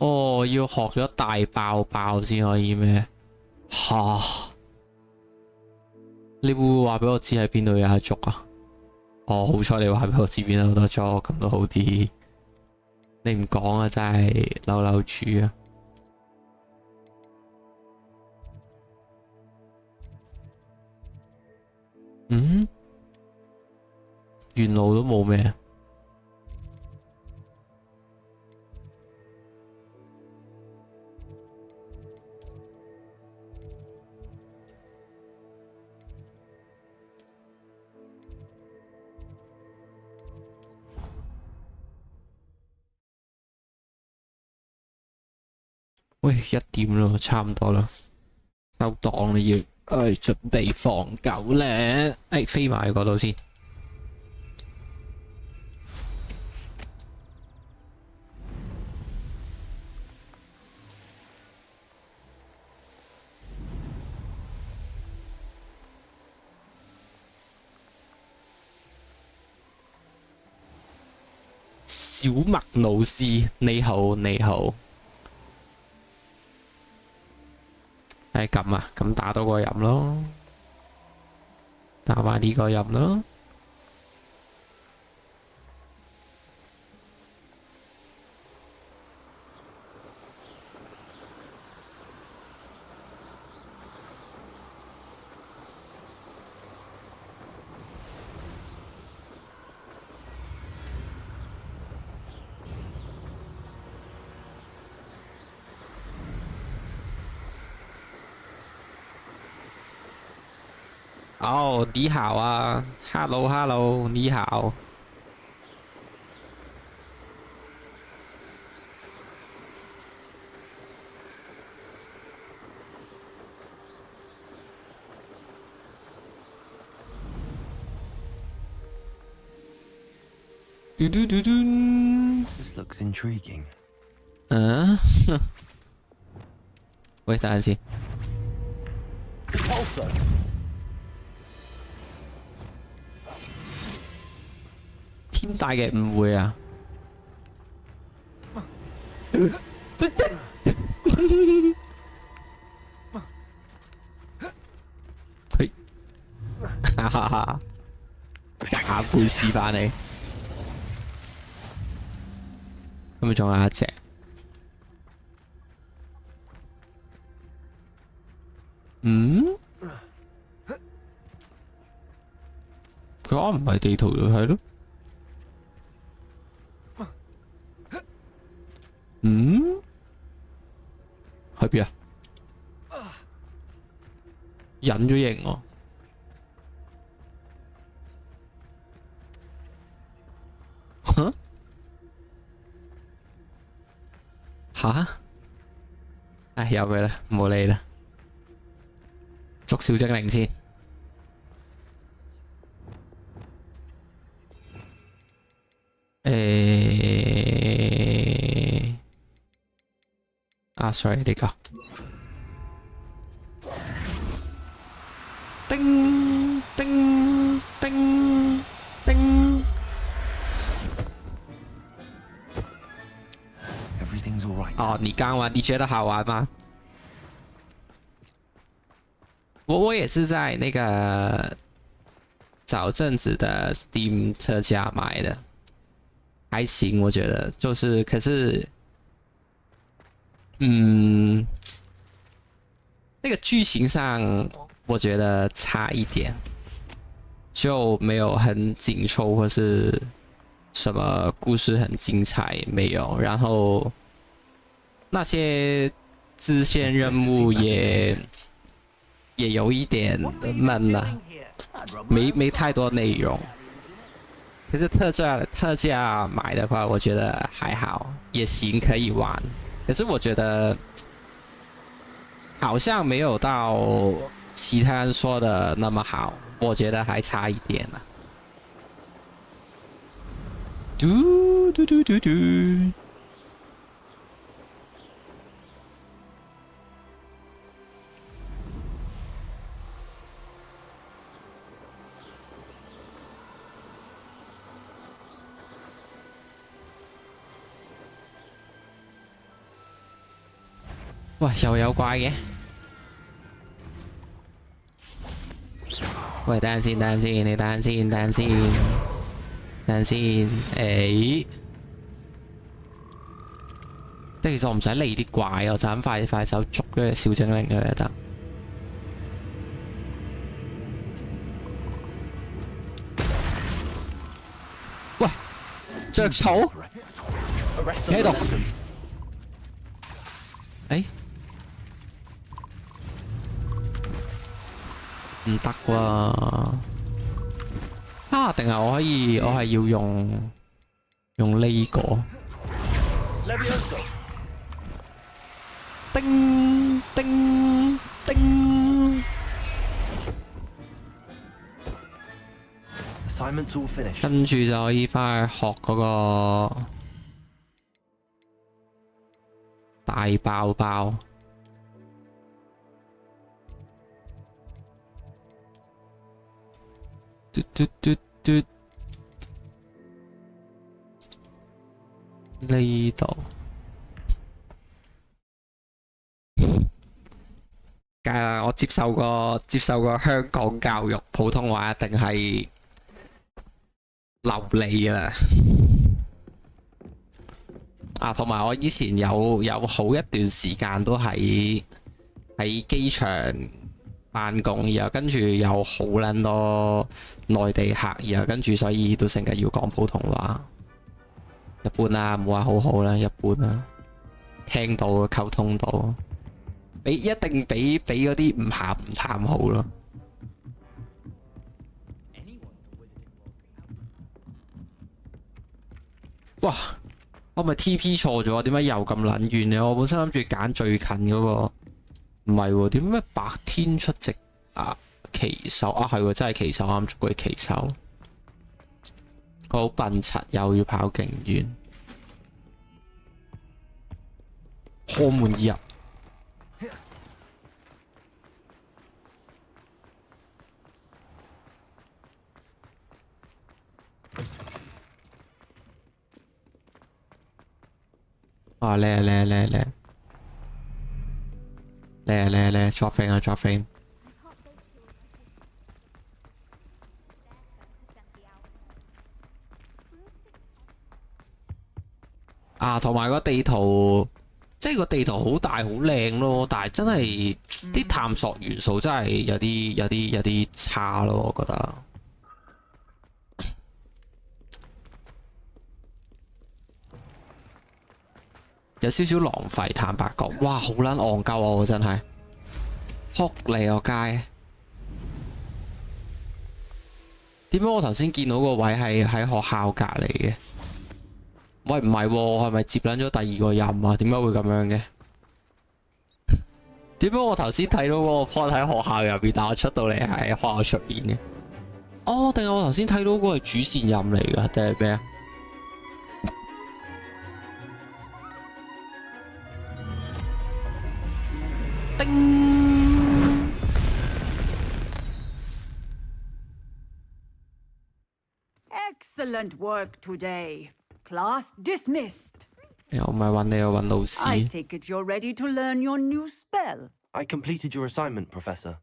[SPEAKER 3] 哦，要學咗大爆爆先可以咩？嚇！你會唔會話俾我知喺邊度有得捉啊？哦，好彩你話俾我知邊度有得捉，咁都好啲。你唔講啊，真係嬲嬲豬啊！ 嗯，沿路都冇咩。喂，1點咯，差唔多啦，收檔你要。 準備放狗咧，飛埋嗰度先。小麥老師，你好，你好。 咁啊，咁打多個飲咯，打埋呢個飲咯。哦，你好啊 ，Hello Hello， 你好。嘟嘟嘟嘟。
[SPEAKER 2] This looks intriguing.
[SPEAKER 3] 嗯，喂，等陣先。 天大嘅誤會啊！嘿，哈哈哈！打背示範你，咁咪仲有一隻。嗯？佢啱唔係地圖就係咯。 嗯？去邊啊？隱咗形喎。吓？唉，由佢啦，唔好理啦。捉小精靈先。sorry 呢個。叮叮叮叮。哦，你刚玩，你觉得好玩吗？我也是在那个早阵子的 Steam 特价买的，还行，我觉得就是可是，那个剧情上我觉得差一点，就没有很紧凑或是什么故事很精彩没有，然后那些支线任务也有一点闷了，没太多内容。可是特价买的话，我觉得还好，也行，可以玩。可是我觉得好像没有到其他人说的那么好，我觉得还差一点呢。嘟嘟嘟嘟嘟。喂，又有怪嘅。喂，等陣先，等陣先，你等陣先，等陣先，等陣先。誒，即係其實我唔使理啲怪，我就咁快手捉嗰隻小精靈佢就得。喂，著草喺度。誒？唔得喎！啊，定係我係要用呢個？叮叮叮！跟住就可以翻去學嗰個大包包。嘟嘟嘟嘟，呢度，梗係啦，我接受過香港教育，普通話一定係流利啦。啊，同埋我以前有好一段時間都喺機場辦公，然後跟住有好撚多內地客，然後跟住所以都成日要講普通話。一般啦，唔好話好好啦，一般啦。聽到溝通到，一定比嗰啲唔鹹唔淡好咯。哇！我咪 TP 錯咗，點解又咁撚遠嘅？我本身諗住揀最近嗰個。唔係喎，點解白天出席啊？騎手啊，係喎，真係騎手啱捉佢騎手，我好笨柒，又要跑勁遠，開門入。啊叻！嚟作飛啊作飛！啊，同埋個地圖，即係個地圖好大好靚咯，但係真係啲探索元素真係有啲差咯，我覺得。有少少浪費，坦白講，哇，好撚戇鳩啊！我真係，撲你個街！點解我頭先見到個位係喺學校隔離嘅？喂，唔係喎，係咪接撚咗第二個任啊？點解會咁樣嘅？點解我頭先睇到嗰個 point 喺學校入邊，但我出到嚟係學校出邊嘅？哦，定係我頭先睇到嗰個係主線任嚟㗎，定係咩啊？叮
[SPEAKER 20] Excellent work today. Class dismissed.
[SPEAKER 3] 又唔係揾你，又揾老
[SPEAKER 20] I
[SPEAKER 3] 師。
[SPEAKER 20] take it you're ready to learn your new spell.
[SPEAKER 2] I completed your assignment, Professor.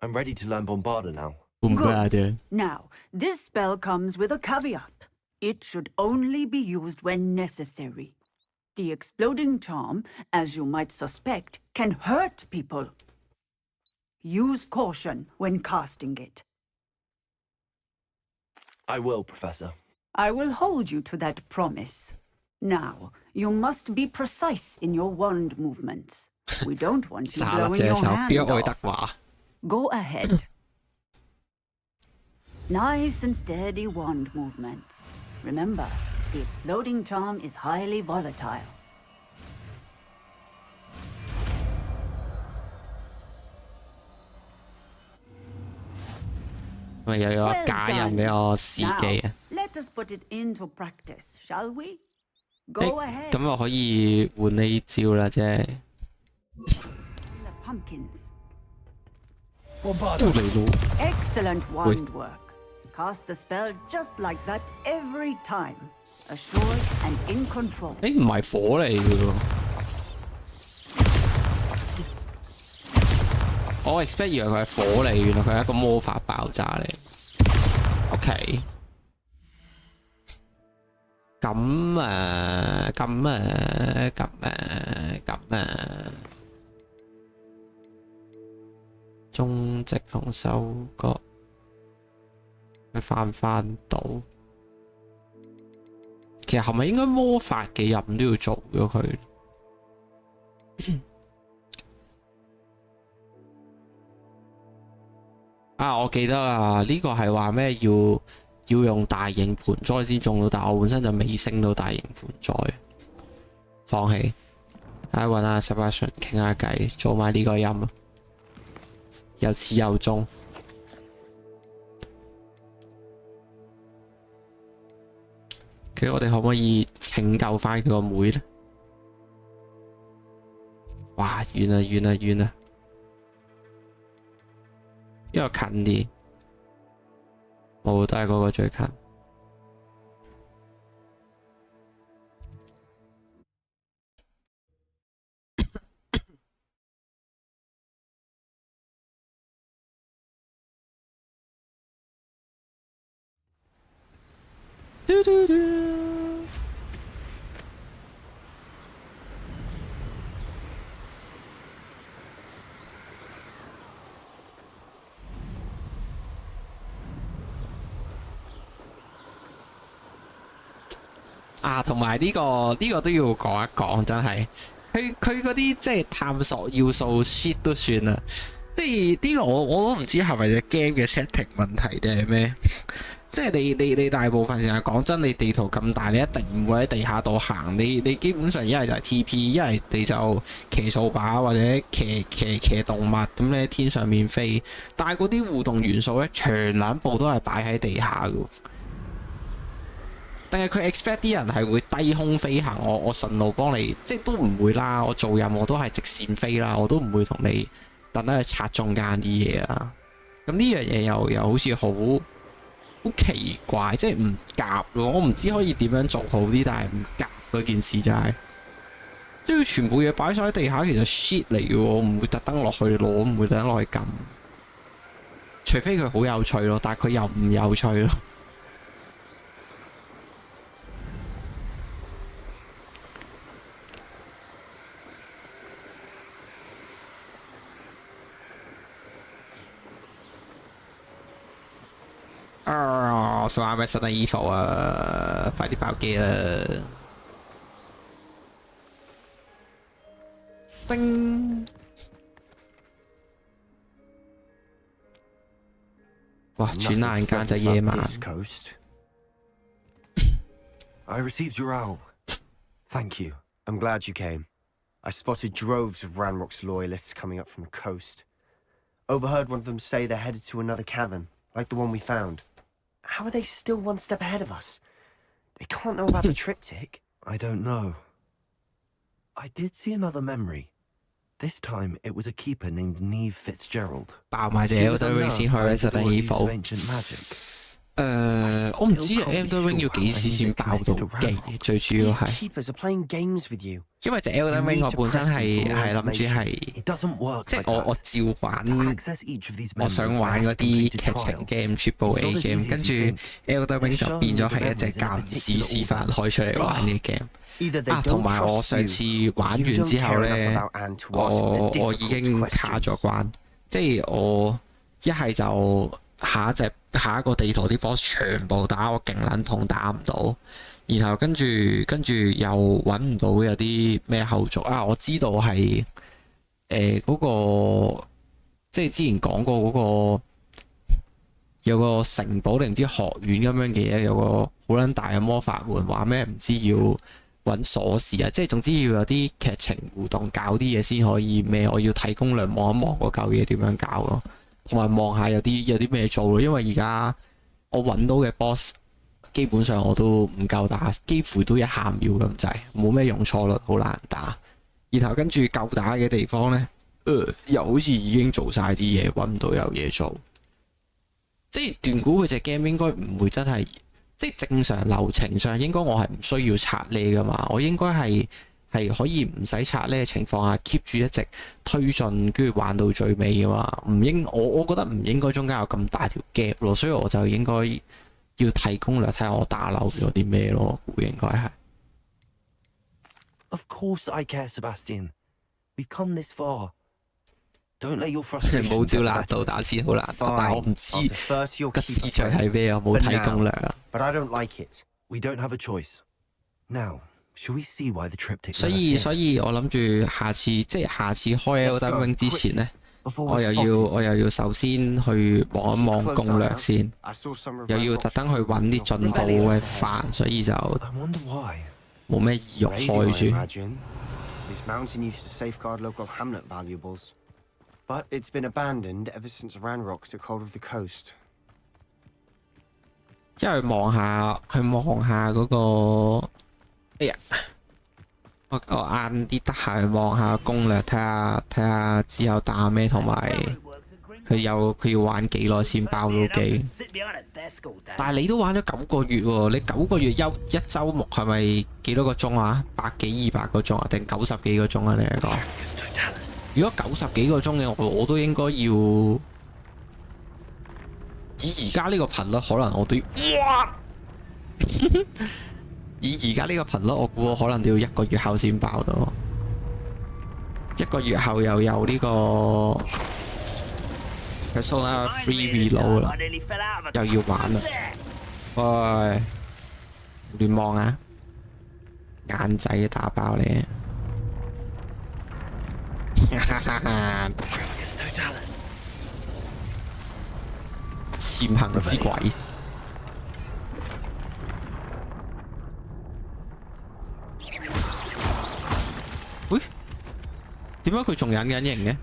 [SPEAKER 2] I'm ready to learn Bombarda now.
[SPEAKER 20] Good. Now, this spell comes with a caveat. It should only be used when necessary. The exploding charm, as you might suspect, can hurt people. Use caution when casting it.
[SPEAKER 2] I will, Professor.
[SPEAKER 20] I will hold you to that promise. Now, you must be precise in your wand movements. We don't want you
[SPEAKER 3] 炸甩
[SPEAKER 20] blowing
[SPEAKER 3] 隻
[SPEAKER 20] your
[SPEAKER 3] 手，
[SPEAKER 20] hand
[SPEAKER 3] 邊個愛德
[SPEAKER 20] off.
[SPEAKER 3] 華？
[SPEAKER 20] Go ahead. Nice and steady wand movements. Remember, the exploding charm is highly volatile.
[SPEAKER 3] 咪又有
[SPEAKER 20] Well
[SPEAKER 3] 假人
[SPEAKER 20] done.
[SPEAKER 3] 俾我試機
[SPEAKER 20] Now,
[SPEAKER 3] 啊！
[SPEAKER 20] let us put it into practice, shall we?
[SPEAKER 3] 誒
[SPEAKER 20] Go ahead.
[SPEAKER 3] 咁我可以換呢招啦，即係
[SPEAKER 20] The pumpkins.
[SPEAKER 3] 都嚟咯。
[SPEAKER 20] Excellent wand work. Cast the spell just like that every time. Assured and in control.
[SPEAKER 3] 誒唔係火嚟嘅喎。我 expect 以為佢係火嚟，原來佢係一個魔法爆炸嚟。OK。咁啊，咁啊，咁啊，咁啊，中直同收割，佢翻唔翻到？其實係咪應該魔法嘅任都要做咗佢？啊！我記得啊，呢、個係話咩要用大型盆栽先種到，但我本身就未升到大型盆栽，放棄。睇揾下 Sebastian 傾下偈，做埋呢個音啊，又似又中。其實我哋可唔可以拯救翻佢個妹咧？哇！遠啊遠啊遠啊！呢個近啲，冇都係嗰個最近。嘟嘟嘟啊，同埋呢個都要講一講，真係佢嗰啲即係探索要素 shit 都算啦，即係呢個我都唔知係咪隻 game 嘅 setting 問題定係咩？即係你大部分時間講真，你地圖咁大，你一定唔會喺地下度行，你基本上一係就係 TP， 一係你就騎掃把或者騎動物咁你喺天上面飛，但係嗰啲互動元素咧，全兩部都係擺喺地下㗎。定係佢 expect 啲人係會低空飛行，我順路幫你，即係都唔會啦。我做任我都係直線飛啦，我都唔會同你特登去拆中間啲嘢啊。咁呢樣嘢又好似好奇怪，即係唔夾咯。我唔知可以點樣做好啲，但係唔夾嗰件事就係，即係全部嘢擺晒喺地下，其實 shit 嚟嘅喎，唔會特登落去攞，唔會特登落去撳，除非佢好有趣咯，但係佢又唔有趣咯。啊！想啱咩新嘅衣服啊！快啲爆機啦！叮！哇！轉眼間就夜晚。
[SPEAKER 2] I received your owl. Thank you.
[SPEAKER 10] I'm glad you came. I spotted droves of Ranrock's loyalists coming up from the coast. Overheard one of them say they're headed to another cavern, like the one we found. How are they still one step ahead of us? They can't know about the triptych.
[SPEAKER 2] I don't know. I did see another memory. This time it was a keeper named Neve Fitzgerald.
[SPEAKER 3] 爆埋隻 Elder Ring 先去嘅實定衣服。我唔知 Elder Ring 要幾時先爆到機，最主要係。
[SPEAKER 10] Keepers are playing games with you.
[SPEAKER 3] 因為隻 Elder Ring 我本身係諗住係，即係我照玩，我想玩嗰啲劇情 game、Triple A game， 跟住 Elder Ring 就變咗係一隻間唔時示範開出嚟玩嘅 game。同埋我上次玩完之後咧，我已經卡咗關，即係我一係就下一個地圖啲 boss 全部打我勁撚痛打唔到，然後跟住又揾唔到有啲咩後續啊！我知道係嗰個即係之前講過嗰個有個城堡定唔知學院咁樣嘅嘢，有個好撚大嘅魔法門，話咩唔知要揾鎖匙啊！即係總之要有啲劇情互動，搞啲嘢先可以咩？我要睇攻略望一望嗰嚿嘢點樣搞咯，同埋望下有啲咩做咯。因為而家我揾到嘅 boss 基本上我都唔夠打，幾乎都一下秒咁滯，冇咩用錯率，好難打。然後跟住夠打嘅地方呢，又好似已經做晒啲嘢，揾唔到有嘢做。即係斷估佢隻 game 應該唔會真係。即係正常流程上應該我係唔需要刷呢噶嘛，我應該係可以唔使刷呢嘅情況下 keep 住一直推進，跟住玩到最尾噶嘛。我覺得唔應該中間有咁大條 gap 咯，所以我就應該要睇攻略睇下我打漏咗啲咩咯，估應該係。
[SPEAKER 2] Of course I care, Sebastian. We've come this far. Don't let your frustration.
[SPEAKER 3] 冇招難度打先好難打，但係我唔知個次序係咩啊，冇睇攻略啊。
[SPEAKER 10] But I don't like it.
[SPEAKER 2] We don't have a choice. Now, shall we see why the triptych?
[SPEAKER 3] 所以我諗住下次開 Elden Ring 之前呢，我又要首先去望一望攻略先，又要特登去揾啲進度嘅飯，所以就冇咩意欲開住。
[SPEAKER 10] This mountain used to safeguard local hamlet valuables, but it's been abandoned ever since Ranrock took hold of the coast.
[SPEAKER 3] 因為望下嗰個，哎呀，我晏啲得閒去望下攻略，睇下之後打咩，同埋佢要玩幾耐先爆到機。但係你都玩咗9個月喎，你9個月休一週目係咪幾多個鐘啊？100幾200個鐘啊？定90幾個鐘啊？你嚟講？如果90幾個鐘嘅，我都應該要。以而家呢個頻率，可能我都要哇！以而家呢個頻率，我估我可能都要1個月後先爆到。1個月後又有呢個 Persona 3 Reload 啦，又要玩啦。喂，亂望啊！眼仔打爆你！潛行之鬼。喂，點解佢仲隱形嘅？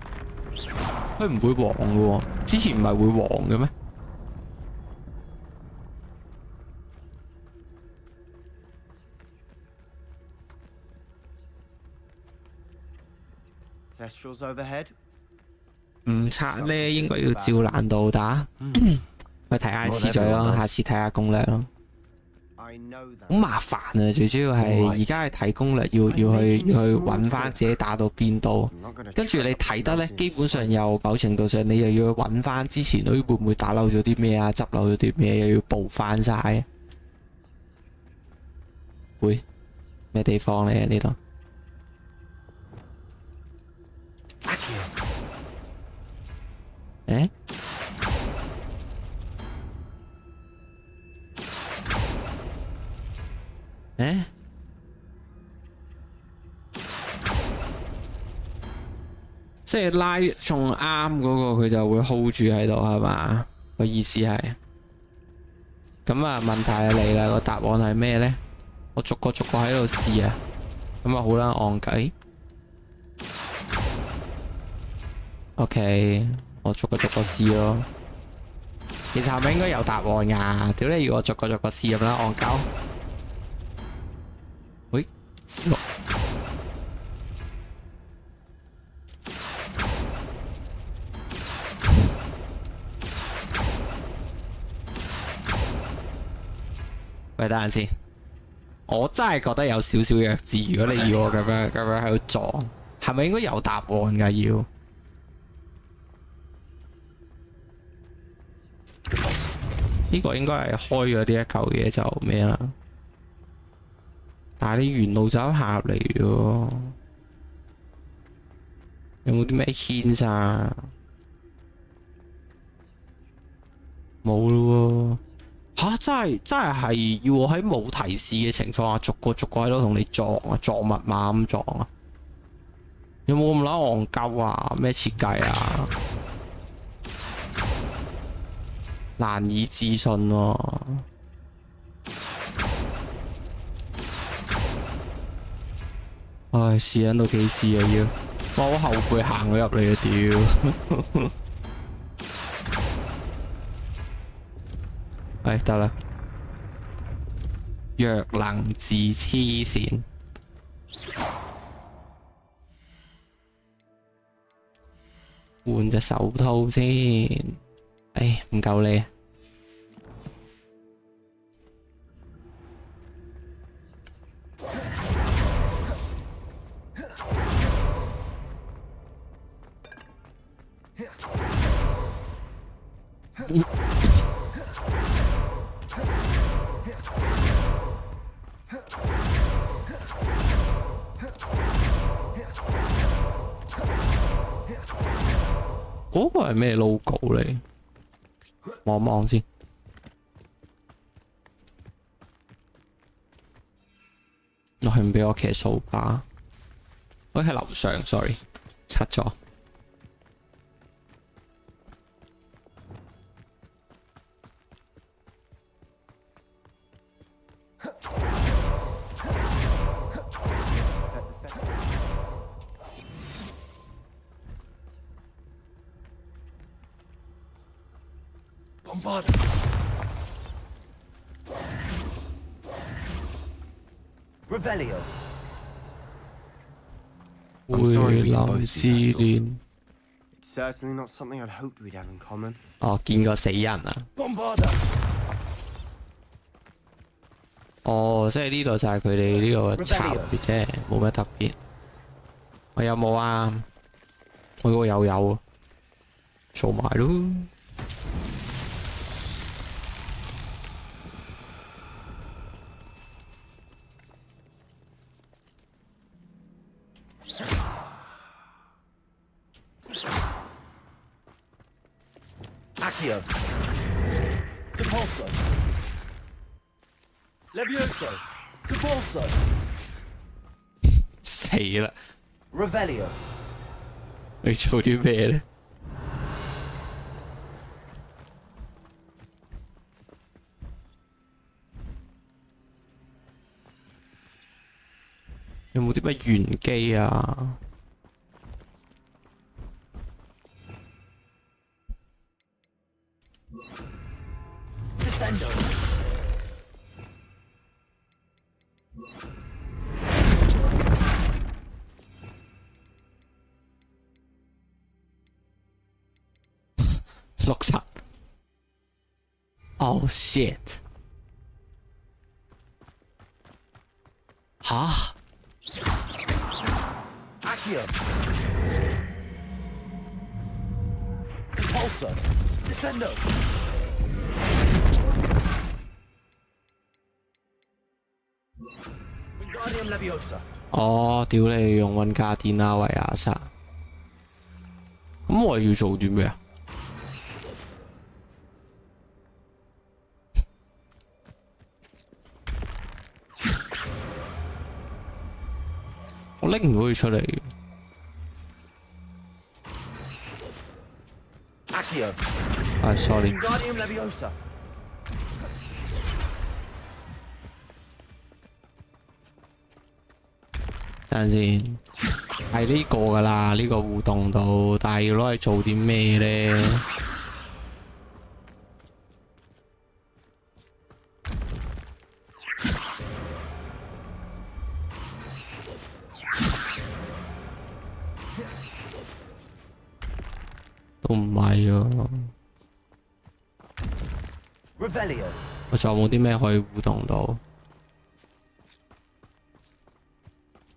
[SPEAKER 3] 佢唔會黃嘅喎，之前唔係會黃嘅咩
[SPEAKER 10] ？Thestrals overhead。
[SPEAKER 3] 唔刷呢，應該要照難度打。去睇下次序咯，下次睇下攻略咯。好麻煩啊！最主要係而家係睇攻略，要去揾翻自己打到邊度，跟住你睇得呢，基本上又某程度上你又要揾翻之前會唔會打漏咗啲咩啊，執漏咗啲咩，又要補翻晒。會咩地方呢？呢度？誒？誒？即係拉中啱嗰個，佢就會 hold 住喺度係嘛？個意思係。咁啊，問題嚟啦，個答案係咩呢？我逐個喺度試啊，咁啊好啦，戇計。OK， 我逐個試咯。其實係咪應該有答案㗎？屌你，要我逐個試咁啦，戇鳩。喂，喂，等陣先，我真係覺得有少少弱智。如果你要我咁樣喺度撞，係咪應該有答案㗎？要呢個應該係開咗呢一嚿嘢就咩啦？但係你沿路就咁行入嚟喎，有冇啲咩牽啊？冇咯喎！真係要我喺冇提示嘅情況下，逐個喺度同你撞密碼咁撞啊！有冇咁撚戇鳩啊？咩設計啊？難以置信喎！唉，試緊到幾時啊？要我好後悔行咗入嚟啊！屌！唉，得啦，弱能自黐線，換隻手套先。唉，唔夠你。嗰個係咩 logo 嚟？望望先。我係唔俾我騎掃把。我喺樓上 ，sorry， 拆咗。
[SPEAKER 10] Revelio。
[SPEAKER 3] 回林思念。
[SPEAKER 10] It's certainly not something I'd hoped we'd have in common.
[SPEAKER 3] 哦，見過死人啊！哦，即係呢度就係佢哋呢個巢嘅啫，冇乜特別。我有冇啊？我嗰個又有，做埋咯。
[SPEAKER 5] Accio. Depulso. Levioso. Depulso.
[SPEAKER 3] 死啦
[SPEAKER 5] Revelio.
[SPEAKER 3] 你做啲咩咧？有冇啲咩玄機啊？
[SPEAKER 5] Descendo.
[SPEAKER 3] Looks up. Oh shit. 吓
[SPEAKER 5] Accio. Depulso. Descendo. Wingardium Leviosa.
[SPEAKER 3] 哦，屌你用溫加甸啦維亞薩，咁我要做啲咩啊？我拎唔到佢出嚟。
[SPEAKER 5] Accio.
[SPEAKER 3] 係 sorry。
[SPEAKER 5] Wingardium Leviosa.
[SPEAKER 3] 等陣先，係呢個㗎啦，呢個互動度，但係要攞嚟做啲咩咧？都唔係喎。我仲有冇啲咩可以互動到？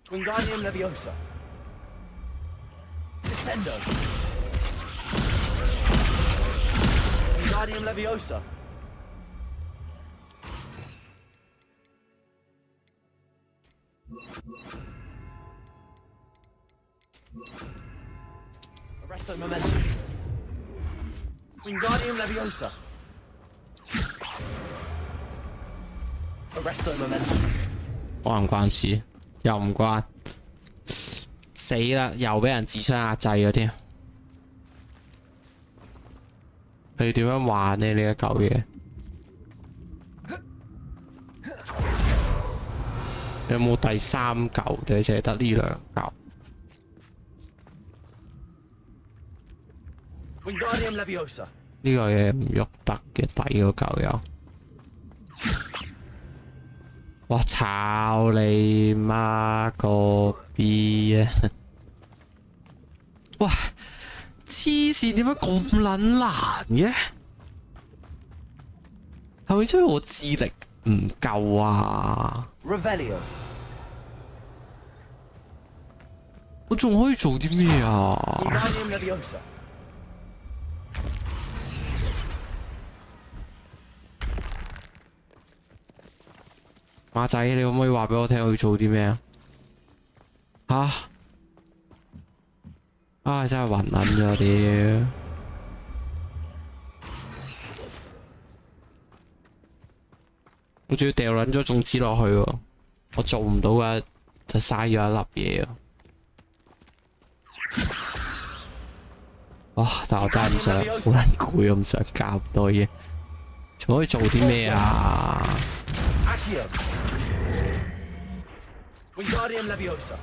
[SPEAKER 1] Wingardium Leviosa. Descendo. Wingardium Leviosa. Arresto Momentum. Wingardium Leviosa. Arresto Momentum.
[SPEAKER 3] 關唔關事？又唔關。死啦！又俾人自相壓制咗添。佢點樣玩呢？呢一嚿嘢有冇第三嚿定係淨係得呢兩嚿？
[SPEAKER 1] Wingardium Leviosa.
[SPEAKER 3] 呢個嘢唔喐得嘅，底嗰嚿有。哇！炒你媽個 B 啊！哇！黐線點解咁撚難嘅？係咪因為我智力唔夠啊
[SPEAKER 1] Revelio.
[SPEAKER 3] 我仲可以做啲咩啊？
[SPEAKER 1] Wingardium Leviosa.
[SPEAKER 3] 馬仔，你可唔可以話俾我聽我要做啲咩啊？吓？唉，真係暈撚咗屌！我仲要掉撚咗種子落去喎，我做唔到嘅就嘥咗一粒嘢喎。哇！但我真係唔想，好撚攰，我唔想搞咁多嘢。仲可以做啲咩啊？
[SPEAKER 1] Wingardium Leviosa.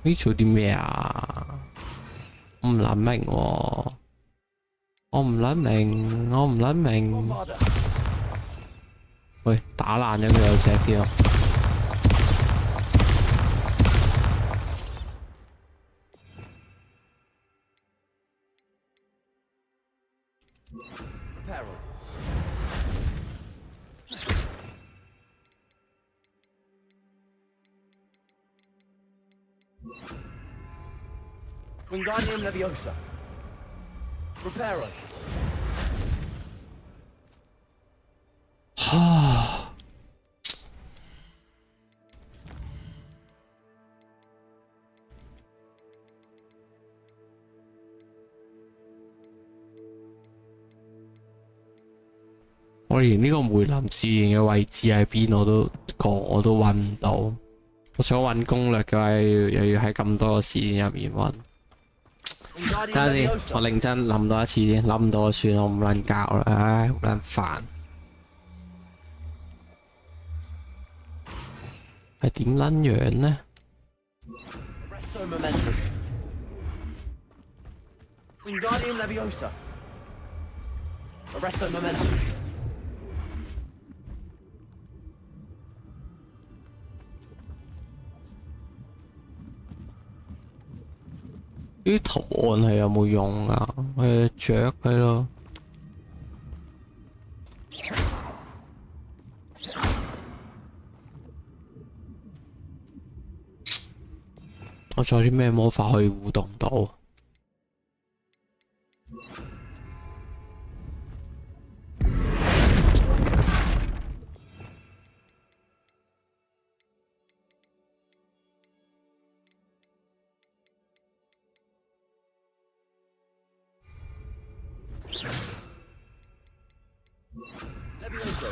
[SPEAKER 3] 可以做啲咩啊？我唔諗明喎，我唔諗明，我唔諗明。喂，打爛咗佢有石嘅。
[SPEAKER 1] Wingardium Leviosa. Reparo.
[SPEAKER 3] 我連呢個梅林自然嘅位置喺邊我都揾唔到。我想揾攻略嘅話，又要喺咁多個試驗入面揾。等下先，我認真諗多一次先，諗唔到就算，我唔撚教啦，唉，好撚煩。係點撚樣呢？
[SPEAKER 1] Wingardium Leviosa. Arresto Momentum.
[SPEAKER 3] 啲圖案係有冇用啊？雀係咯。我仲有啲咩魔法可以互動到？
[SPEAKER 1] Leviosa.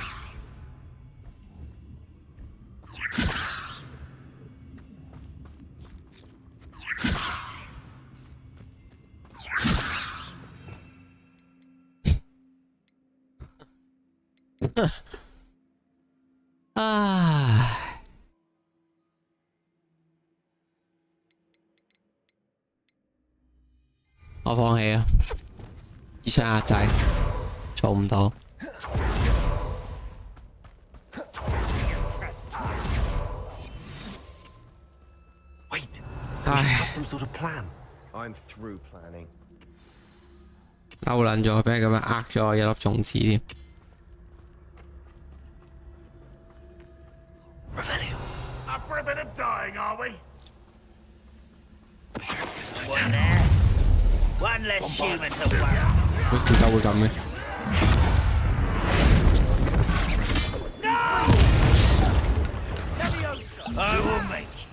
[SPEAKER 3] 我放棄啊！二槍壓制，做唔到。唉，嬲撚咗，俾人咁樣呃咗我一粒種子添。
[SPEAKER 16] Up for a bit of dying, are we?
[SPEAKER 5] One there. One less human to worry.
[SPEAKER 3] 喂，點解會咁嘅？
[SPEAKER 5] I will make you.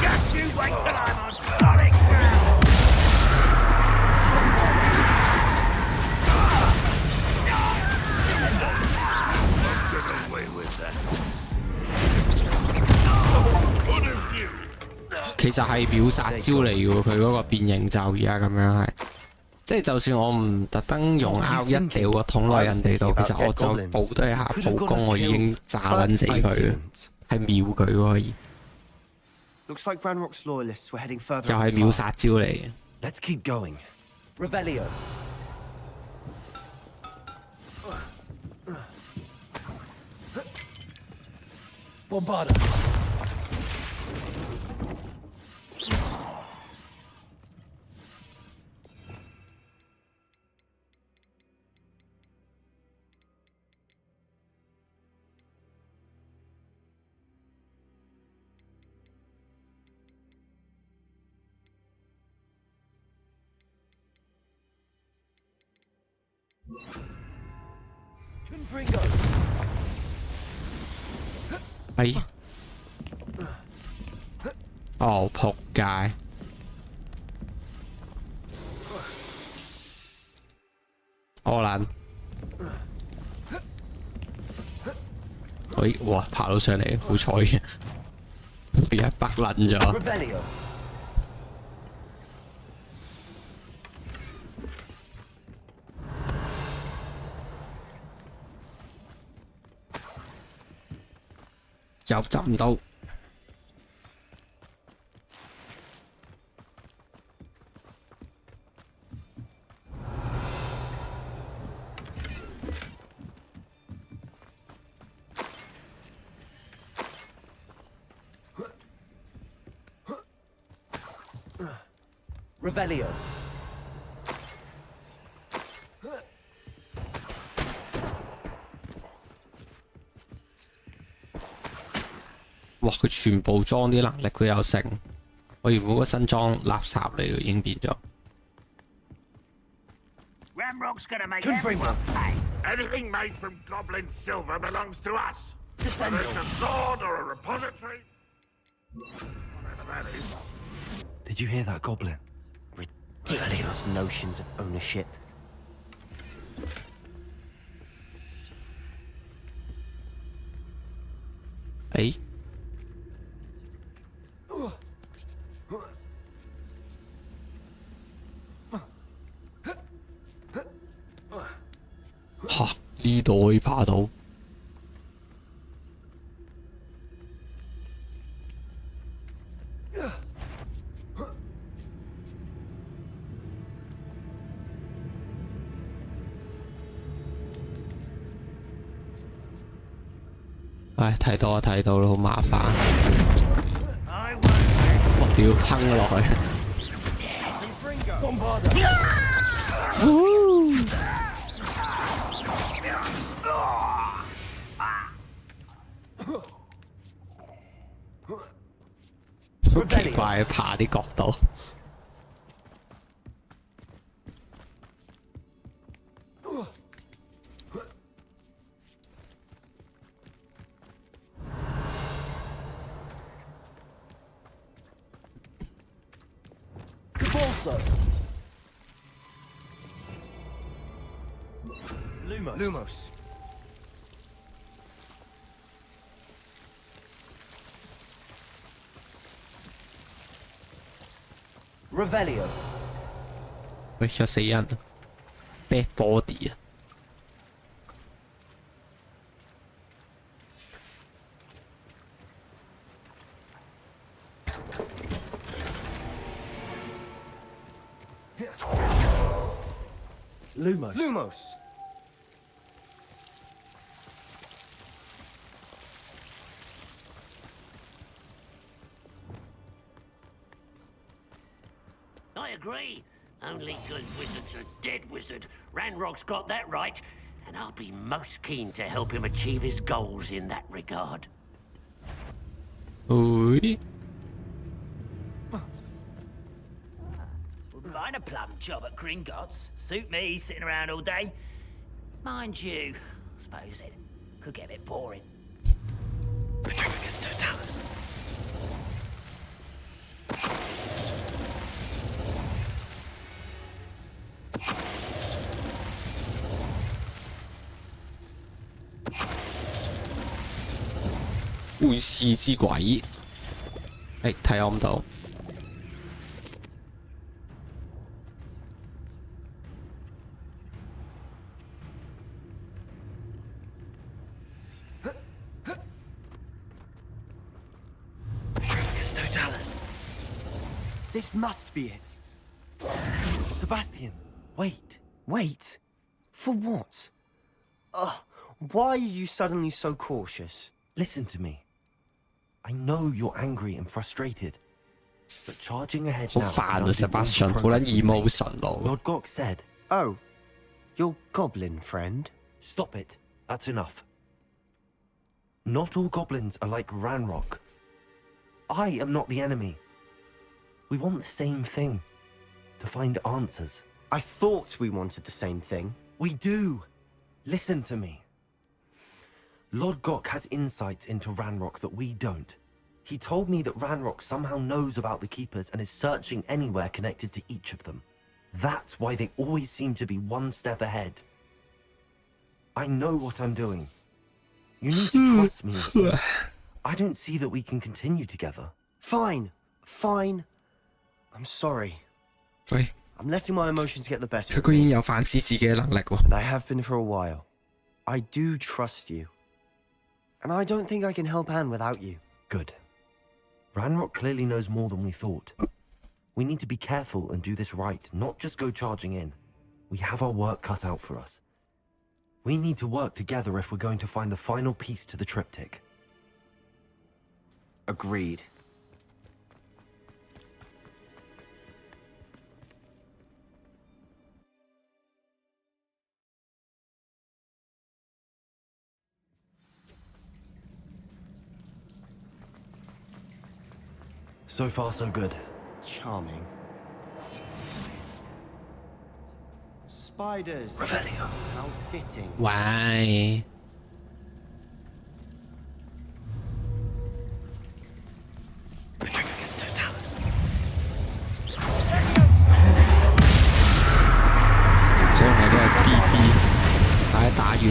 [SPEAKER 5] Just you wait till I'm on Sonic Sound.
[SPEAKER 16] Get away with that. Good as new.
[SPEAKER 3] 其實係秒殺招嚟嘅喎，佢嗰個變形咒而家咁樣係，即係就算我唔特登用 R 一掉個桶落人哋度，其實我就補多一下補攻，我已經炸撚死佢嘅，係秒佢喎可以。
[SPEAKER 10] Looks like Ranrock's loyalists were heading further.
[SPEAKER 3] 又係秒殺招嚟嘅。
[SPEAKER 2] Let's keep going.
[SPEAKER 1] Revelio.
[SPEAKER 2] Bombarda.
[SPEAKER 1] Confringo.
[SPEAKER 3] 哎，哦仆街！柯南，喂，哇，爬到上嚟，好彩嘅，俾一北撚咗。又執唔到。
[SPEAKER 1] Revelio.
[SPEAKER 3] 哇！佢全部裝啲能力都有剩，我原本個新裝垃圾嚟嘅，已經變咗。
[SPEAKER 5] Ramrock's gonna make everyone pay.
[SPEAKER 16] Anything made from goblin silver belongs to us. Whether it's a sword or a repository. Whatever that is.
[SPEAKER 2] Did you hear that, Goblin?
[SPEAKER 10] Ridiculous notions of ownership.
[SPEAKER 3] Hey. 嚇！呢度可以爬到。唉，睇到啊，睇到啦，好麻煩。我屌，坑咗落去。好奇怪，爬啲角度。
[SPEAKER 1] Lumos. Revelio.
[SPEAKER 3] 喂，有死人 ！Dead body 啊！
[SPEAKER 10] Lumos. Lumos!
[SPEAKER 5] I agree. Only good wizards are dead wizard. Ranrock's got that right, and I'll be most keen to help him achieve his goals in that regard.
[SPEAKER 3] Oui.
[SPEAKER 5] Wouldn't mind a plum job at Gringotts. Suit me, sitting around all day. Mind you, I suppose it could get a bit boring.
[SPEAKER 2] Petrificus totalis.
[SPEAKER 3] 會師之鬼，睇我唔到。
[SPEAKER 2] Petrificus totalis.
[SPEAKER 10] This must be it.
[SPEAKER 2] Sebastian, wait.
[SPEAKER 10] Wait? For what? Why are you suddenly so cautious?
[SPEAKER 2] Listen to me. I know you're angry and frustrated, but charging ahead now...
[SPEAKER 3] 好煩啊 ，Sebastian， 好撚 emotion 咯。
[SPEAKER 2] Lord Gok said...
[SPEAKER 10] Oh, your goblin friend?
[SPEAKER 2] Stop it. That's enough. Not all goblins are like Ranrock. I am not the enemy. We want the same thing. To find answers.
[SPEAKER 10] I thought we wanted the same thing.
[SPEAKER 2] We do. Listen to me. Lord Gok has insights into Ranrock that we don't. He told me that Ranrock somehow knows about the Keepers and is searching anywhere connected to each of them. That's why they always seem to be one step ahead. I know what I'm doing. You need to trust me. I don't see that we can continue together.
[SPEAKER 10] Fine. Fine. I'm sorry.
[SPEAKER 3] 喂，
[SPEAKER 10] I'm letting my emotions get the better
[SPEAKER 3] 佢
[SPEAKER 10] of me.
[SPEAKER 3] 居然有反思自己嘅能力喎。
[SPEAKER 10] And I have been for a while. I do trust you. And I don't think I can help Anne without you.
[SPEAKER 2] Good. Ranrock clearly knows more than we thought. We need to be careful and do this right, not just go charging in. We have our work cut out for us. We need to work together if we're going to find the final piece to the triptych.
[SPEAKER 10] Agreed.
[SPEAKER 2] So far, so good.
[SPEAKER 10] Charming. Spiders.
[SPEAKER 2] Revelio.
[SPEAKER 10] How fitting.
[SPEAKER 3] Why?
[SPEAKER 2] Petrificus totalis.
[SPEAKER 3] 將我都係 BB， 快啲打完佢。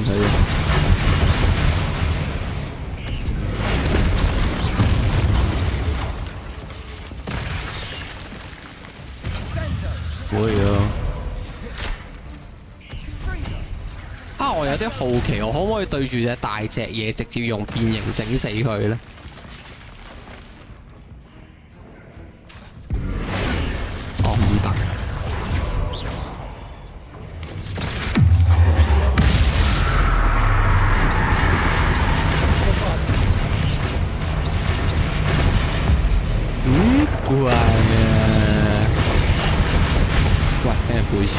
[SPEAKER 3] 會啊！我有啲好奇，我可唔可以對住隻大隻嘢直接用變形整死佢咧？哦，唔得。怪啊！喂，俾人背書嘅。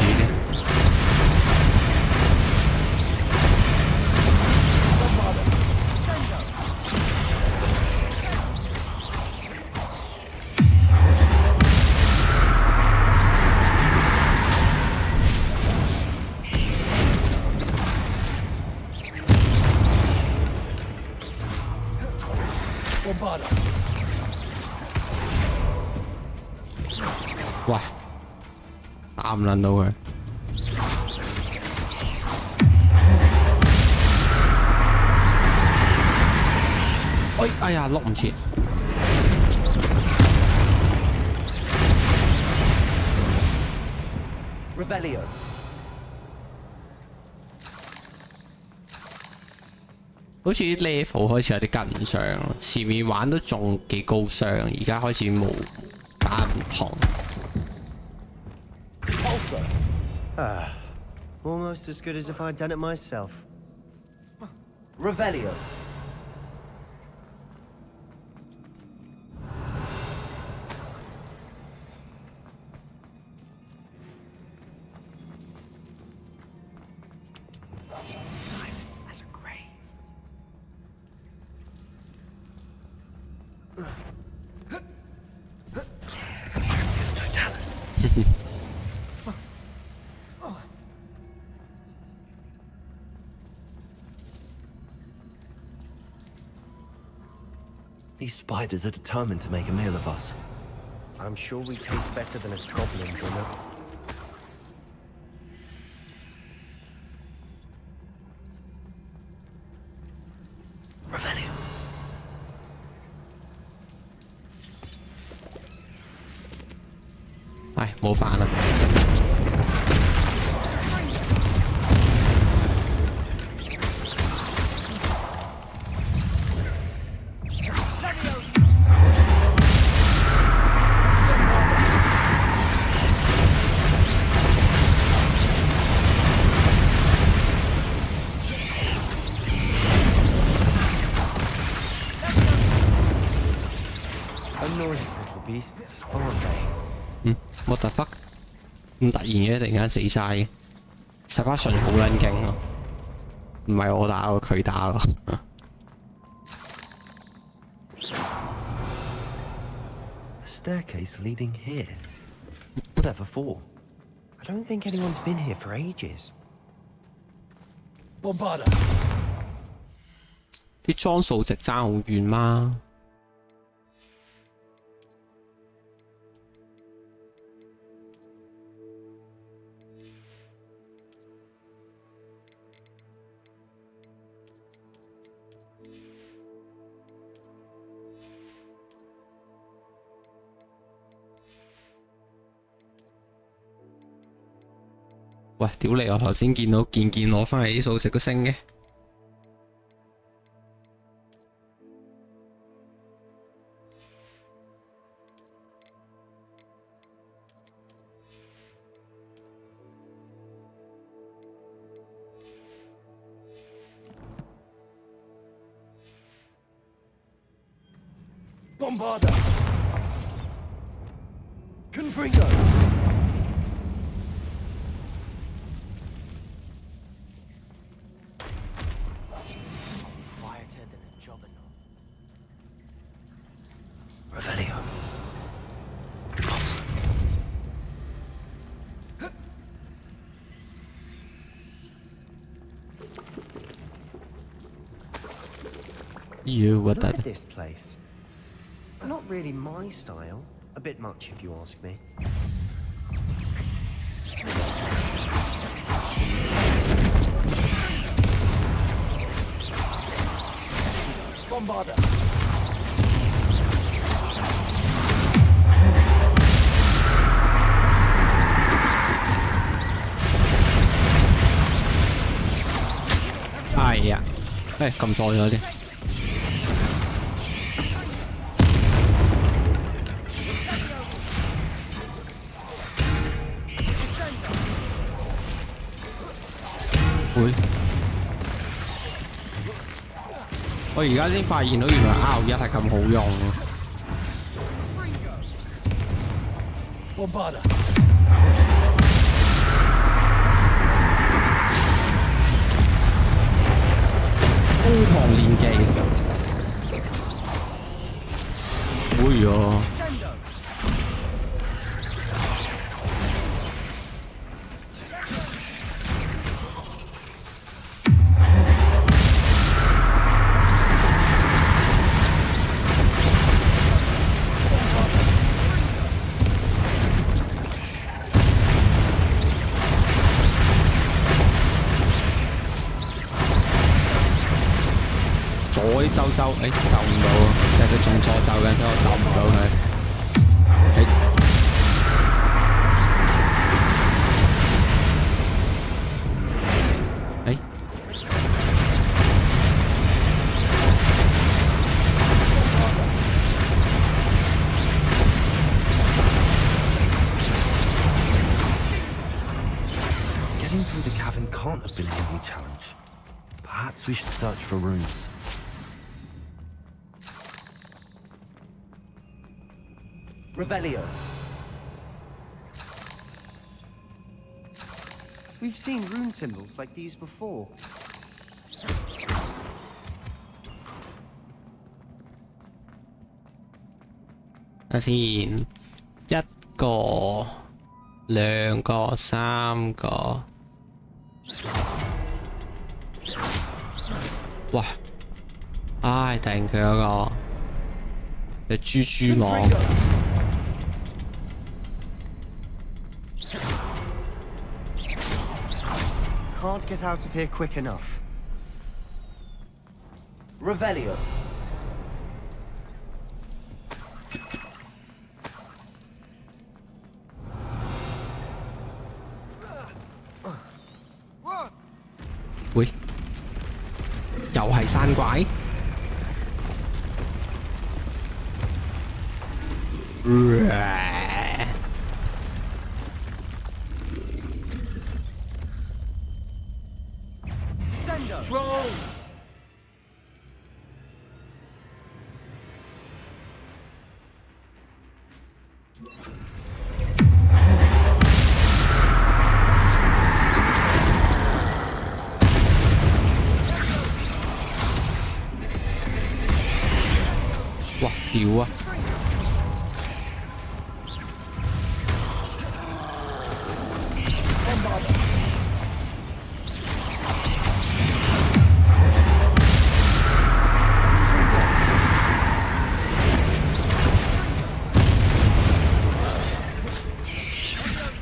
[SPEAKER 3] 喂，打唔撚到佢。哎呀，碌唔切。
[SPEAKER 2] Revelio.
[SPEAKER 3] 好似 level 開始有啲跟唔上，前面玩都仲幾高傷，而家開始冇打唔同。
[SPEAKER 10] Almost as good as if I'd done it myself.
[SPEAKER 2] Revelio.
[SPEAKER 1] Silent as a grave. Tempus totalis.
[SPEAKER 2] These spiders are determined to make a meal of us.
[SPEAKER 10] I'm sure we taste better than a goblin dinner.
[SPEAKER 1] Revelio.
[SPEAKER 3] 唉，冇飯啦。
[SPEAKER 10] Annoying little beasts, aren't they?
[SPEAKER 3] What the fuck？咁突然嘅，突然間死晒嘅。Sebastian 好撚勁喎，唔係我打喎，佢打喎。
[SPEAKER 2] A staircase leading here. Whatever for?
[SPEAKER 10] I don't think anyone's been here for ages.
[SPEAKER 1] Bombarda.
[SPEAKER 3] 啲裝數值爭好遠嗎？喂，屌你！我頭先見到件攞翻嚟啲數值都升嘅。
[SPEAKER 1] Bombarda. Confringo. Quieter than a jobberknoll. Revelio.
[SPEAKER 3] You what
[SPEAKER 10] Look
[SPEAKER 3] that?
[SPEAKER 10] at this place. Not really my style. A bit much, if you ask me.
[SPEAKER 1] Bombarda.
[SPEAKER 3] Ai à. Ê, cầm trôi rồi đi. Ui. 我而家先發現到原來 R1係咁好用喎。
[SPEAKER 1] Bombarda.
[SPEAKER 3] 瘋狂練技。會啊！左周，誒就唔到，但係佢仲左就緊，所以我就唔到佢。
[SPEAKER 2] Getting through the cavern can't have been the only challenge. Perhaps we should search for runes.
[SPEAKER 1] Revelio. We've seen rune symbols like these before.
[SPEAKER 3] 睇先，一個、兩個、三個。哇！唉，定佢嗰個隻蜘蛛網。
[SPEAKER 10] Can't get out of here quick enough.
[SPEAKER 1] Revelio.
[SPEAKER 3] Ui, 喂，又係山怪。
[SPEAKER 1] Drone!
[SPEAKER 3] Wow,屌啊！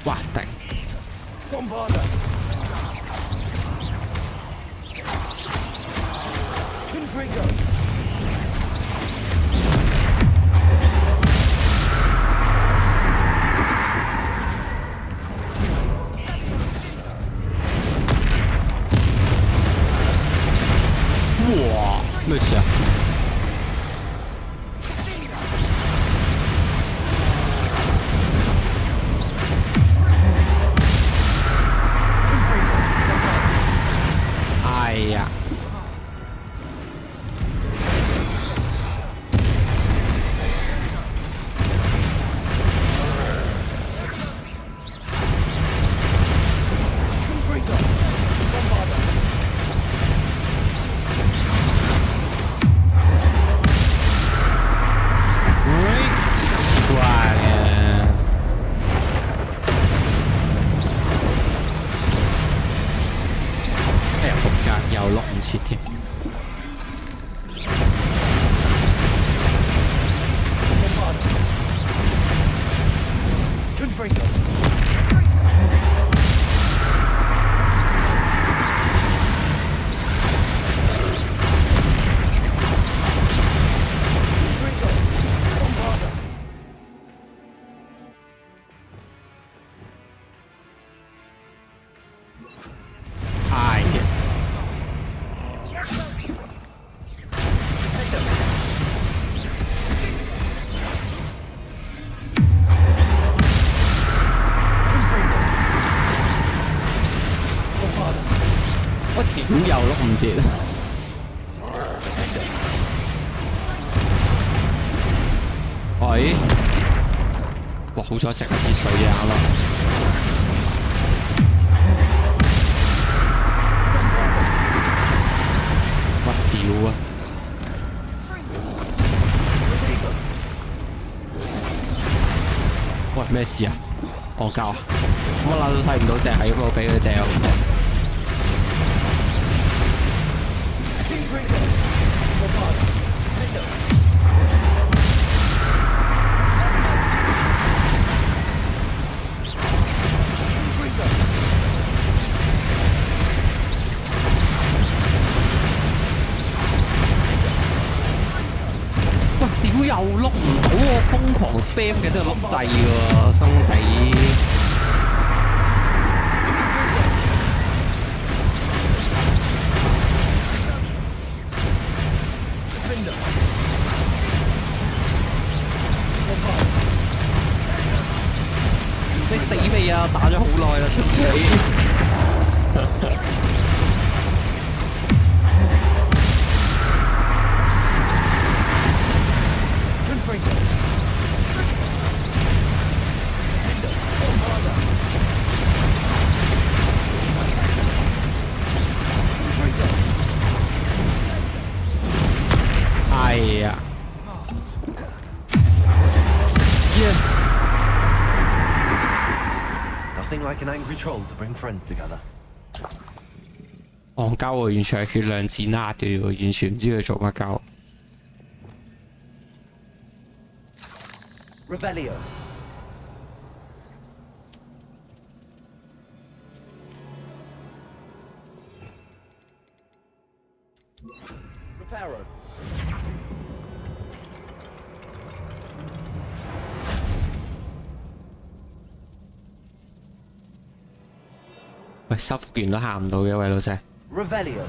[SPEAKER 3] 哇，頂！哇，咩事啊？哎呀！又碌唔切添。我屌又碌唔切。喂！哇，好彩食一次水啊啱啦。哇屌啊！喂，咩事啊？戇鳩啊！乜撚都睇唔到隻，係咁我俾佢掉。喂，屌又碌唔到喎，瘋狂 spam 嘅都係碌掣喎，兄弟。你死未啊？打咗好耐啦，親仔。係啊。
[SPEAKER 2] Nothing like an angry troll to bring friends together.
[SPEAKER 3] 戇鳩喎，完全係血量戰壓嘅喎，完全唔知佢做乜鳩。
[SPEAKER 1] Revelio. Reparo.
[SPEAKER 3] 喂，修復完都行唔到嘅，喂老細。
[SPEAKER 1] Revelio.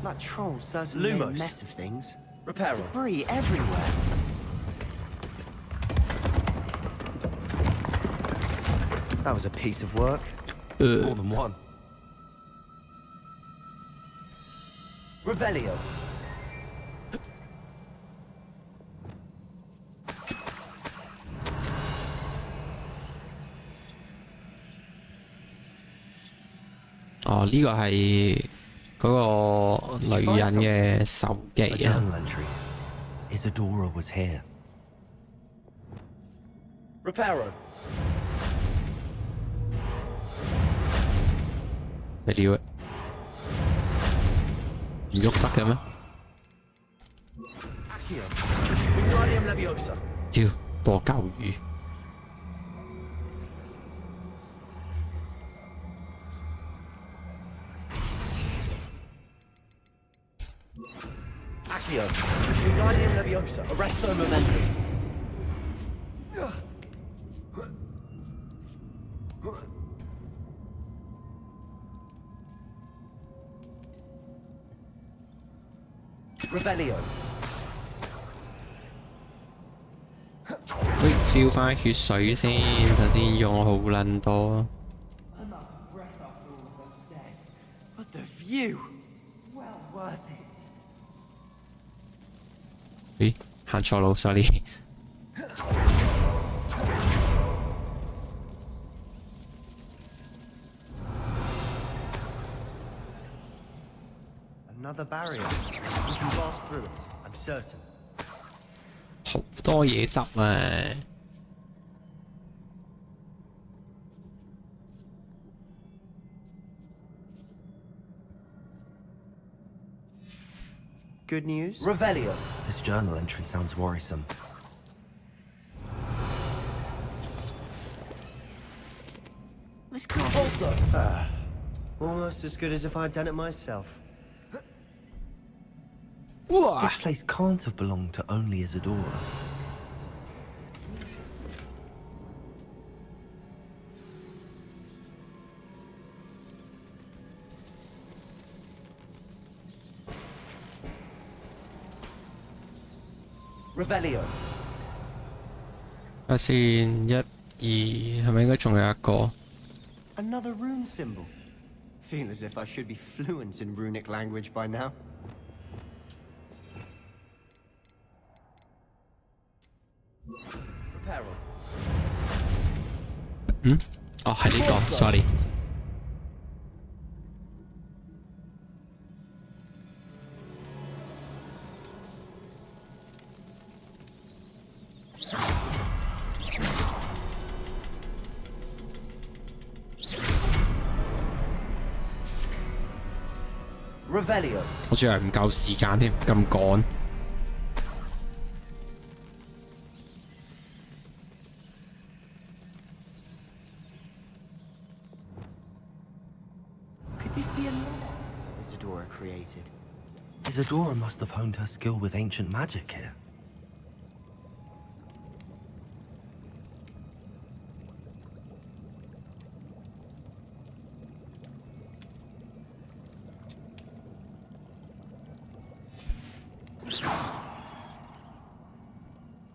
[SPEAKER 10] That troll certainly made a
[SPEAKER 1] Lumos.
[SPEAKER 10] mess of things.
[SPEAKER 1] Reparo.
[SPEAKER 10] Debris everywhere. That was a piece of work.
[SPEAKER 2] More than one.
[SPEAKER 1] Revelio.
[SPEAKER 3] 哦，呢個係嗰個女人嘅手記啊。
[SPEAKER 2] Journal entry. Isadora was here.
[SPEAKER 1] Reparo.
[SPEAKER 3] 咩料啊？唔喐得嘅咩？
[SPEAKER 1] Accio. Wingardium Leviosa.
[SPEAKER 3] 屌，多鳩魚。
[SPEAKER 1] Accio. Wingardium Leviosa. Arresto Momentum. Revelio.
[SPEAKER 3] 喂，燒翻血水先，頭先用好撚多。
[SPEAKER 1] But the view. Well worth it.
[SPEAKER 3] 咦，行錯路 ，sorry。Another
[SPEAKER 10] barrier. We can blast through it, I'm certain.
[SPEAKER 3] 好多嘢執啊！
[SPEAKER 10] Good news?
[SPEAKER 1] Revelio.
[SPEAKER 2] This journal entry sounds worrisome.
[SPEAKER 10] This can't
[SPEAKER 1] Also.
[SPEAKER 10] Almost as good as if I'd done it myself.
[SPEAKER 2] This place can't have belonged to only Isadora.
[SPEAKER 1] Revelio.
[SPEAKER 3] 睇下先，1、2係咪應該仲有一個？
[SPEAKER 10] Another rune symbol. Feel as if I should be fluent in runic language by now.
[SPEAKER 1] Reparo.
[SPEAKER 3] 嗯？哦，係呢個，sorry。
[SPEAKER 1] Revelio.
[SPEAKER 3] 我仲係唔夠時間添，咁趕。
[SPEAKER 10] Could this be another Isadora created?
[SPEAKER 2] Isadora must have honed her skill with ancient magic here.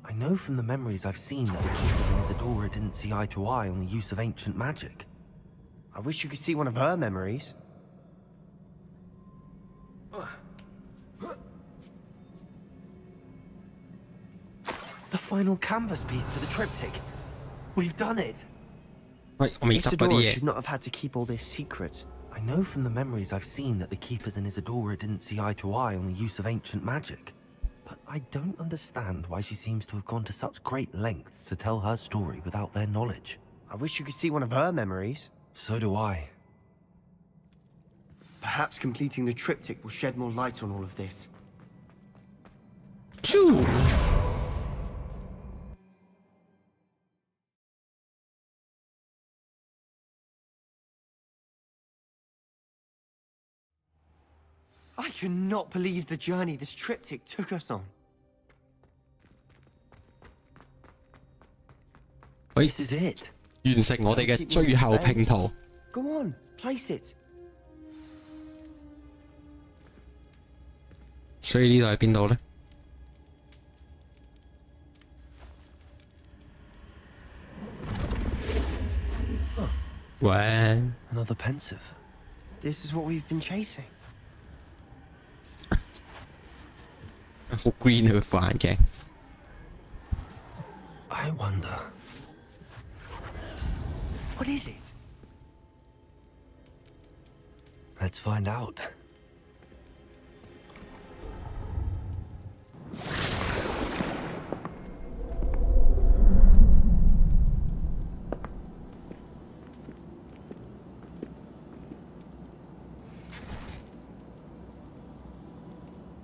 [SPEAKER 2] I know from the memories I've seen that the Keepers and Isadora didn't see eye to eye on the use of ancient magic.
[SPEAKER 10] I wish you could see one of her memories.
[SPEAKER 2] The final canvas piece to the triptych. We've done it.
[SPEAKER 3] 喂，我未執嗰啲
[SPEAKER 10] Isadora
[SPEAKER 3] 嘢。
[SPEAKER 10] should not have had to keep all this secret.
[SPEAKER 2] I know from the memories I've seen that the Keepers and Isadora didn't see eye to eye on the use of ancient magic. But I don't understand why she seems to have gone to such great lengths to tell her story without their knowledge.
[SPEAKER 10] I wish you could see one of her memories.
[SPEAKER 2] So do I.
[SPEAKER 10] Perhaps completing the triptych will shed more light on all of this.
[SPEAKER 3] Choo!
[SPEAKER 10] I cannot believe the journey this triptych took us on.
[SPEAKER 3] This
[SPEAKER 2] is it.
[SPEAKER 3] 完成我哋嘅最後拼圖。
[SPEAKER 10] Go on, place it.
[SPEAKER 3] 所以呢度係邊度呢？喂
[SPEAKER 2] Another pensive.
[SPEAKER 10] This is what we've been chasing.
[SPEAKER 3] 好 green 啊！副眼鏡。
[SPEAKER 2] I wonder.
[SPEAKER 10] What is it?
[SPEAKER 2] Let's find out.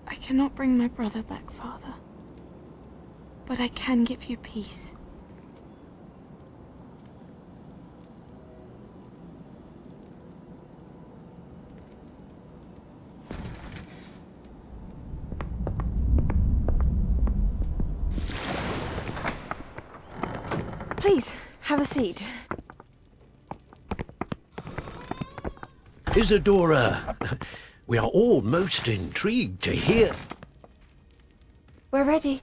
[SPEAKER 18] I cannot bring my brother back, Father. But I can give you peace. Please, have a seat.
[SPEAKER 5] Isadora, we are all most intrigued to hear.
[SPEAKER 18] We're ready.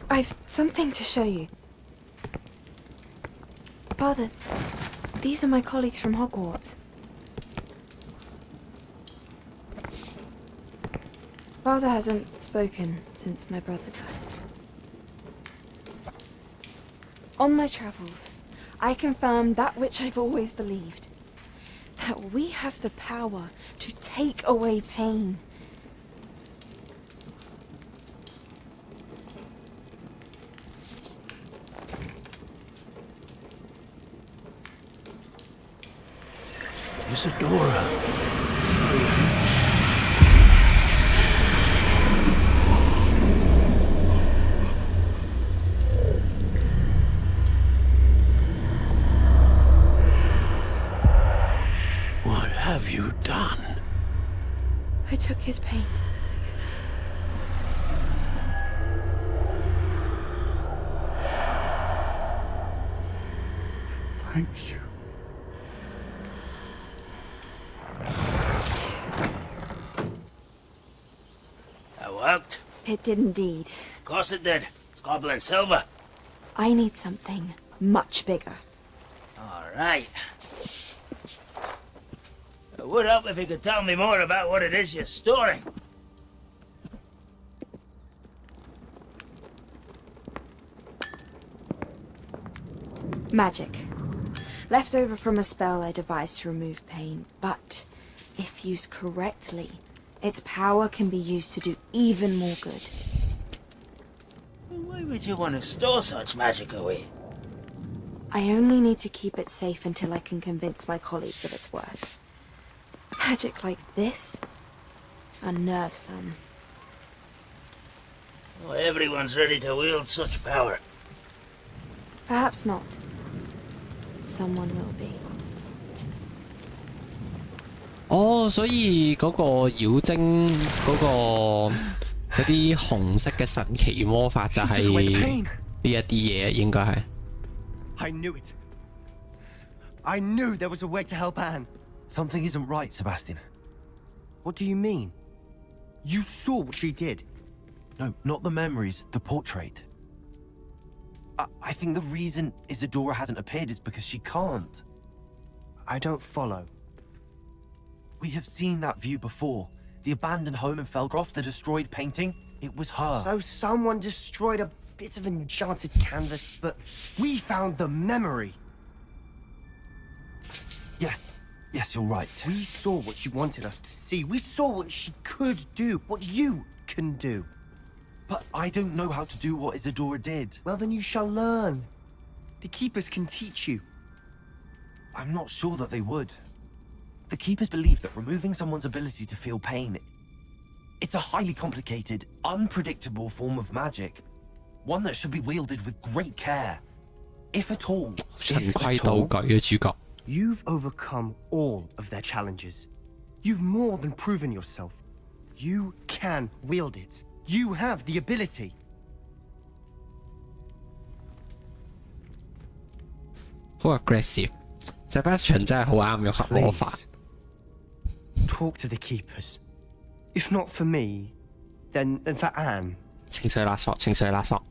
[SPEAKER 18] I've something to show you. Father, these are my colleagues from Hogwarts. Father hasn't spoken since my brother died. On my travels, I confirmed that which I've always believed. That we have the power to take away pain.
[SPEAKER 5] Isadora. What have you done?
[SPEAKER 18] I took his pain.
[SPEAKER 4] Thank you.
[SPEAKER 5] That worked.
[SPEAKER 18] It did indeed.
[SPEAKER 5] Of course it did. It's goblin silver.
[SPEAKER 18] I need something much bigger.
[SPEAKER 5] All right. It would help if you could tell me more about what it is you're storing.
[SPEAKER 18] Magic. Left over from a spell I devised to remove pain, but if used correctly, its power can be used to do even more good.
[SPEAKER 5] Why would you want to store such magic away?
[SPEAKER 18] I only need to keep it safe until I can convince my colleagues of its worth. Magic like this unnerves some.
[SPEAKER 5] Oh, everyone's ready to wield such power.
[SPEAKER 18] Perhaps not. Someone will be.
[SPEAKER 3] 哦，所以嗰個妖精嗰啲紅色嘅神奇魔法就係呢一啲嘢，應該係。
[SPEAKER 10] I knew it. I knew there was a way to help Anne.
[SPEAKER 2] Something isn't right, Sebastian.
[SPEAKER 10] What do you mean? You saw what she did.
[SPEAKER 2] No, not the memories, the portrait. I think the reason Isadora hasn't appeared is because she can't.
[SPEAKER 10] I don't follow.
[SPEAKER 2] We have seen that view before. The abandoned home in Felgroth, the destroyed painting. It was her.
[SPEAKER 10] So someone destroyed a bit of enchanted canvas, but we found the memory.
[SPEAKER 2] Yes, you're right.
[SPEAKER 10] We saw what she wanted us to see. We saw what she could do, what you can do.
[SPEAKER 2] But I don't know how to do what Isadora did.
[SPEAKER 10] Well, then you shall learn. The Keepers can teach you.
[SPEAKER 2] I'm not sure that they would. The Keepers believe that removing someone's ability to feel pain, it's a highly complicated, unpredictable form of magic. One that should be wielded with great care. If at all.
[SPEAKER 10] You've overcome all of their challenges. You've more than proven yourself. You can wield it. You have the ability.
[SPEAKER 3] How aggressive. Sebastian 真係好啱用黑魔法。
[SPEAKER 10] Talk to the Keepers. If not for me, then for Anne.
[SPEAKER 3] 情緒勒索，情緒勒索。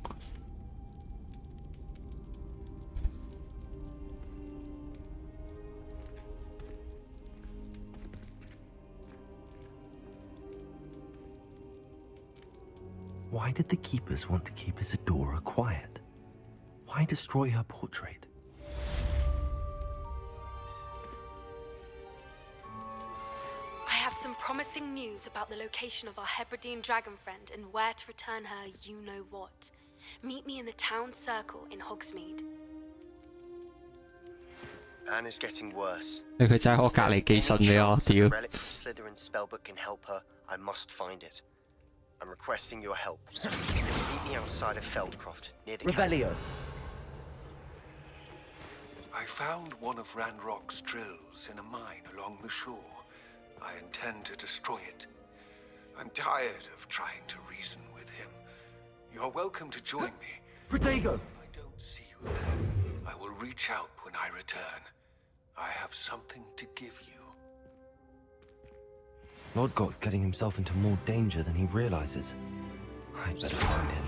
[SPEAKER 2] Why did the Keepers want to keep Isadora quiet? Why destroy her portrait?
[SPEAKER 9] I have some promising news about the location of our Hebridean dragon friend and where to return her you-know-what. Meet me in the town circle in Hogsmeade.
[SPEAKER 10] Anne is getting worse.
[SPEAKER 3] 佢真係喺我隔離寄信俾我，屌！
[SPEAKER 10] Relic from Slytherin spellbook can help her. I must find it. I'm requesting your help. Meet me outside of Feldcroft, near the
[SPEAKER 1] Revelio.
[SPEAKER 4] I found one of Ranrock's drills in a mine along the shore. I intend to destroy it. I'm tired of trying to reason with him. You're welcome to join me.
[SPEAKER 2] Protego!
[SPEAKER 4] I don't see you there. I will reach out when I return. I have something to give you.
[SPEAKER 2] Lodgok's getting himself into more danger than he realizes. I'd better find him.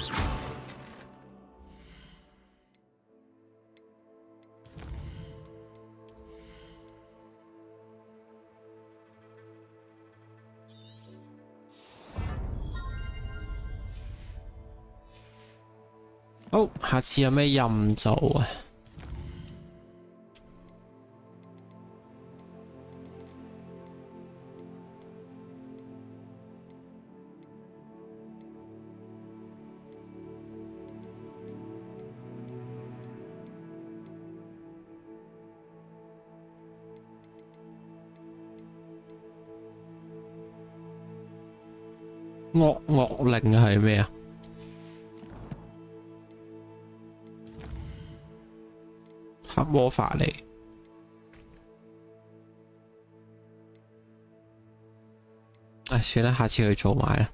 [SPEAKER 3] Oh, 下次有咩任做啊？惡令係咩啊？黑魔法嚟。唉，算啦，下次去做埋啦。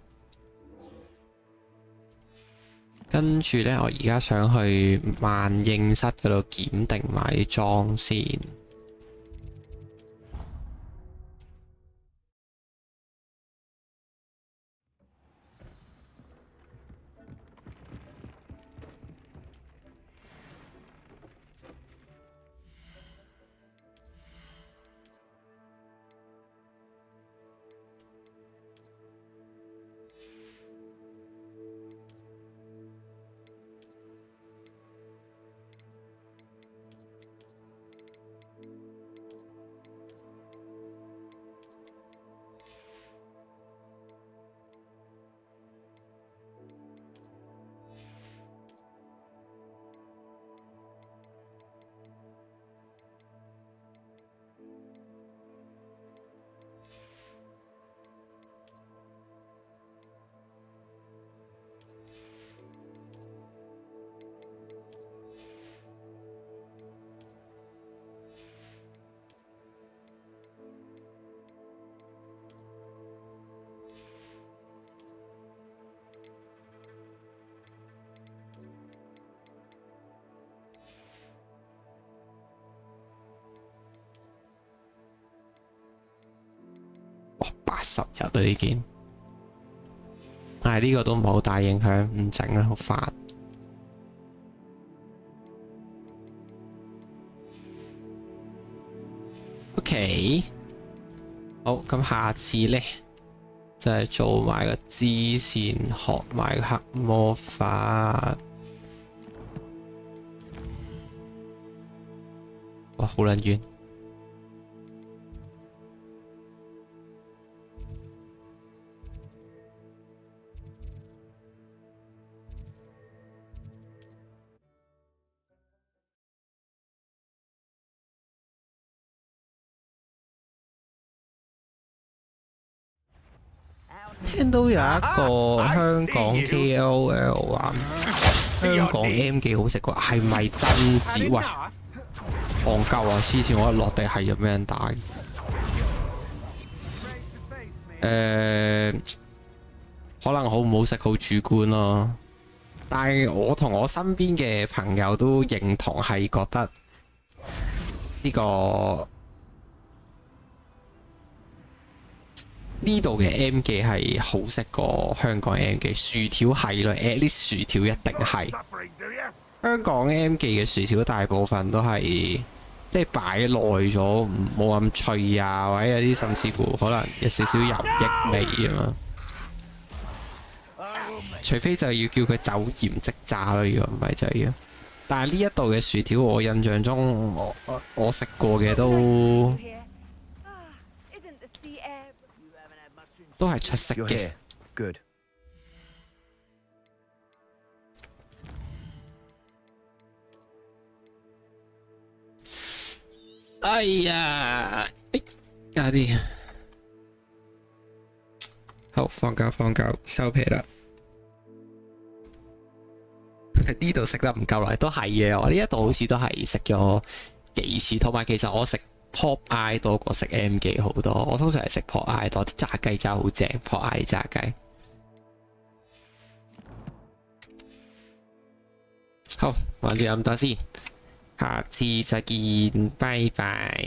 [SPEAKER 3] 跟住咧，我而家想去萬應室嗰度檢定埋啲裝先。80日啊呢件，但係呢個都唔好大影響，唔整啦，好煩。OK， 好，咁下次呢，就就係做埋個支線，學埋黑魔法。哇，好撚遠！聽到有一個香港 KOL 話香港 M 記好食喎，係咪真事？喂，戇鳩啊！黐線，我一落地係有咩人打？可能好唔好食好主觀咯。但係我同我身邊嘅朋友都認同係覺得呢個。呢度嘅 M 記係好食過香港 M 記，薯條係咯，at least 薯條一定係。香港 M 記嘅薯條大部分都係即係擺耐咗，冇咁脆啊，或者有啲甚至乎可能有少少油益味咁樣。除非就要叫佢走鹽即炸咯，如果唔係就要。但係呢一度嘅薯條，我印象中我食過嘅都係出色嘅。
[SPEAKER 10] Good。
[SPEAKER 3] 哎呀，加啲，好放狗，收皮啦。呢度食得唔夠耐，都係嘅。我呢一度好似都係食咗幾次，同埋其實我食 Pop Eye 多過食 M 記好多。我通常係食 Pop Eye 多，啲炸雞真係好正。Pop Eye 炸雞，好，玩住咁多先，下次再見，拜拜。